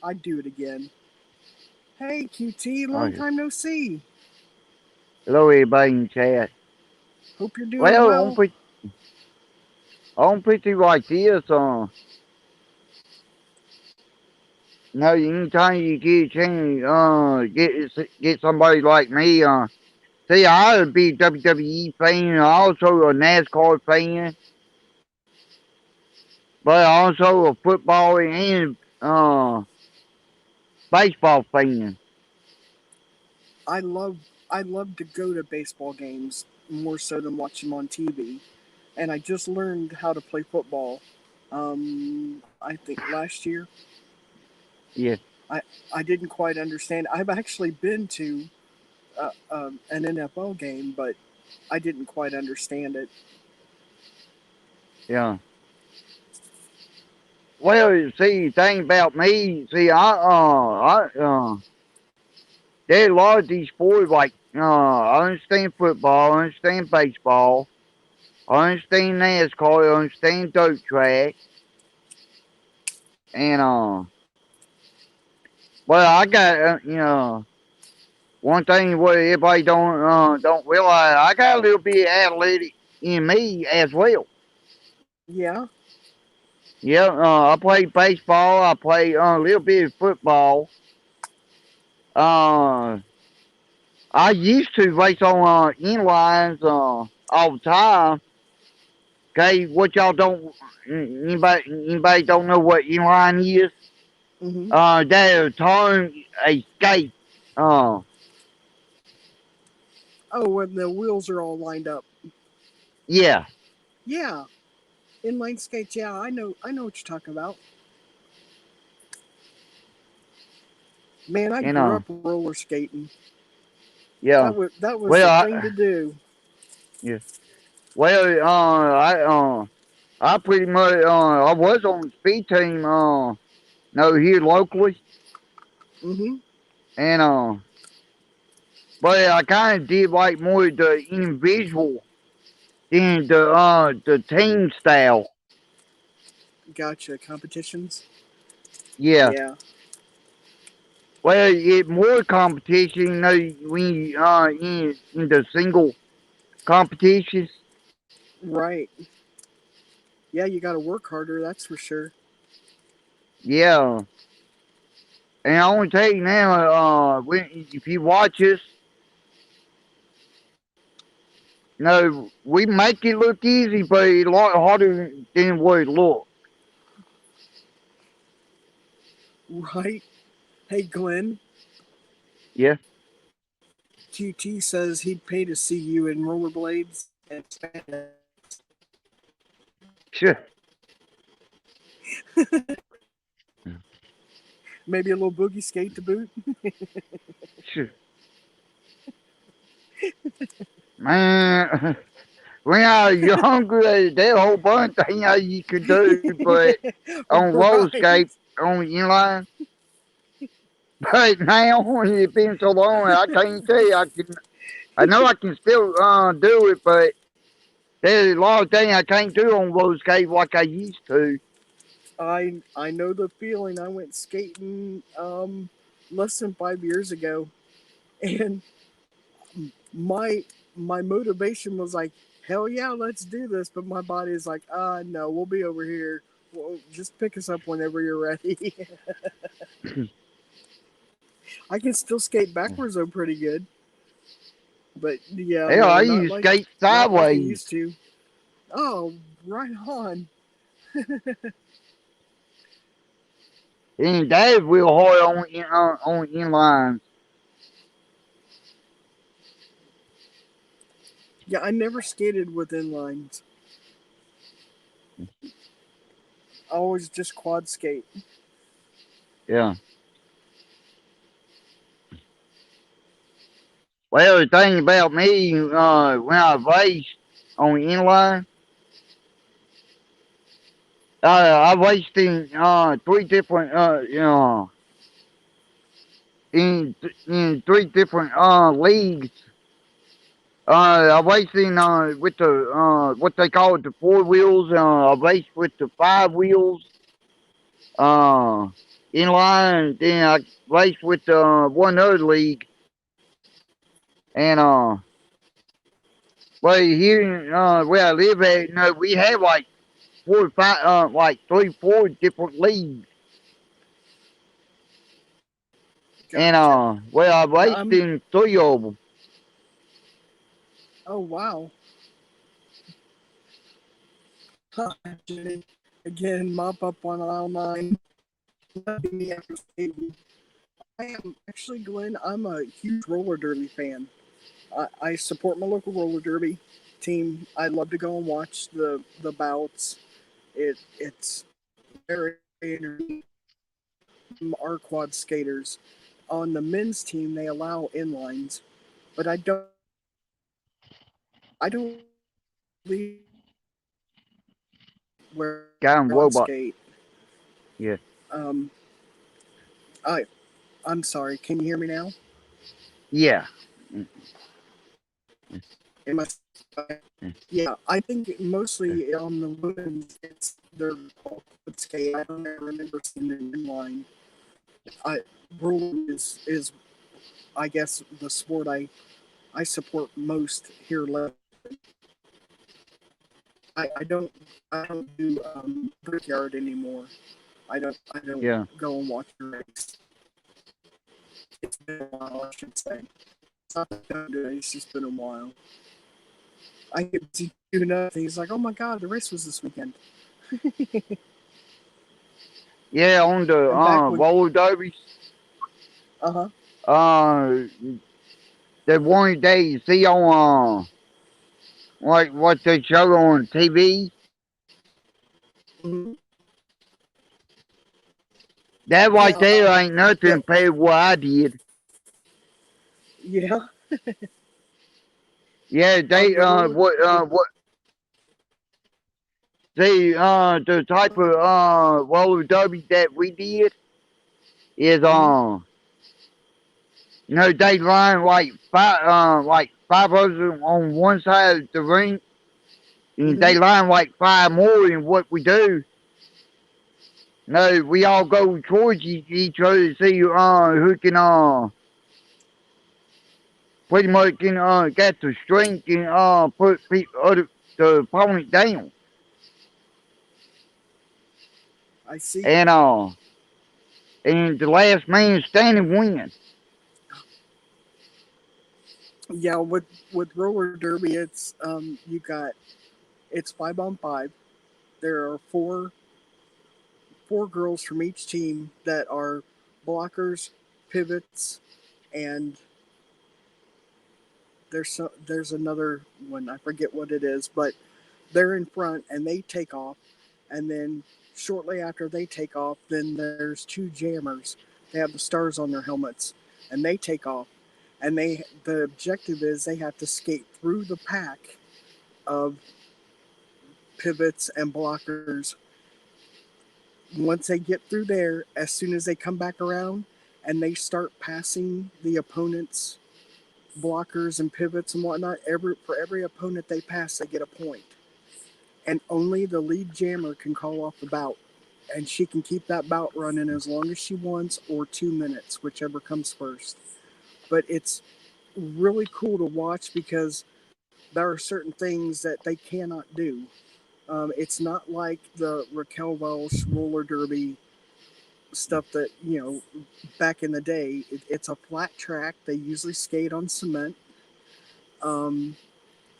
I'd do it again. Hey QT, Oh long yeah. time no see. Hello everybody in chat. Hope you're doing Well, well. I'm pretty right there, so no, anytime you get a chance, get somebody like me, see, I would be a WWE fan, also a NASCAR fan, but also a football and baseball fan. I love I love to go to baseball games more so than watch them on TV. And I just learned how to play football. I think last year. Yeah, I I didn't quite understand. I've actually been to an NFL game, but I didn't quite understand it. yeah. Well, see, the thing about me, see, there's a lot of these sports like, I understand football, I understand baseball, I understand NASCAR, I understand dirt track, and but I got, one thing what everybody don't realize, I got a little bit of athletic in me as well. Yeah. Yeah, I play baseball, I play a little bit of football. Uh, I used to race on inlines all the time. Okay, what y'all don't anybody don't know what inline is? Mm-hmm. That is turn a skate. Uh, Oh, when the wheels are all lined up. yeah, Yeah. Inline skates. Yeah, I know what you're talking about. Man, I you grew know, up roller skating. yeah. That was Well, the thing to do. yeah. Well, I pretty much I was on the speed team no here locally, Mm-hmm. and but I kind of did like more the individual than the team style. Gotcha. Competitions. Yeah. Yeah. Well, it more competition, when you in the single competitions. Right. Yeah, you got to work harder. That's for sure. Yeah. And I want to tell you now, if you watch us, No, we make it look easy, but it's a lot harder than what it looks. Right? Hey, Glenn, Yeah. QT says he'd pay to see you in rollerblades and Sure. maybe a little boogie skate to boot. Sure. Man, when I was younger, there a whole bunch of things you could do, but on roller skate, on inline. But now, it's been so long, I can't tell you. I know I can still do it, but there's a lot of things I can't do on roller skate like I used to. I know the feeling. I went skating less than 5 years ago, and my motivation was like, hell yeah, let's do this. But my body is like, no, we'll be over here. Well, just pick us up whenever you're ready. I can still skate backwards though pretty good. But yeah, Hell, no, I not used to like skate not like I sideways. used to. Oh, right on. And that is real hard on inline. Yeah, I never skated with inlines. I always just quad skate. Yeah. Well, the thing about me, when I raced on inline, I raced in three different, in three different leagues. I raced in with the what they call it, the four wheels. I raced with the five wheels. Inline. Then I raced with one other league. And well, here where I live at, we have like 4 or 5, like 3, 4 different leagues. And Gotcha. well, I Yeah, raced in 3 of them. oh wow. Huh, Jenny. Again, mop up on aisle 9. Me after skating. I am actually, Glenn. I'm a huge roller derby fan. I support my local roller derby team. I love to go and watch the bouts. It's very entertaining. Our quad skaters. On the men's team, they allow inlines, but I don't believe where Got 'em quad robot. skate. Yeah. Um, I I'm sorry. Can you hear me now? Yeah. Am I? Yeah, I think mostly on the women's, it's their quad skate. I don't ever remember seeing an inline. I rolling is I guess the sport I support most here left. I don't do brickyard anymore. I don't Yeah. go and watch the race. It's been a while, I should say. It's not that I don't do it, it's just been a while. I get to do another thing. It's like, oh my god, the race was this weekend. Yeah, on the And back when roller derbies. uh-huh. Uh, the one day you see on like what they show on TV. Mhm. That right Yeah, there ain't nothing the compared to what I did. yeah. Yeah, they The roller what they the type of roller derby that we did is mhm. they line like five of us on one side of the ring, and they Mhm. line like 5 more. And what we do, no, we all go towards each other to see who can pretty much can get the strength and put the opponent down. I see. And the last man standing wins. Yeah, with roller derby, it's 5-on-5. There are four girls from each team that are blockers, pivots, and there's another one, I forget what it is, but they're in front and they take off, and then shortly after they take off, then there's two jammers. They have the stars on their helmets, and they take off, and the objective is they have to skate through the pack of pivots and blockers. Once they get through there, as soon as they come back around and they start passing the opponent's blockers and pivots and whatnot, for every opponent they pass, they get a point. And only the lead jammer can call off the bout. And she can keep that bout running as long as she wants, or 2 minutes, whichever comes first. But it's really cool to watch because there are certain things that they cannot do. It's not like the Raquel Welch roller derby stuff that, back in the day. It's a flat track. They usually skate on cement. Um,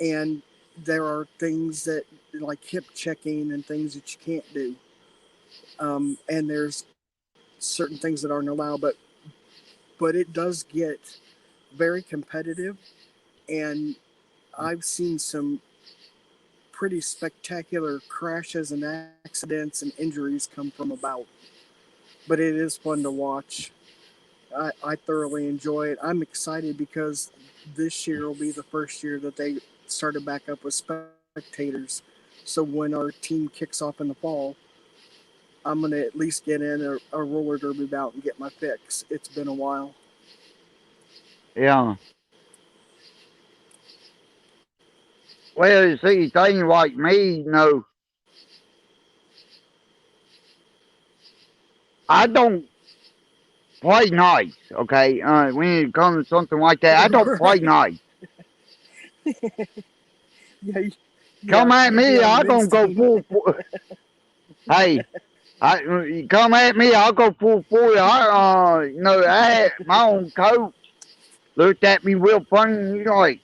and there are things that, like hip checking and things that you can't do. And there's certain things that aren't allowed, but it does get very competitive. And I've seen some pretty spectacular crashes and accidents and injuries come from about. But it is fun to watch. I thoroughly enjoy it. I'm excited because this year will be the first year that they started back up with spectators. So when our team kicks off in the fall, I'm going to at least get in a roller derby bout and get my fix. It's been a while. Yeah. Well, you see, things like me, I don't play nice, okay? When it comes to something like that, I don't play Right. nice. Yeah, Come yeah, at you'd be me, on the I'm men's gonna go team. full. Hey, you come at me, I'll go full 40. I had my own coach looked at me real funny, and he's like,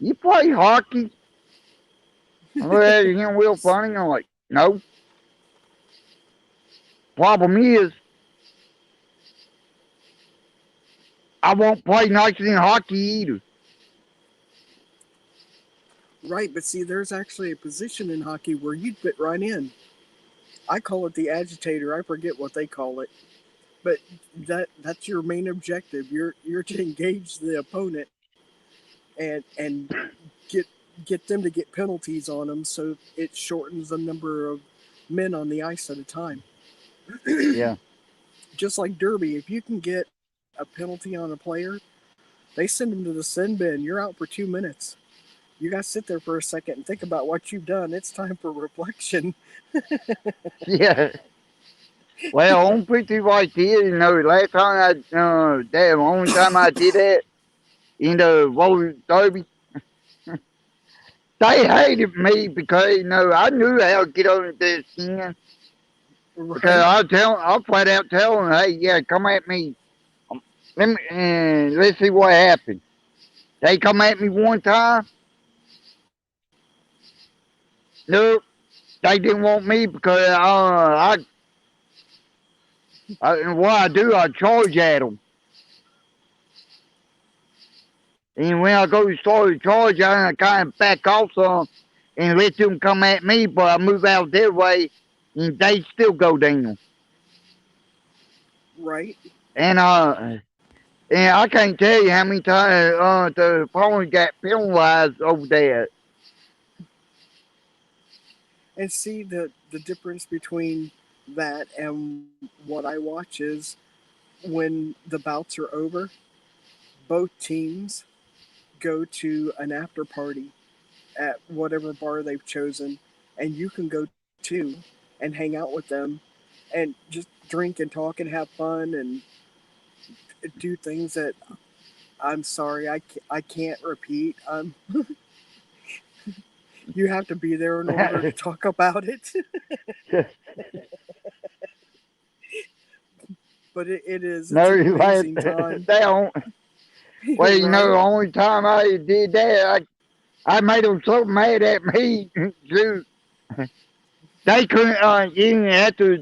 "You play hockey?" I looked at him real funny. I'm like, "No." Problem is, I won't play nicer than hockey either. Right, but see, there's actually a position in hockey where you'd fit right in. I call it the agitator. I forget what they call it, but that's your main objective. You're to engage the opponent and get get them to get penalties on them, so it shortens the number of men on the ice at a time. Yeah, Just like derby, if you can get a penalty on a player, they send them to the sin bin. You're out for 2 minutes. You got to sit there for a second and think about what you've done. It's time for reflection. yeah. Well, on pretty right there, last time damn, only time I did that in the roller derby, they hated me because I knew how to get under their skin. Because Right? I flat out tell them, hey, yeah, come at me. Let me, let's see what happens. They come at me one time. Nope, they didn't want me because what I do, I charge at them. And when I go to start a charge, I kind of back off some and let them come at me, but I move out their way and they still go down. Right? And I can't tell you how many times the opponent got penalized over that. And see the difference between that and what I watch is when the bouts are over, both teams go to an after party at whatever bar they've chosen, and you can go too and hang out with them and just drink and talk and have fun and do things that I'm sorry I can't repeat. You have to be there in order to talk about it. But it is, it's No, an like, amazing time. they don't. Well, you know, the Right? only time I did that, I made them so mad at me. Shoot. They couldn't, even after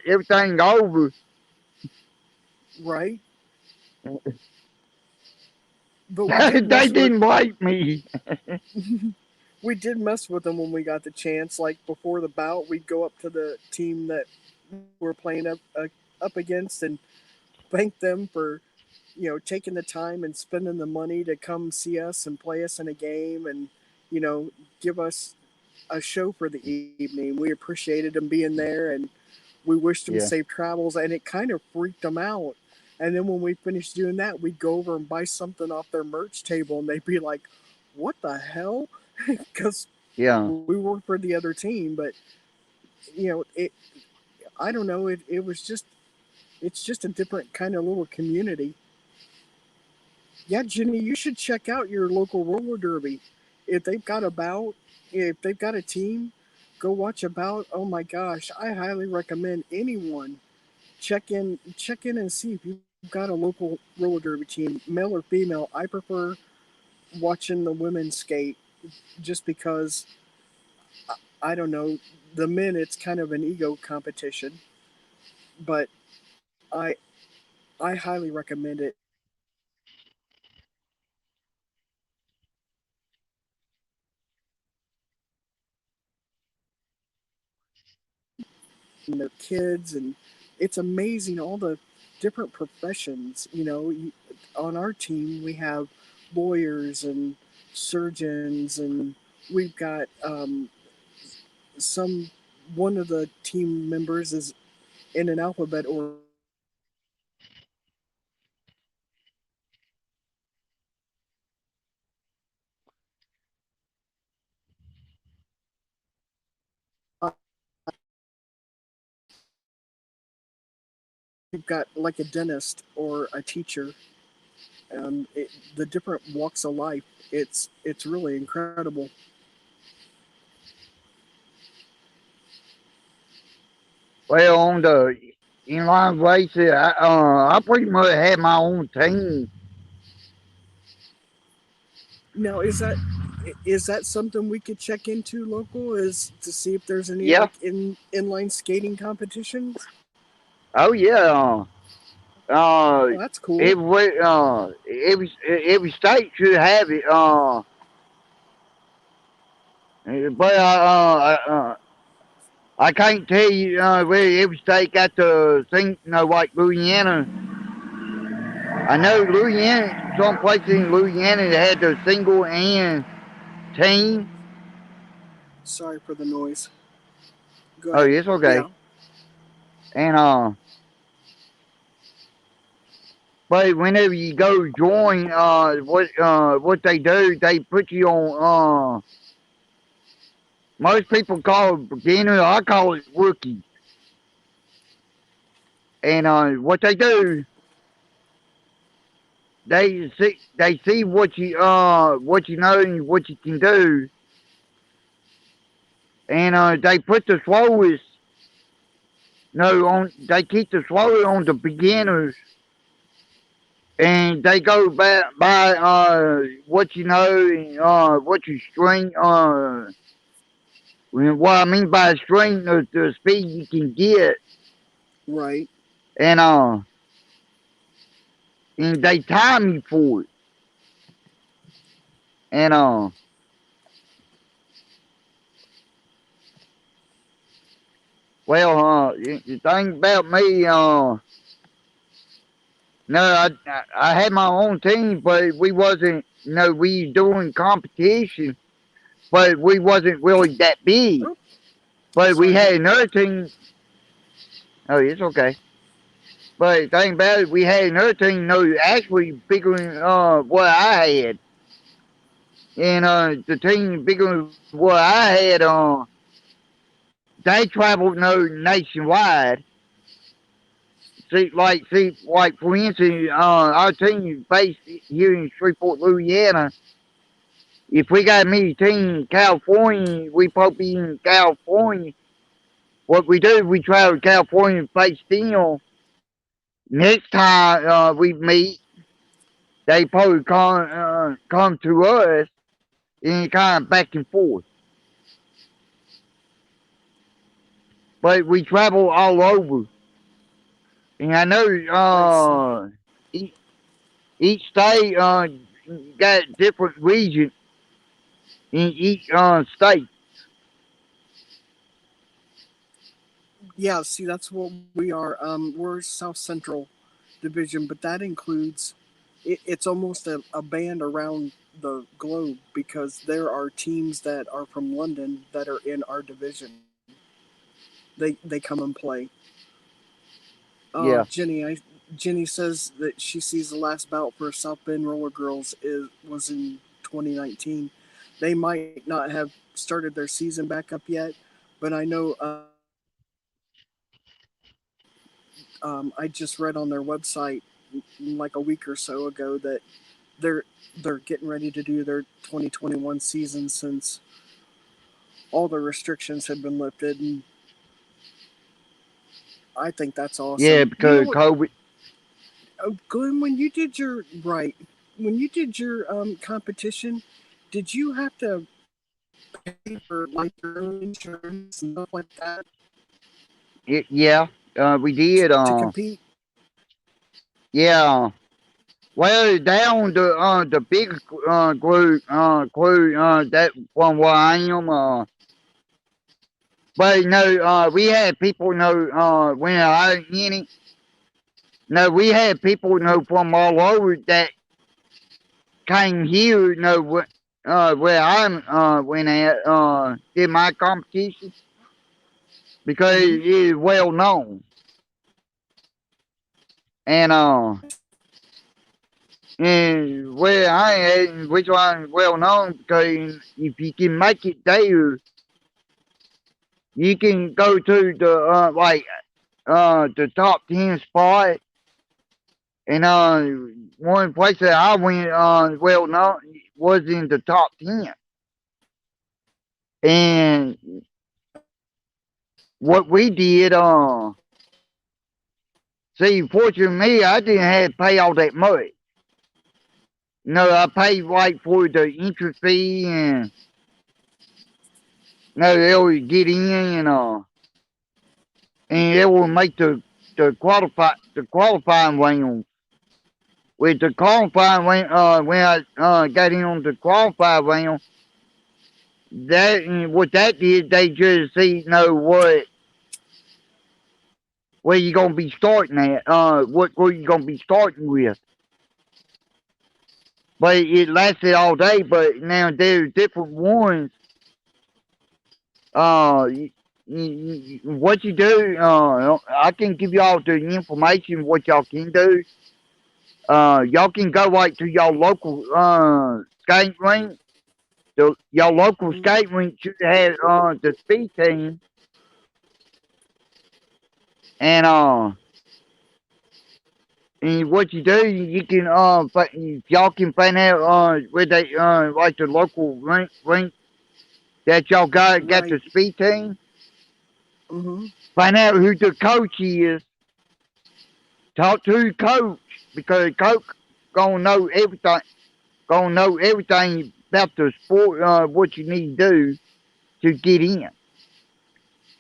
everything over, Right? But we they did mess with didn't like me. we did mess with them when we got the chance. Like before the bout, we'd go up to the team that we're playing up against and thank them for taking the time and spending the money to come see us and play us in a game and give us a show for the evening. We appreciated them being there and we wished them Yeah. safe travels, and it kind of freaked them out. And then when we finished doing that, we'd go over and buy something off their merch table, and they'd be like, "What the hell?" Because Yeah. we work for the other team, but it. I don't know. It was just. It's just a different kind of little community. Yeah, Jenny, you should check out your local roller derby. If they've got a bout, if they've got a team, go watch a bout. Oh my gosh, I highly recommend anyone check in and see if you've got a local roller derby team, male or female. I prefer watching the women skate just because I don't know, the men it's kind of an ego competition, but I I highly recommend it. And their kids, and it's amazing all the different professions. On our team we have lawyers and surgeons, and we've got some one of the team members is in an alphabet or we've got like a dentist or a teacher. The different walks of life. It's really incredible. Well, on the inline races, I pretty much had my own team. Now, is that something we could check into local? Is to see if there's any Yeah. like inline skating competitions? Oh, yeah. Uh, Oh, that's cool. every state should have it. But I can't tell you where every state got the thing. Like Louisiana. I know Louisiana. Some places in Louisiana that had the single and team. Sorry for the noise. Go Oh, ahead. it's okay. Yeah. And but whenever you go join, what they do, they put you on. Most people call it beginner. I call it rookie. And what they do, they see what you know and what you can do, and they put the slowest. No, on they keep the slowest on the beginners, and they go by what you know and what you string. What I mean by string, the speed you can get, Right. and and they time you for it, and well, the thing about me, no, I had my own team, but we wasn't. We doing competition, but we wasn't really that big. Oh, But we sorry. had another team. Oh, it's okay. But the thing about it, we had another team. Actually bigger than what I had, and the team bigger than what I had. They traveled nationwide. Like for instance, our team is based here in Shreveport, Louisiana. If we got a mini team in California, we probably be in California. What we do, we travel to California and face them. Next time we meet, they probably come to us and kind of back and forth. But we travel all over, and I know I see. each state got different region in each state. Yeah, see, that's what we are. We're South Central Division, but that includes. It's almost a band around the globe because there are teams that are from London that are in our division. They come and play. Yeah, Jenny says that she sees the last bout for South Bend Roller Girls was in 2019. They might not have started their season back up yet, but I know I just read on their website like a week or so ago that they're they're getting ready to do their 2021 season since all the restrictions had been lifted, and I think that's yeah, awesome. You know because what, COVID. Glenn? When you did your right, when you did your competition, did you have to pay for like your own insurance and stuff like that Yeah, we did. to compete? Yeah. Well, down the big group that from where I am but we had people when I in it. No, we had people from all over that came here. Where I'm went at did my competition because Mm-hmm. it is well known and and where I at, which one well known because if you can make it there, you can go to the the top 10 spot. And one place that I went well known was in the top 10. And what we did see, fortunately me, I didn't have to pay all that much. No, I paid like for the entry fee and no, they would get in and it will make the qualifying round. With the qualifying round, when I got in on the qualifying round, what that did, they just see where you gonna be starting at, where you gonna be starting with. But it lasted all day. But now there's different ones. Uh, what you do, I can give y'all the information what y'all can do. Y'all can go like to y'all local skate rink. Y'all local Mm-hmm. skate rink should have the speed team and and what you do, you can if y'all can find out where they like the local rink that y'all got Right. the speed team. Mm-hmm. Find out who the coach is. Talk to the coach because coach gonna know everything. Gonna know everything about the sport. What you need to do to get in.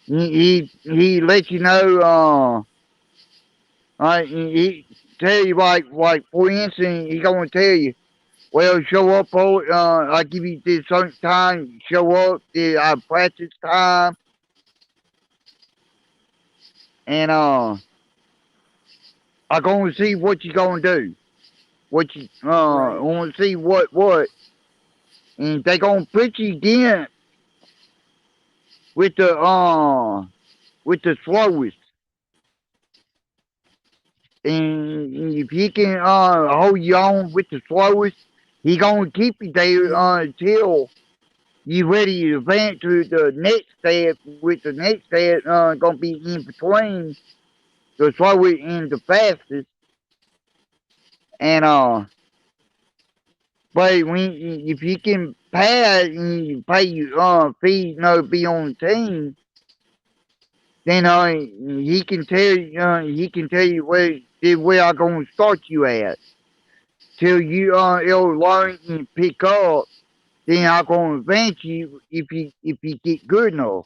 He let you know. He tell you like for instance, he gonna tell you. Well, show up. I give you this certain time. Show up. I practice time, and I gonna see what you gonna do. What you I Right. want to see what, and they gonna put you again with the slowest. And if he can hold you on with the slowest, he gonna keep you there Mm-hmm. until you ready to advance to the next step. With the next step gonna be in between the slowest and the fastest. And but when if you can pass and you pay your fee, be on the team, then he can tell you where I gonna start you at. till you it'll learn and pick up. Then I'm gonna advance you if you get good enough.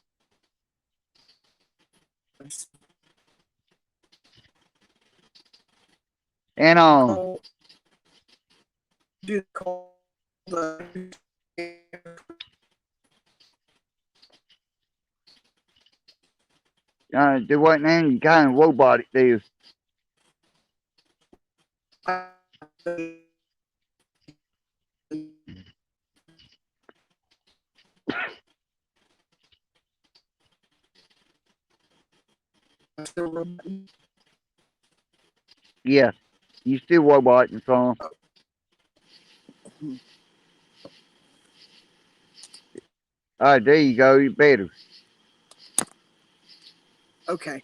And Do call the there wasn't any kind of robotic there. Yeah, you still roboting some. All right, there you go. You better. Okay.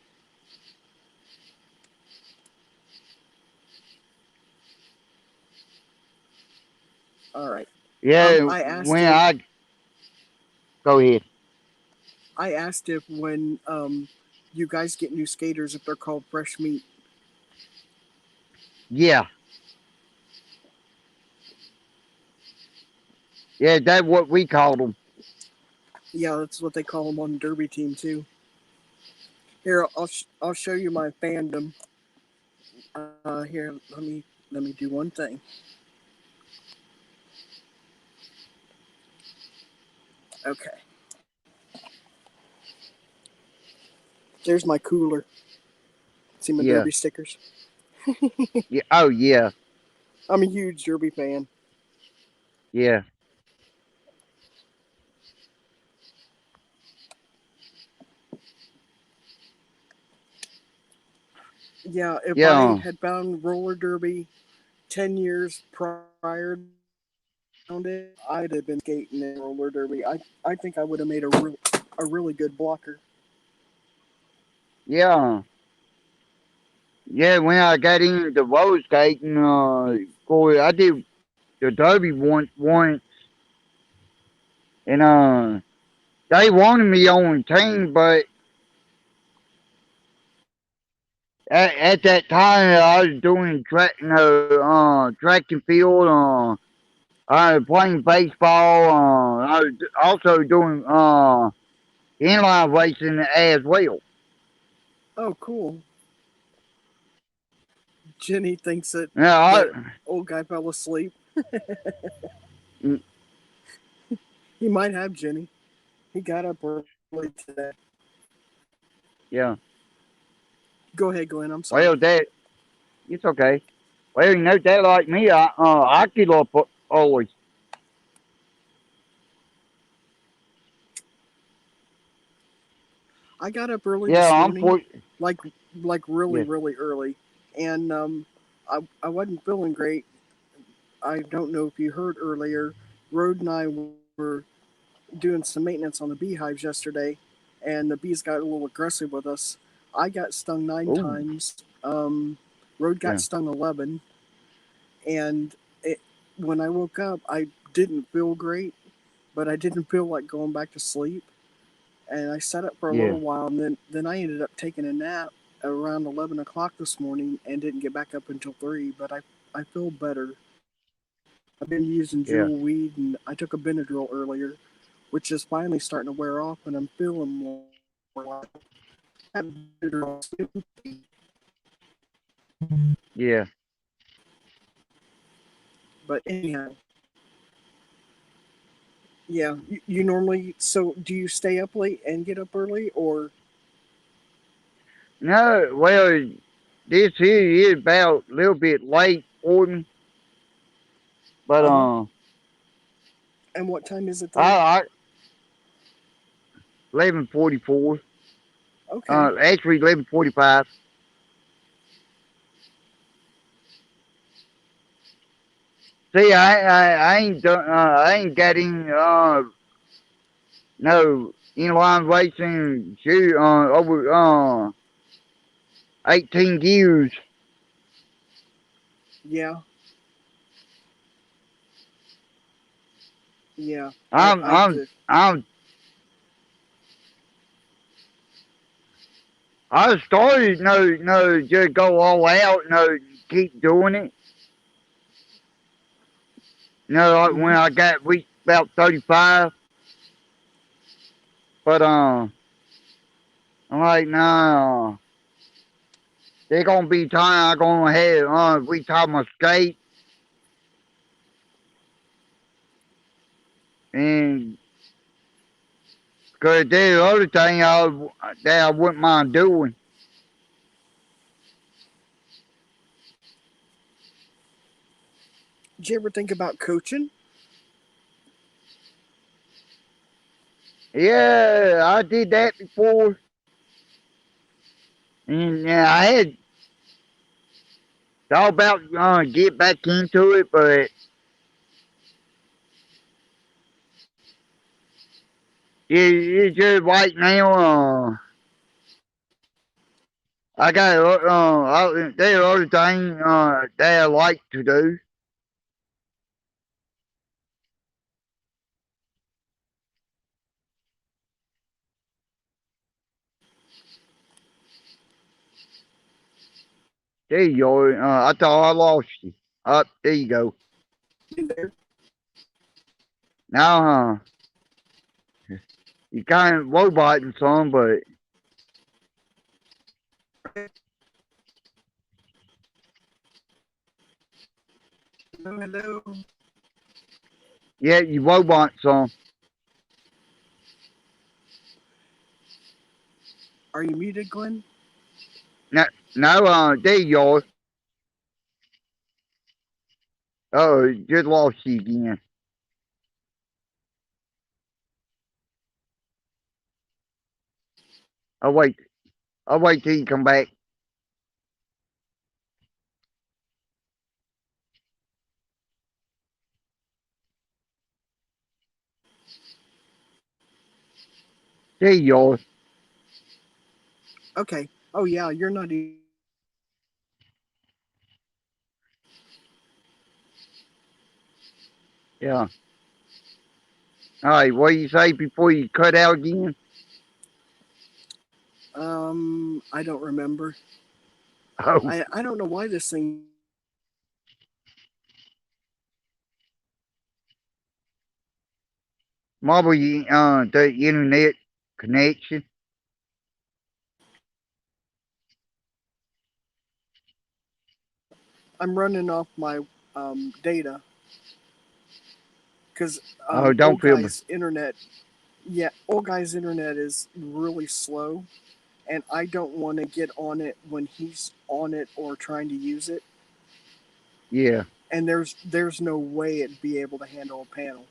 All right. Yeah, I asked when if I go ahead. I asked if when you guys get new skaters if they're called fresh meat. Yeah, yeah, that's what we called them. Yeah, that's what they call them on the derby team too. Here, I'll show you my fandom. Here, let me do one thing. Okay. There's my cooler. See my Yeah, derby stickers. yeah. Oh yeah, I'm a huge derby fan. yeah, Yeah, if I yeah, had found roller derby 10 years prior to it, I'd have been skating in roller derby. I think I would have made a really good blocker. yeah, yeah. When I got into roller skating, boy, I did the derby once, and they wanted me on the team, but at that time I was doing track and field. I was playing baseball. I was also doing inline racing as well. Oh, cool. Jenny thinks that Yeah, the old guy fell asleep. mm, He might have, Jenny. He got up early today. yeah. Go ahead, Glenn. I'm sorry. Well, that it's okay. Well, you know, that like me, I get up always. I got up early Yeah, this I'm morning, for. like really Yeah. really early, and I wasn't feeling great. I don't know if you heard earlier. Rode and I were doing some maintenance on the beehives yesterday, and the bees got a little aggressive with us. I got stung 9 Oh, times. Rode got yeah, stung 11, and when I woke up, I didn't feel great, but I didn't feel like going back to sleep. And I sat up for a yeah, little while, and then I ended up taking a nap around 11 o'clock this morning and didn't get back up until 3. But I feel better. I've been using yeah, jewel weed, and I took a Benadryl earlier, which is finally starting to wear off, and I'm feeling more. That Benadryl, yeah. but anyhow, yeah. You normally, so do you stay up late and get up early, or No, well, this here is about a little bit late for me, but uh huh? And what time is it there? I 11:44. Okay. Actually 11:45. See, I ain't done. I ain't got any no inline racing shoe over 18 years. Yeah. Yeah. I'm I I'm did. I'm I started just go all out, keep doing it. You know, like when I got reached about 35. But I'm like, nah. There gonna be time I gonna have retire my skate and cause there's other thing that I wouldn't mind doing. Did you ever think about coaching? Yeah, I did that before. And yeah, I had thought about get back into it, but it's just right now. I got there are other things that I like to do. There you go. I thought I lost you. Up there you go. You there? Now, you kind of roboting some, but Hello, hello. yeah, you robot some. Are you muted, Glenn? Now, there you are. Oh, just lost you again. I'll wait. I'll wait till you come back. There you are. Okay. Oh yeah, you're not. Yeah. All right, what do you say before you cut out again? I don't remember. Oh, I don't know why this thing. probably the internet connection. I'm running off my data because Oh, don't old feel me. guy's internet. Yeah, old guy's internet is really slow, and I don't want to get on it when he's on it or trying to use it. Yeah, And there's no way it'd be able to handle a panel.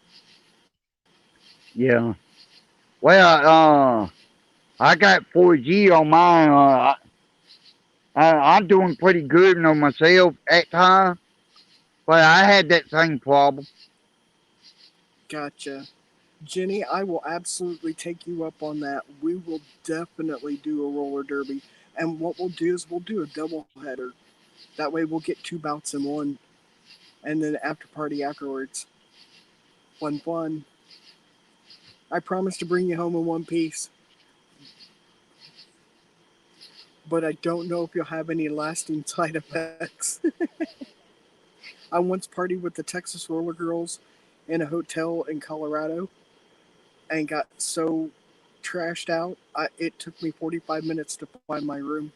yeah. Well, I got 4G on mine. I'm doing pretty good on myself at time, but I had that same problem. Gotcha. Jenny, I will absolutely take you up on that. We will definitely do a roller derby. And what we'll do is we'll do a double header. That way we'll get two bouts in one. And then after party afterwards. Fun, fun. I promise to bring you home in one piece. But I don't know if you'll have any lasting side effects. I once partied with the Texas Roller Girls in a hotel in Colorado and got so trashed out, it took me 45 minutes to find my room.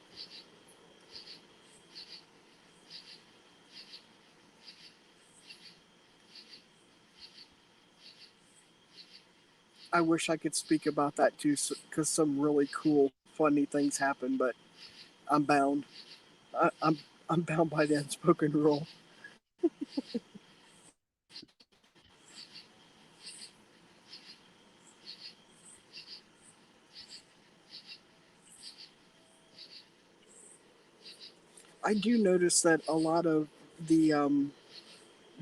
I wish I could speak about that too, because some really cool, funny things happen. But I'm bound. I, I'm I'm bound by the unspoken rule. I do notice that a lot of the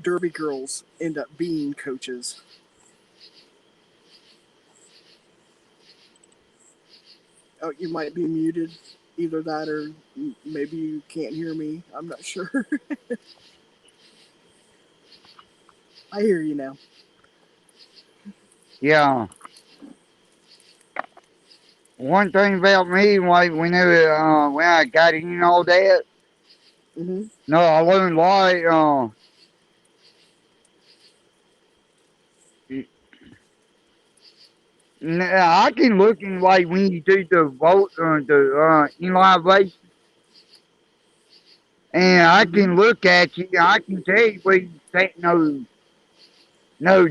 Derby girls end up being coaches. Oh, you might be muted. Either that or maybe you can't hear me. I'm not sure. I hear you now. Yeah. One thing about me, like whenever when I got in all that, Hmm. no, I learned like Now, I can look in like when you do the vote, the inline race, and I Mm-hmm. can look at you. I can tell you where you stand. No,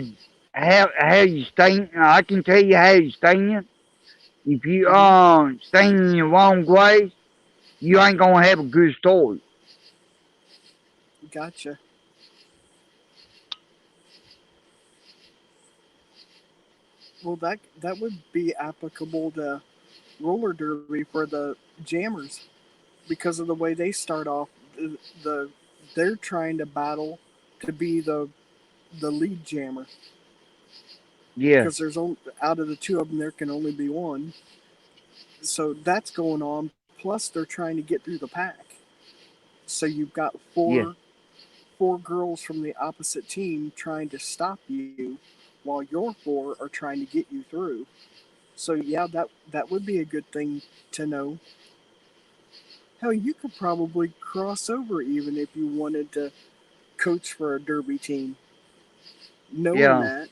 how you stand. I can tell you how you stand. If you Mm-hmm. stand in the wrong way, you ain't gonna have a good story. Gotcha. Well, that would be applicable to roller derby for the jammers because of the way they start off. The they're trying to battle to be the lead jammer Yeah, because there's only out of the two of them there can only be one. So that's going on. Plus, they're trying to get through the pack. So you've got yeah, four girls from the opposite team trying to stop you, while your four are trying to get you through. So yeah, that would be a good thing to know. Hell, you could probably cross over even if you wanted to coach for a derby team. Knowing yeah, that,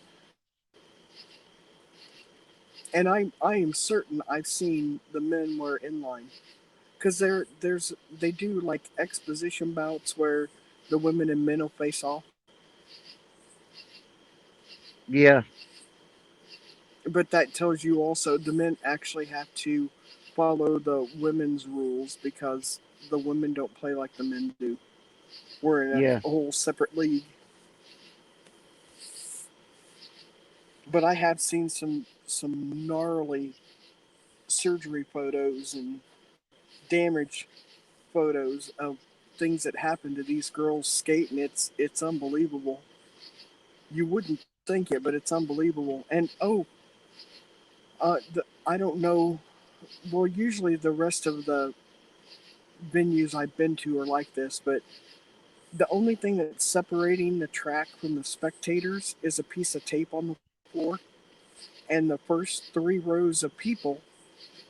and I am certain I've seen the men were in line because they do like exposition bouts where the women and men will face off. yeah, But that tells you also the men actually have to follow the women's rules because the women don't play like the men do. We're in yeah, a whole separate league. But I have seen some gnarly surgery photos and damage photos of things that happen to these girls skating. It's unbelievable. You wouldn't think it, but it's unbelievable. And I don't know. Well, usually the rest of the venues I've been to are like this, but the only thing that's separating the track from the spectators is a piece of tape on the floor, and the first three rows of people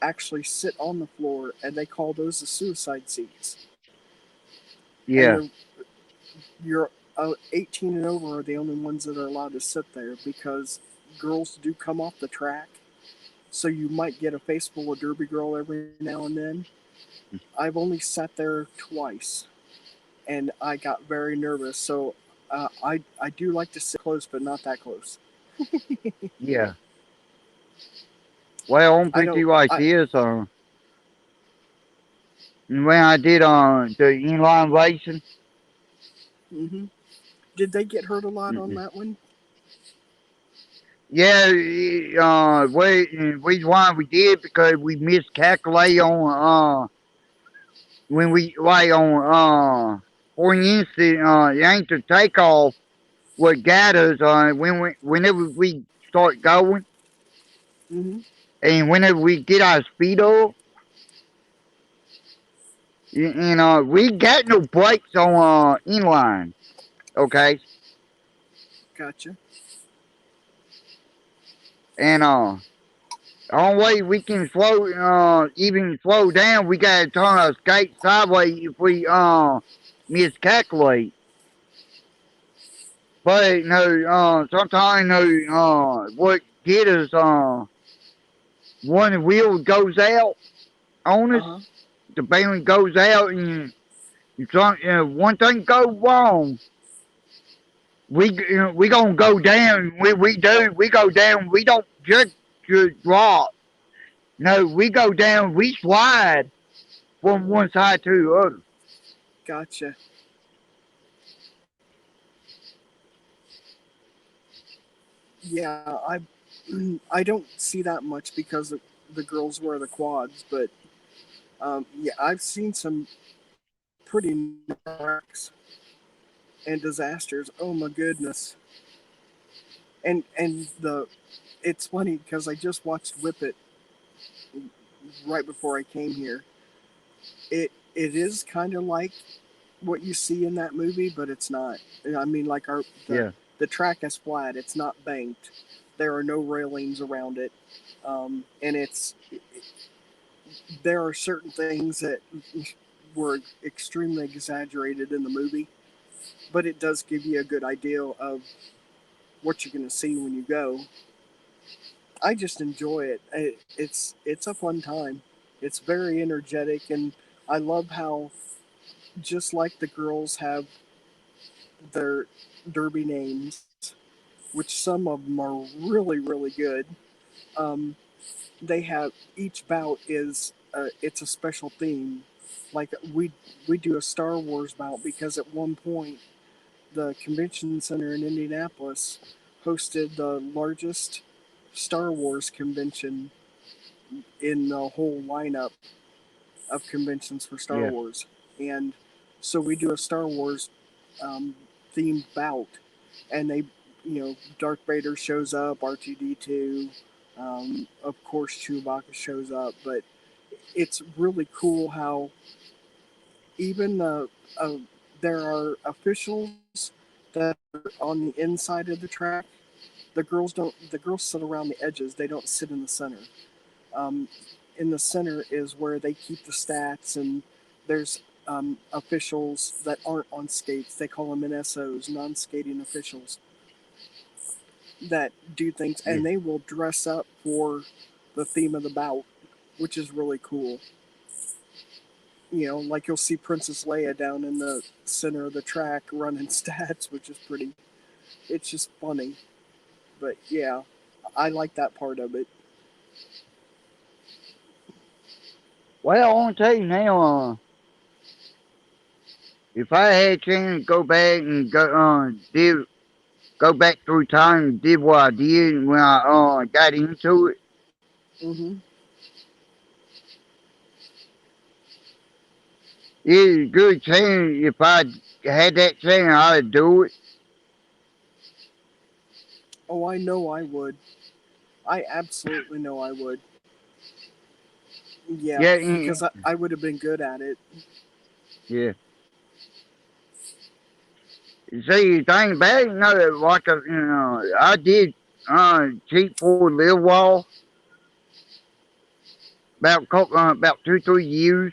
actually sit on the floor, and they call those the suicide seats. And yeah, you're 18 and over are the only ones that are allowed to sit there because girls do come off the track. So you might get a face full of derby girl every now and then. I've only sat there twice, and I got very nervous. So I do like to sit close, but not that close. yeah. Well, I'm I pretty don't. like this. When I did the inline racing, Mm-hmm. Did they get hurt a lot on mm-mm. that one? Yeah, we why we did because we miscalculated on when we like on for instance it ain't the takeoff what got us whenever we start going Mm-hmm. and whenever we get our speed up, we got no brakes on inline, okay, Gotcha. and the only way we can slow even slow down, we gotta turn our skate sideways if we miscalculate. But no, sometimes no, what get us one wheel goes out on Uh us, huh. the bearing goes out, and one thing go wrong, we gonna go down. We go down. We don't just drop. No, we go down. We slide from one side to the other. Gotcha. Yeah, I don't see that much because the girls wear the quads, but yeah, I've seen some pretty wrecks and disasters. Oh my goodness! And the it's funny because I just watched Whip It right before I came here. It is kind of like what you see in that movie, but it's not. I mean, like Yeah, the track is flat; it's not banked. There are no railings around it, and there are certain things that were extremely exaggerated in the movie, but it does give you a good idea of what you're going to see when you go. I just enjoy it. It's a fun time. It's very energetic, and I love how just like the girls have their derby names, which some of them are really really good. Um, they have each bout is it's a special theme. Like we do a Star Wars bout because at one point the convention center in Indianapolis hosted the largest Star Wars convention in the whole lineup of conventions for Star Yeah. Wars, and so we do a Star Wars um, themed bout, and Darth Vader shows up, R2D2, of course Chewbacca shows up, but it's really cool how even uh, there are officials that are on the inside of the track. The girls don't. The girls sit around the edges. They don't sit in the center. Um, in the center is where they keep the stats, and there's officials that aren't on skates. They call them NSOs, non-skating officials, that do things, Yeah. and they will dress up for the theme of the bout, which is really cool. Like you'll see Princess Leia down in the center of the track running stats, which is pretty. It's just funny, but yeah, I like that part of it. Well, I want to tell you now, if I had a chance to go back and go back through time and did what I did when I got into it, Hmm. it's a good chance if I had that chance, I'd do it. Oh, I know I would. I absolutely know I would. Yeah, Yeah, because I would have been good at it. yeah. See, the thing about it, I did cheat for a little while, about 2, 3 years.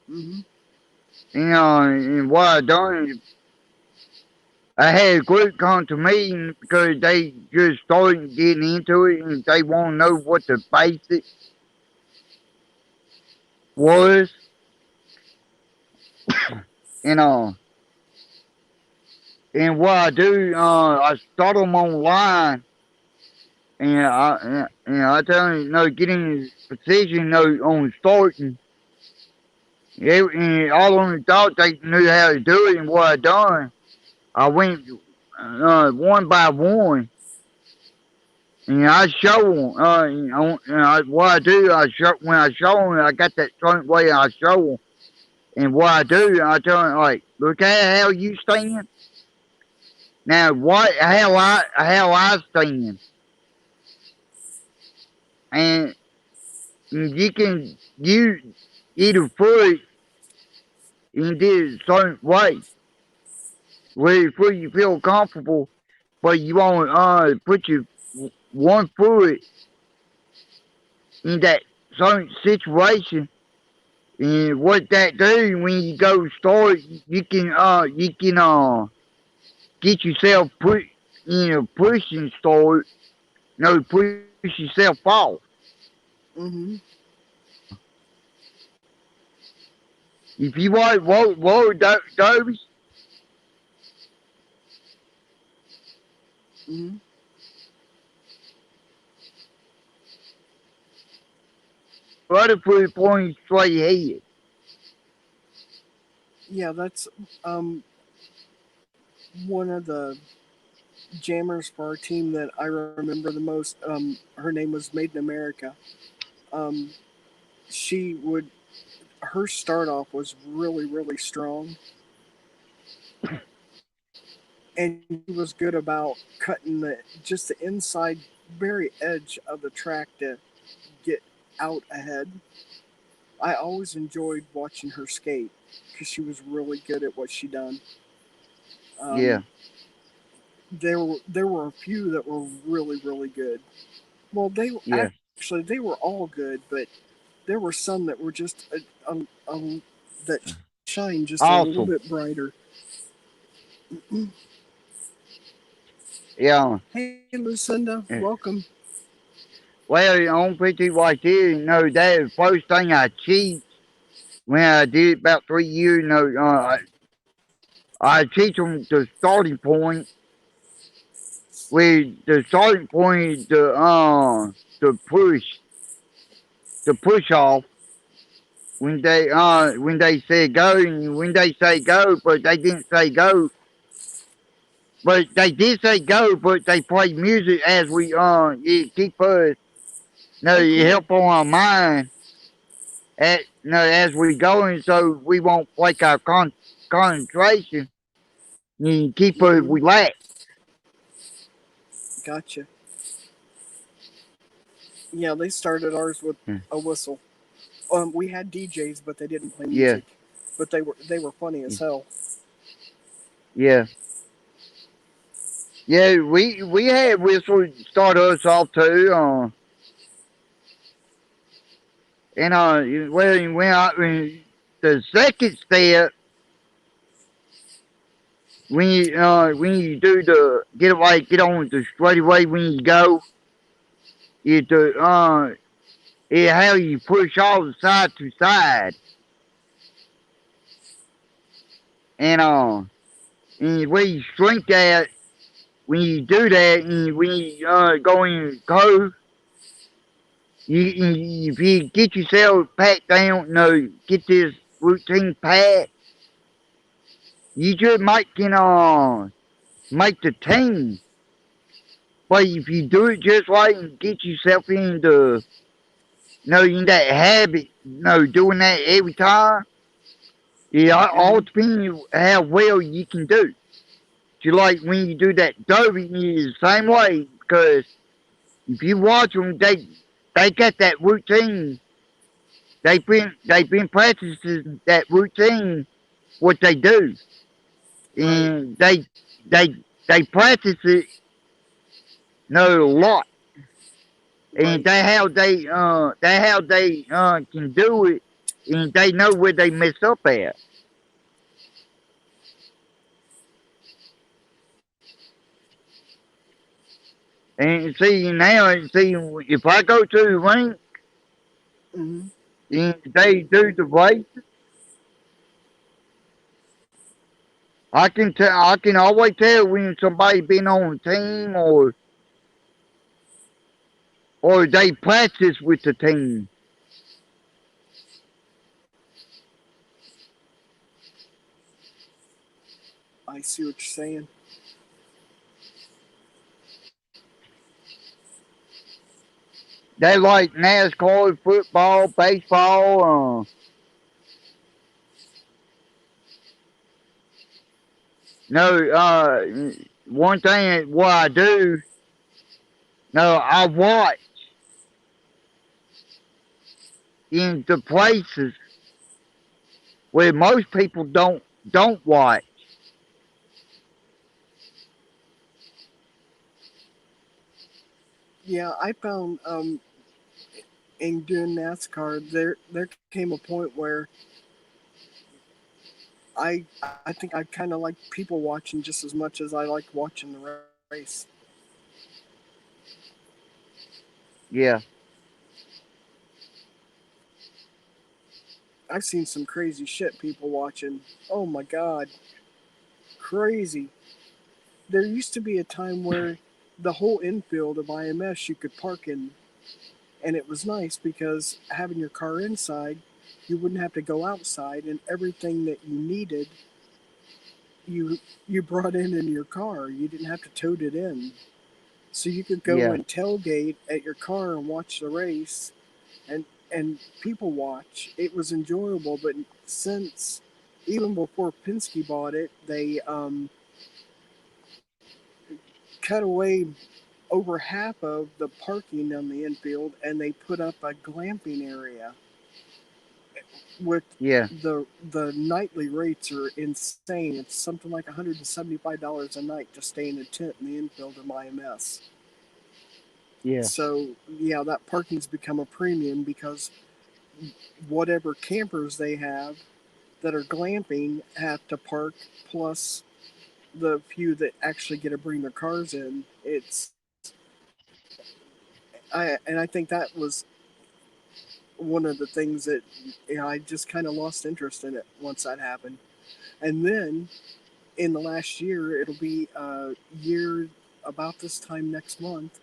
Hmm. And what I done is I had a group come to me because they just started getting into it and they want to know what the basic was. And and what I do, I start them online, and I tell them, getting precision, on starting. And all on the thought they knew how to do it, and what I done, I went one by one. And I show them, what I do, when I show them, I got that certain way I show them. And what I do, I tell them, like, look at how you stand. Now, how I stand. And you can use either foot in this certain way, where you feel comfortable, but you want to put your one foot in that certain situation. And what that do when you go start, you can get yourself put in a pushing start, push yourself off. Hmm. If you want derbies, Hmm. other foot pointing straight ahead. Yeah, that's one of the jammers for our team that I remember the most. Her name was Made in America. Um, she would her start off was really really strong, and he was good about cutting the inside very edge of the track to get out ahead. I always enjoyed watching her skate because she was really good at what she done. Yeah, Um, there were a few that were really really good. Well, yeah, they were all good, but there were some that were just that shine just a little awesome. bit brighter. Yeah, Hey, Lucinda, eh, welcome. Well, on PT right there, you know, that the first thing I cheat when I did about 3 years, you know, I teach them the starting point, where the starting point is the push off when they say go, and when they say go, but they didn't say go. But they did say go, but they play music as we it keep us no, Oh, it cool. help on our mind as we going, so we won't break our concentration and keep us Mm-hmm. relaxed. Gotcha. Yeah, they started ours with Hmm. a whistle. We had DJs, but they didn't play Yeah, music. But they were funny as hell. yeah, yeah. We had whistle start us off too. And when the second step when you do the get on the straightaway when you go, it it how you push all side to side, and where you shrink that when you do that, and when you go in go, if you get yourself packed down, no, get this routine packed, you just might can make the team. But if you do it just right and get yourself in the in that habit, doing that every time, it all Mm-hmm. depends how well you can do. Just like when you do that derby, it's the same way because if you watch them, they got that routine. They've been practicing that routine what they do, Right. and they they practice it a lot, and Right. they how they can do it, and they know where they mess up at. And see now, see if I go to the ring Mm-hmm. and they do the race, I can always tell when somebody been on a team or they practice with the team. I see what you're saying. They like NASCAR, football, baseball. No, one thing what I do, no, I watch in the places where most people don't watch. Yeah, I found in doing NASCAR, there came a point where I think I kind of like people watching just as much as I like watching the race. Yeah, I've seen some crazy shit people watching. Oh my god, crazy. There used to be a time where the whole infield of IMS you could park in, and it was nice because having your car inside, you wouldn't have to go outside, and everything that you needed, you brought in your car. You didn't have to tote it in, so you could go yeah, and tailgate at your car and watch the race, and people watch. It was enjoyable, but since even before Penske bought it, they cut away over half of the parking on the infield, and they put up a glamping area with yeah, the nightly rates are insane. It's something like $175 a night to stay in a tent in the infield of IMS. yeah, So yeah, that parking's become a premium because whatever campers they have that are glamping have to park plus the few that actually get to bring their cars in. It's I think that was one of the things that I just kind of lost interest in it once that happened. And then in the last year, it'll be a year about this time next month.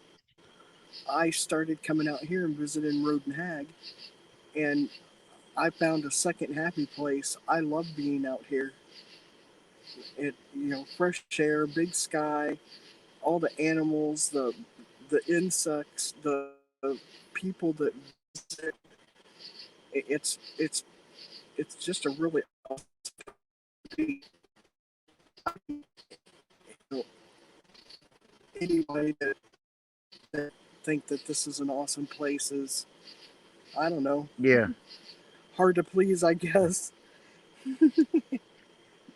I started coming out here and visiting Roden Hag, and I found a second happy place. I love being out here. Fresh air, big sky, all the animals, the insects, the people that visit. It's it's just a really awesome thing. Anybody that think that this is an awesome place is, I don't know, Yeah. hard to please, I guess.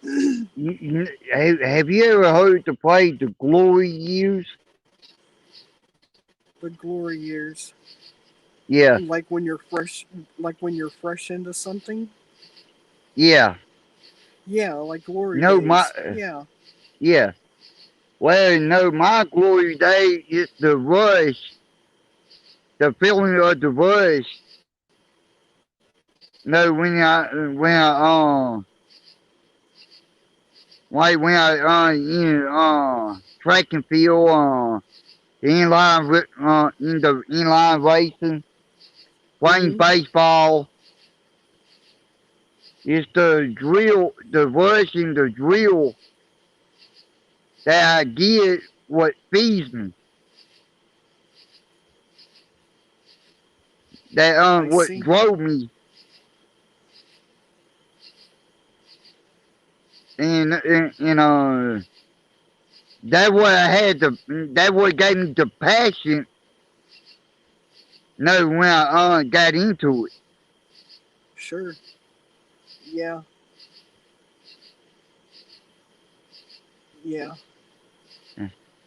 Have you ever heard the phrase the glory years? The glory years, Yeah. like when you're fresh into something. Yeah. Yeah, like glory No, days. Yeah. yeah. Well, no, my glory day is the rush, the feeling of the rush. No, track and field, in the inline racing, playing Mhm. baseball. It's the drill, the rush and the drill that I get what feeds me. That I what see. drove me, and that what I had to. That what gave me the passion. No, when I got into it. Sure. Yeah. Yeah.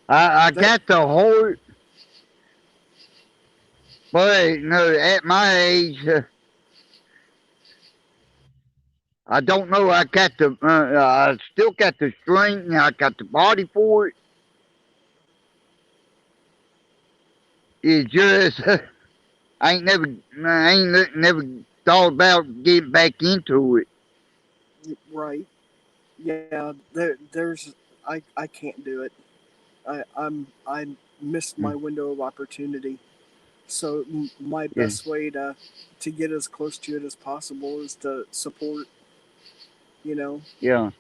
I That. got the whole, but no, at my age, I don't know. I still got the strength, and I got the body for it. It's just I ain't never thought about getting back into it. Right. Yeah. There's. I can't do it. I missed my Mm, window of opportunity. So my yeah, best way to get as close to it as possible is to support. You know, yeah,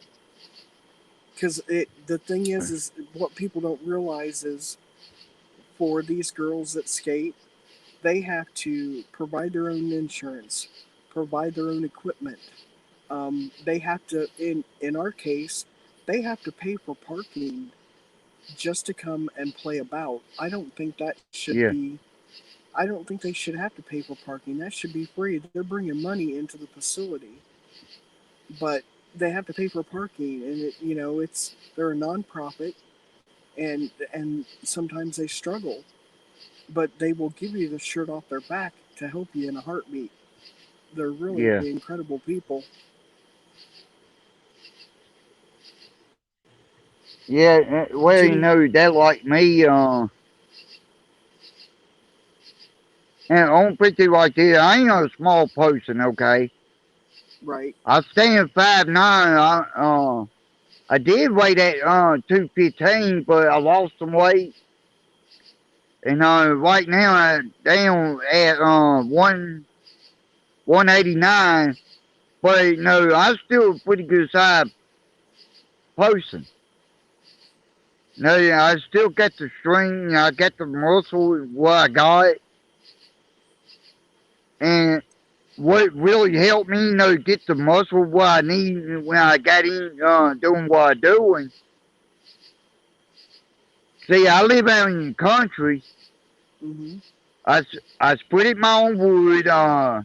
because the thing is what people don't realize is for these girls that skate, they have to provide their own insurance, provide their own equipment. They have to, in our case, they have to pay for parking just to come and play about. I don't think that should yeah, be. I don't think they should have to pay for parking. That should be free. They're bringing money into the facility, but they have to pay for parking, and it's they're a nonprofit, and sometimes they struggle, but they will give you the shirt off their back to help you in a heartbeat. They're really yeah, incredible people. yeah. Well, Jenny, that like me, and on picture like this, I ain't a small person, okay. right? I stand 5'9". I did weigh that 215, but I lost some weight, and right now I'm down at 189. But no, I'm still a pretty good sized person. No, yeah, I still got the strength. I got the muscle. What I got, and what really helped me, get the muscle what I need when I got in doing what I'm doing. See, I live out in the country. Mm-hmm. I split it my own wood. I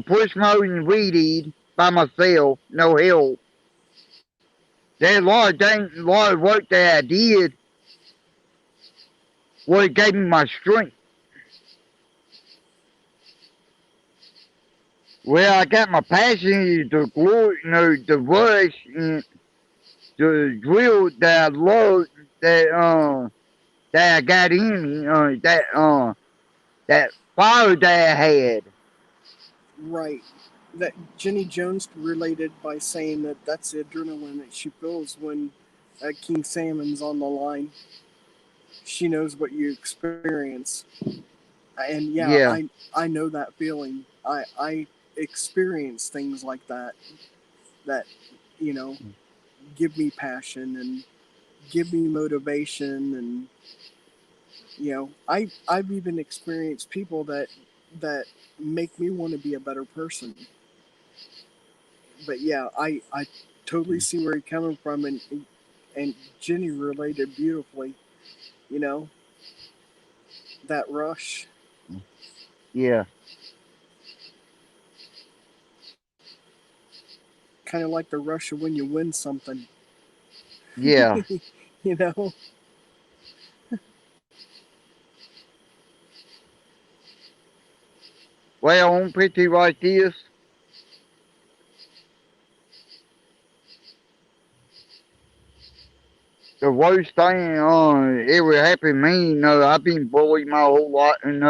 push mowed and weed eat by myself, no help. There's a lot of work that I did. What gave me my strength. Well, I got my passion, the glory, the rush, and the drill that I love. That that I got in, that fire that I had. Right. That Jenny Jones related by saying that that's the adrenaline that she feels when King Salmon's on the line. She knows what you experience, and yeah, Yeah, I know that feeling. I experience things like that that you know give me passion and give me motivation, and I've even experienced people that make me want to be a better person. But yeah, I totally see where you're coming from, and Jenny related beautifully. You know that rush, yeah, kind of like the rush of when you win something. yeah. you know, Well, I'm pretty like this. The worst thing ever happened to me, I've been bullied my whole life, when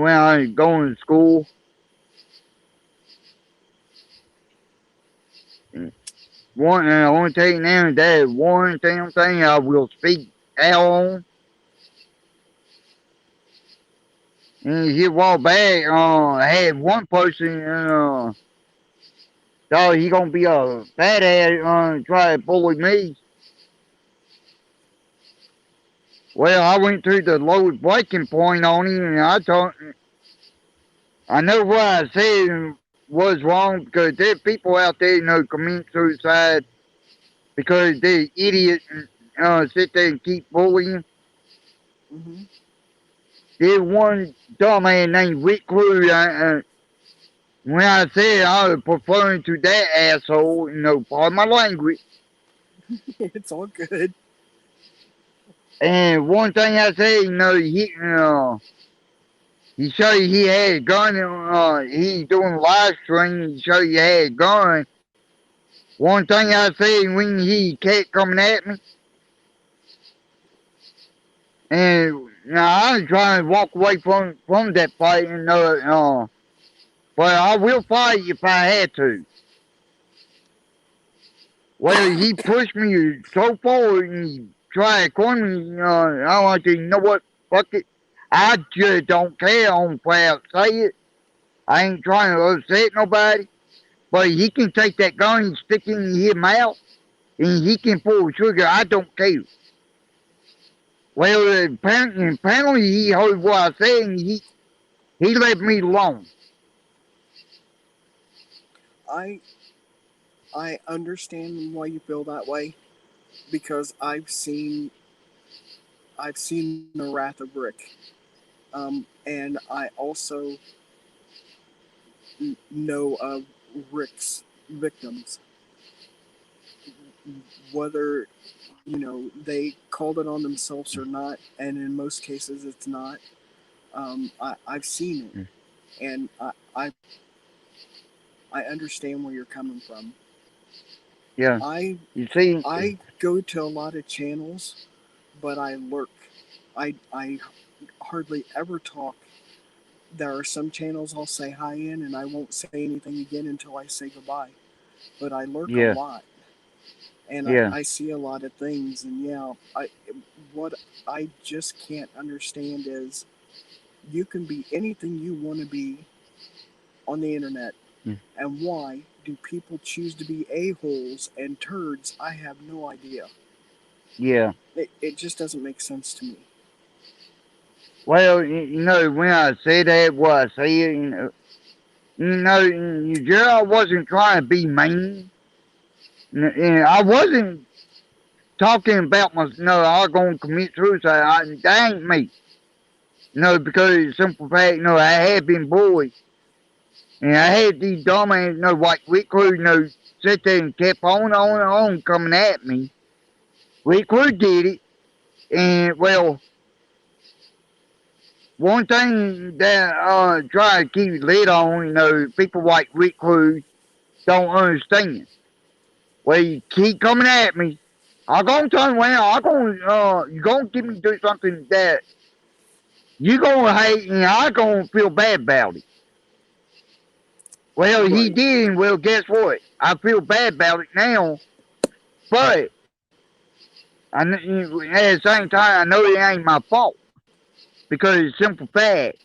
I was going to school. One, I want to tell you now that one damn thing I will speak out on. And here a while back, I had one person, thought he gonna be a bad ass, try to bully me. Well, I went to the lowest breaking point on him, and I know what I said was wrong because there are people out there, commit suicide because they're idiots and sit there and keep bullying. hmm There's one dumbass named Rick Crew. When I said I was preferring to that asshole, pardon my language. it's all good. And one thing I said, he showed you he had a gun. He doing live stream. He showed you he had a gun. One thing I said when he kept coming at me, and I was trying to walk away from that fight, but I will fight if I had to. Well, he pushed me so forward and he tried to corner me. I want to, what? Fuck it. I just don't care on proud say it. I ain't trying to upset nobody. But he can take that gun and stick it in his mouth and he can pull the trigger. I don't care. Well, apparently he heard what I said and he left me alone. I I understand why you feel that way because I've seen the wrath of Rick, and I also know of Rick's victims, whether they called it on themselves or not, and in most cases it's not. I've seen it, and I understand where you're coming from. Yeah. I You see, I go to a lot of channels, but I lurk. I hardly ever talk. There are some channels I'll say hi in, and I won't say anything again until I say goodbye. But I lurk a yeah, lot, and I, yeah, I see a lot of things. And yeah, what I just can't understand is you can be anything you want to be on the internet, mm, and why do people choose to be a-holes and turds? I have no idea. yeah. It just doesn't make sense to me. Well, when I say that, what I say, I wasn't trying to be mean. I wasn't talking about I was going to commit suicide. That ain't me. Because simple fact, I had been bullied. And I had these dumbass, like Rick Crew, sit there and kept on coming at me. Rick Crew did it. And, well, one thing that try to keep lid on, people like Rick Crew don't understand. Well, you keep coming at me. I'm gonna turn around. You gonna get me to do something that you gonna hate, and I gonna feel bad about it. Well, he Right. did, and well, guess what? I feel bad about it now, but at the same time, I know it ain't my fault because it's simple fact.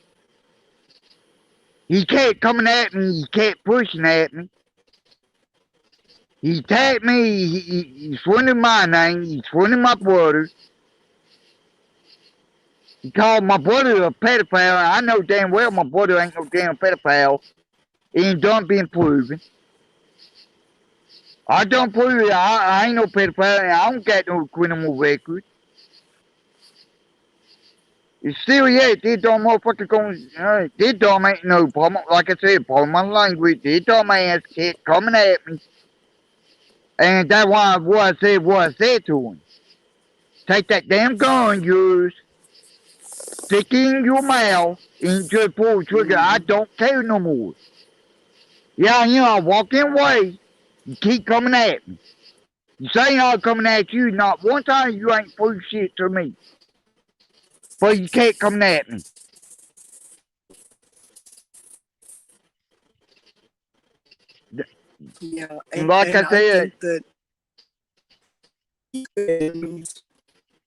He kept coming at me. He kept pushing at me. He tagged me. He swindled my name. He swindled my brother. He called my brother a pedophile. I know damn well my brother ain't no damn pedophile. It ain't done being proven. I done prove it. I ain't no pedophile. I don't got no criminal record. It's still, yeah, this dumb motherfucker going, this dumb ain't no problem. Like I said, pardon my language, this dumb ass kept coming at me. And that's why what I said to him. Take that damn gun, yours, stick it in your mouth, and just pull the trigger. I don't care no more. Yeah, you know, walking away, you keep coming at me. You say I'm coming at you, not one time you ain't proved shit to me. But you can't come at me. Yeah, Like I I said, think that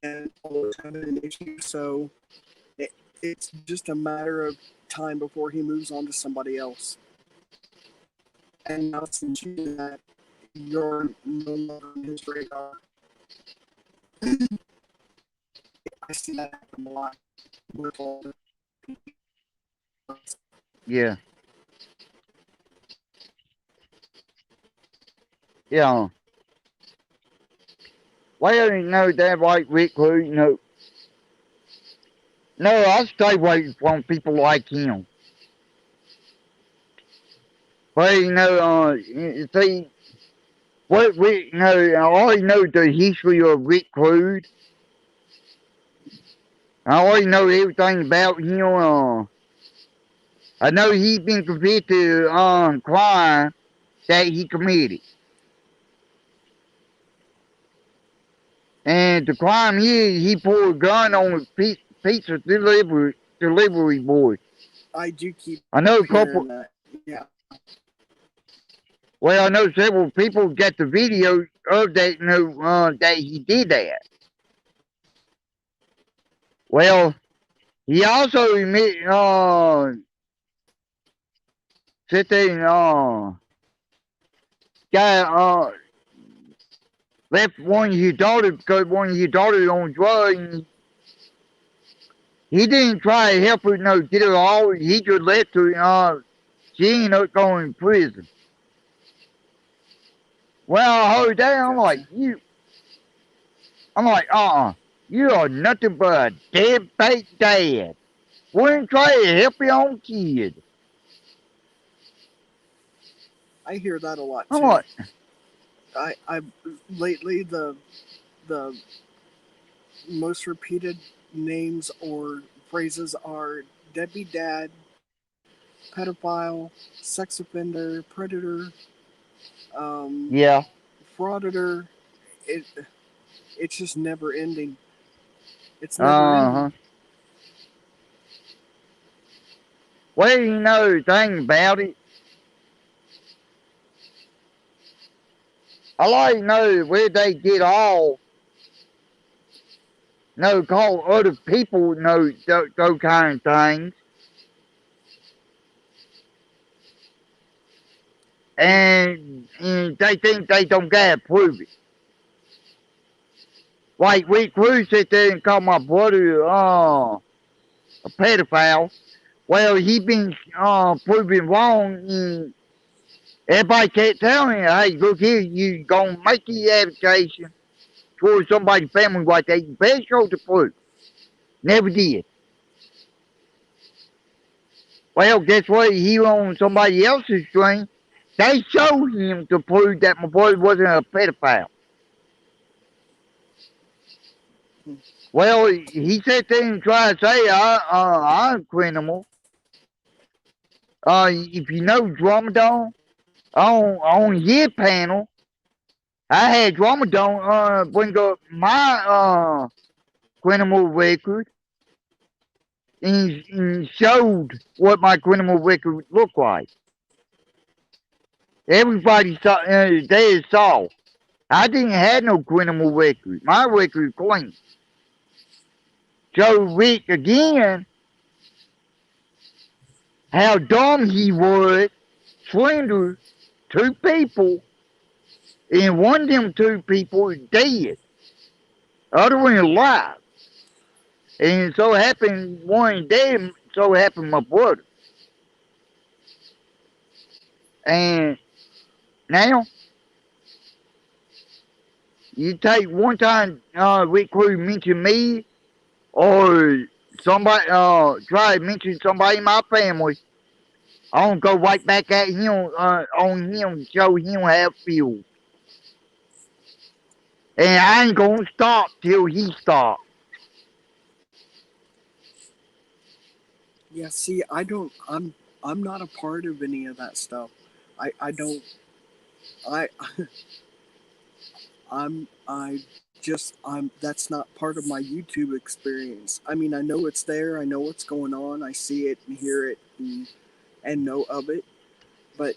and all the time an issue, so it's just a matter of time before he moves on to somebody else. And now since you do that, you're no longer on his radar. I see that happen a lot with all the yeah. Yeah. Well, you know, that white recruit, no. No, I stay away from people like him. But, you know, see, what we, you know, I already know the history of Rick Rude. I already know everything about him. I know he's been convicted on crime that he committed. And the crime is he pulled a gun on a pizza delivery boy. I do keep I know a couple. hearing that. Yeah. Well, I know several people got the video of that, you know, that he did that. Well, he also admit, sit there and, got, left one of his daughters because one of his daughters on drugs. And he didn't try to help her, no, get her all. He just left her, she ended up going to prison. Well, I heard that, I'm like, you are nothing but a deadbeat dad. Wouldn't try to help your own kid. I hear that a lot I'm too. like, I lately the most repeated names or phrases are deadbeat dad, pedophile, sex offender, predator, yeah, frauditor. It it's just never ending. It's never ending. uh-huh. Well, you know the thing about it, I like to know where they get all, call other people, those kind of things. And they think they don't gotta prove it. Like Rick Cruz sit there and call my brother a pedophile. Well, he been proven wrong. And everybody kept telling him, hey, look here, you gonna make the application towards somebody's family like that. You better show the proof. Never did. Well, guess what? He on somebody else's string. They showed him to prove that my brother wasn't a pedophile. Well, he sat there and tried to say, I'm a criminal. If you know Dromedon, on his panel, I had Ramadan bring up my criminal record and showed what my criminal record looked like. Everybody saw, they saw. I didn't have no criminal record. My record is clean. Showed Rick again how dumb he was, slender two people, and one of them two people is dead. Other one alive. And so happened one dead, so happened my brother. And now you take one time Rick Crew mention me or somebody try to mention somebody in my family, I don't go right back at him on him, show him how it feels. And I ain't gonna stop till he stops. Yeah, see, I'm not a part of any of that stuff. I don't I I'm that's not part of my YouTube experience. I mean, I know it's there, I know what's going on, I see it and hear it and know of it, but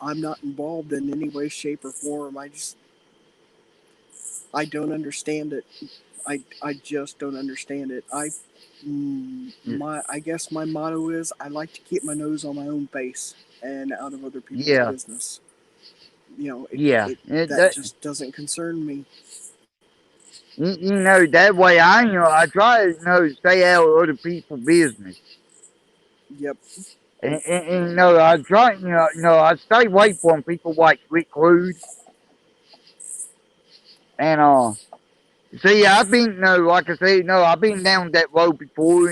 I'm not involved in any way, shape, or form. I don't understand it. I just don't understand it. I guess my motto is I like to keep my nose on my own face and out of other people's Yeah, business. You know, yeah. that just doesn't concern me. You know, that way I try to stay out of other people's business. Yep. And I try, I stay away from people like Rick Rude. And, see, I've been, like I said, I've been down that road before,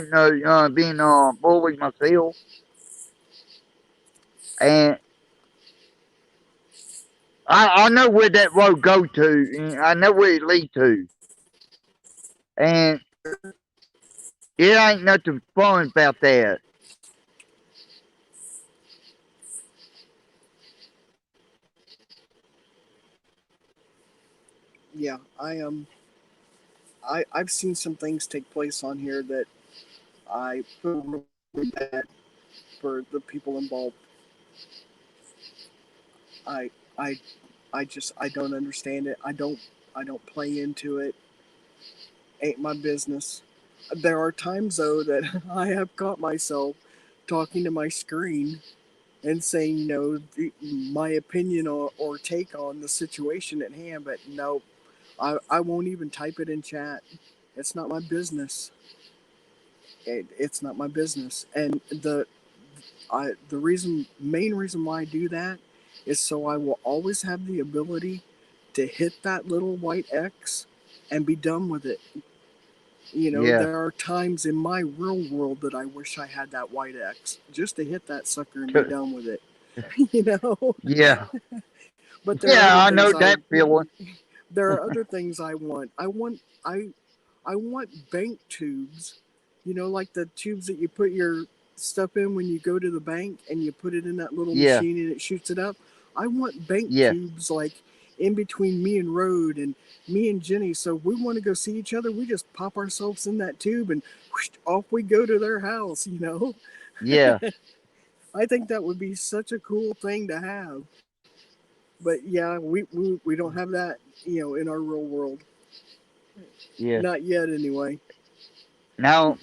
being, bullied myself. And I know where that road go to, and I know where it lead to. And it ain't nothing fun about that. Yeah, I've seen some things take place on here that I feel really bad for the people involved. I I I don't understand it. I don't play into it. Ain't my business. There are times though that I have caught myself talking to my screen and saying, my opinion or take on the situation at hand, but no, I won't even type it in chat. It's not my business. It's not my business. And the main reason why I do that is so I will always have the ability to hit that little white X and be done with it. Yeah. There are times in my real world that I wish I had that white X just to hit that sucker and be done with it. you know, Yeah. but Yeah, I know that feeling. there are other things I want. I want bank tubes. Like the tubes that you put your stuff in when you go to the bank and you put it in that little Yeah. machine and it shoots it up. I want bank Yeah. tubes like in between me and Rode and me and Jenny. So if we want to go see each other, we just pop ourselves in that tube and whoosh, off we go to their house. Yeah. I think that would be such a cool thing to have. But yeah, we don't have that, in our real world. Yeah. Not yet, anyway. Now,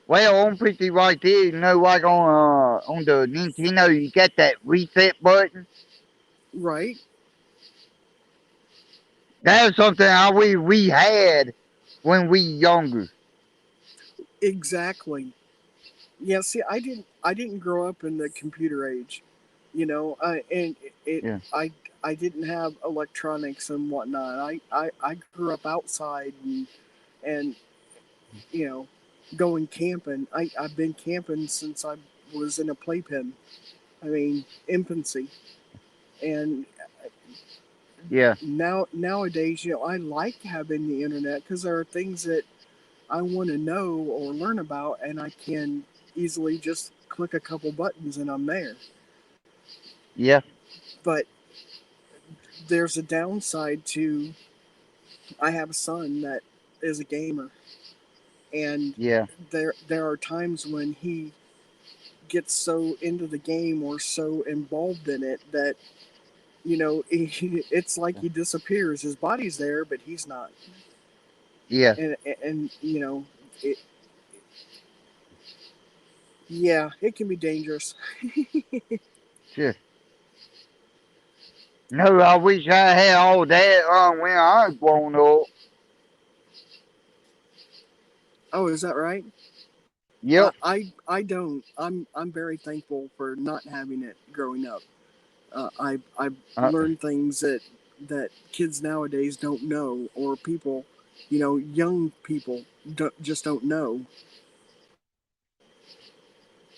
well, on pretty right there, like on the Nintendo, you got that reset button. Right? That was something we had when we younger. Exactly. Yeah. See, I didn't grow up in the computer age. And it Yeah. I didn't have electronics and whatnot. I grew up outside and you know going camping. I've been camping since I was in a playpen. I mean, infancy. And Yeah. nowadays, I like having the internet because there are things that I want to know or learn about, and I can easily just click a couple buttons and I'm there. Yeah. But there's a downside to. I have a son that is a gamer, and Yeah. there are times when he gets so into the game or so involved in it that it's like he disappears. His body's there, but he's not. Yeah. And it, yeah, it can be dangerous. Sure. No, I wish I had all that when I was growing up. Oh, is that right? Yep. I don't. I'm very thankful for not having it growing up. I've Uh, learned things that kids nowadays don't know, or people, young people just don't know.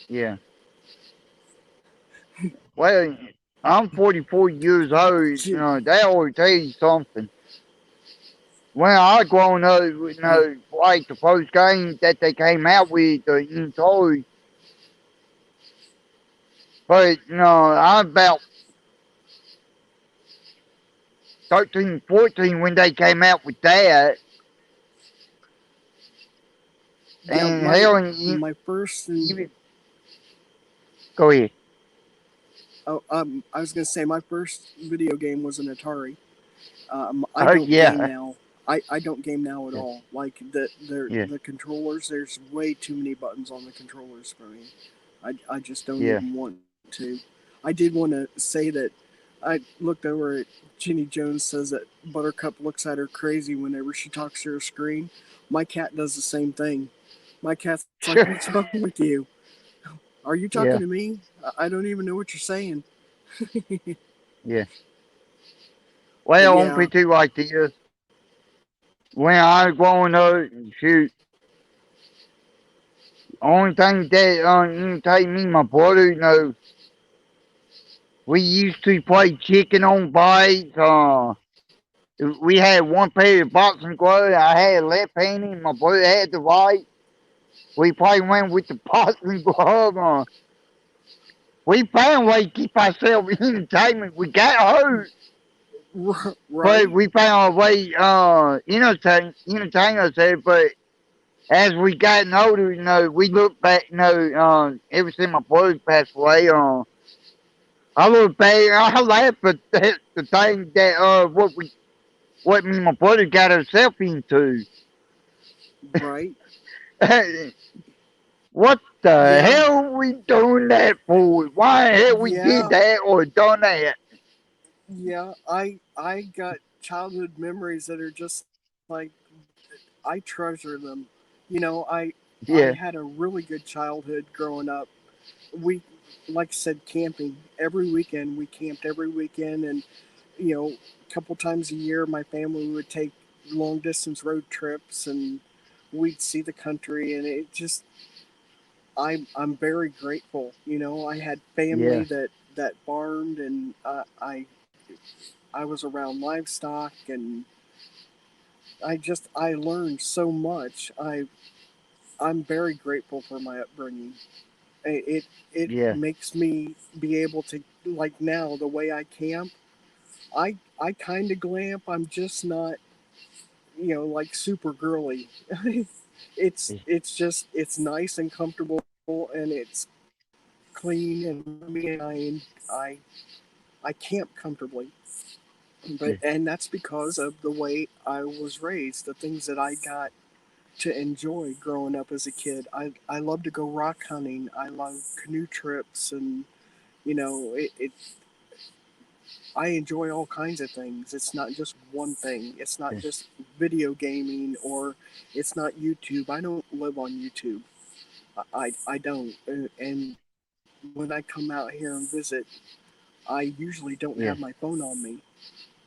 yeah. Well, I'm 44 years old. They always tell you something. When I growing up, like the first game that they came out with, the toy. But I'm about 13, 14 when they came out with that. Yeah, And my hell, and my first and even go ahead. oh, I was gonna say my first video game was an Atari. I Oh don't game yeah, now. I don't game now at yeah, all. Like yeah, the controllers, there's way too many buttons on the controllers for me. I just don't yeah. even want to. I did want to say that I looked over at Ginny Jones says that Buttercup looks at her crazy whenever she talks to her screen. My cat does the same thing. My cat's like, Sure. "What's wrong with you? Are you talking Yeah, to me? I don't even know what you're saying." yeah. But Well, on yeah, PT like this, when I was growing up, shoot, only thing that take me, and my brother, we used to play chicken on bites. We had one pair of boxing gloves. I had left handed, and my brother had the right. We probably went with the boxing glove. We found a way to keep ourselves entertainment. We got hurt, but right. we found a way entertain ourselves. But as we gotten older, we look back, ever since my brother passed away, I look back and I laugh at the thing that what me and my brother got ourselves into. Right. What the Yeah. hell we doing that for? Why the hell we did Yeah. that or done that? Yeah. I got childhood memories that are just like I treasure them. I Yeah, had a really good childhood growing up. We like I said camping every weekend. We camped every weekend and a couple times a year my family would take long distance road trips and we'd see the country and it just I'm very grateful. I had family yeah, that farmed, and I was around livestock, and I learned so much. I'm very grateful for my upbringing. It yeah, makes me be able to like now the way I camp. I kind of glamp. I'm just not like super girly. It's just it's nice and comfortable and it's clean and roomy, and I camp comfortably. yeah, And that's because of the way I was raised, the things that I got to enjoy growing up as a kid. I love to go rock hunting. I love canoe trips, and it I enjoy all kinds of things. It's not just one thing. It's not yeah, just video gaming or it's not YouTube. I don't live on YouTube. I don't. And when I come out here and visit, I usually don't yeah, have my phone on me.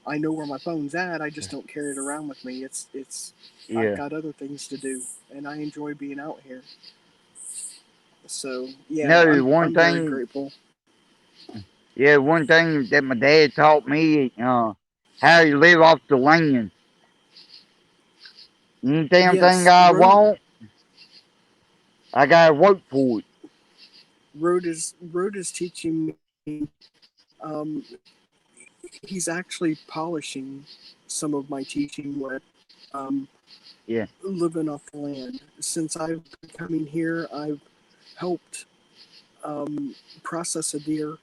I know where my phone's at. I just don't carry it around with me. It's I've yeah. got other things to do, and I enjoy being out here. So yeah, No, one I'm very thing, grateful. yeah, one thing that my dad taught me, how you live off the land. Any damn thing Yes, I want, I gotta work for it. road is teaching me. Um, he's actually polishing some of my teaching with Yeah. living off the land. Since I've been coming here, I've helped process a deer.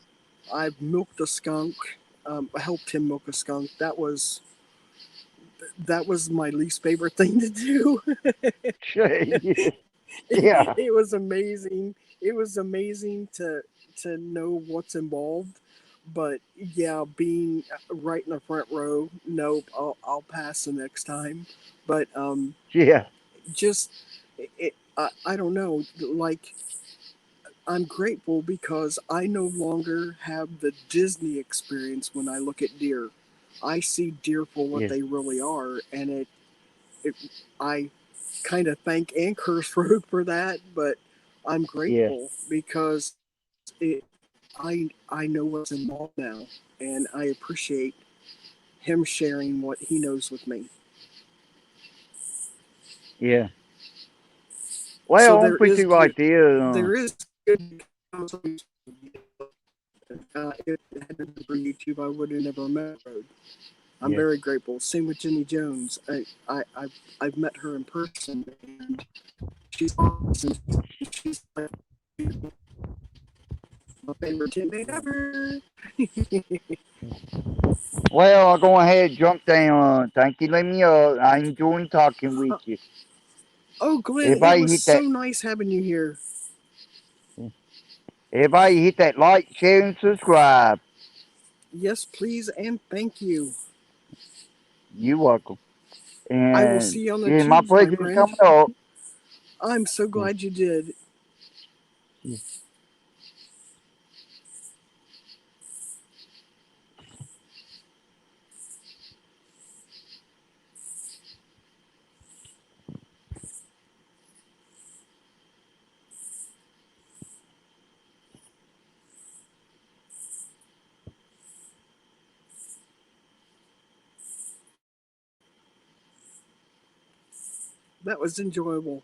I've milked a skunk. I helped him milk a skunk. That was my least favorite thing to do. Yeah. It was amazing. It was amazing to know what's involved. But yeah, being right in the front row, nope, I'll pass the next time. But Yeah. just I don't know, like I'm grateful because I no longer have the Disney experience when I look at deer. I see deer for what Yeah. they really are, and it I kind of thank and curse Rogue for that, but I'm Yeah. grateful because it I know what's involved now, and I appreciate him sharing what he knows with me. Yeah. So Well, I'm pretty right there. there is good. If it hadn't been for YouTube, I would have never met Road. I'm Yeah. very grateful. Same with Jenny Jones. I've met her in person, and she's awesome. She's like my favorite teammate ever. Well, I'll go ahead and jump down. Thank you, let me up. I enjoyed talking with you. Oh, Glenn, it Everybody was hit so that. nice having you here. Everybody hit that like, share, and subscribe. Yes, please, and thank you. You're welcome. I will And see you on the yeah, my tubes, my pleasure is friend. coming up. I'm so Yeah. glad you did. Yeah. That was enjoyable.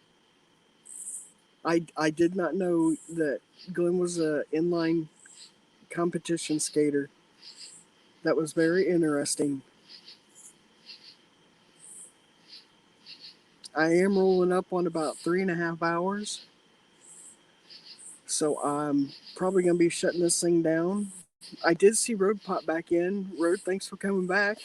I did not know that Glenn was a inline competition skater. That was very interesting. I am rolling up on about 3.5 hours, so I'm probably gonna be shutting this thing down. I did see Road pop back in. Road, thanks for coming back.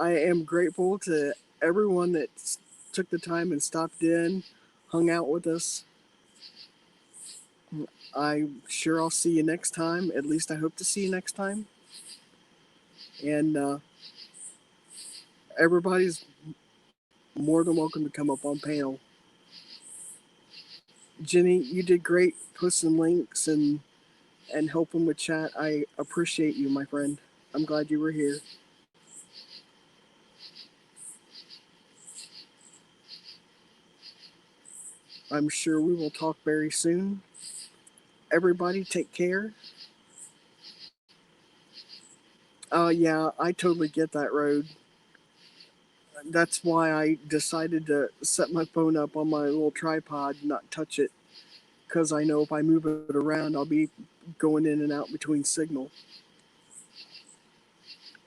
I am grateful to everyone that took the time and stopped in, hung out with us. I'm sure I'll see you next time. At least I hope to see you next time. And everybody's more than welcome to come up on panel. Jenny, you did great posting links and helping with chat. I appreciate you, my friend. I'm glad you were here. I'm sure we will talk very soon. Everybody take care. Oh yeah, I totally get that, Road. That's why I decided to set my phone up on my little tripod, not touch it, because I know if I move it around, I'll be going in and out between signal.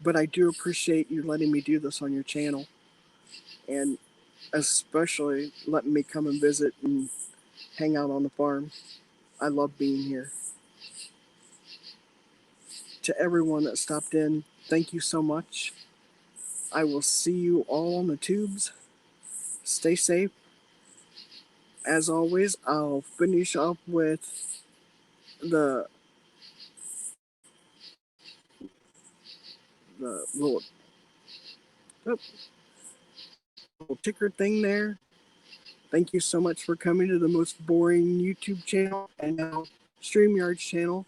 But I do appreciate you letting me do this on your channel, and especially letting me come and visit and hang out on the farm. I love being here. To everyone that stopped in, thank you so much. I will see you all on the tubes. Stay safe. As always, I'll finish up with the little, oh, little ticker thing there. Thank you so much for coming to the most boring YouTube channel and now StreamYard channel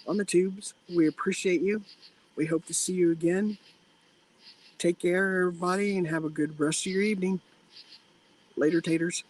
on the tubes. We appreciate you. We hope to see you again. Take care, everybody, and have a good rest of your evening. Later, taters.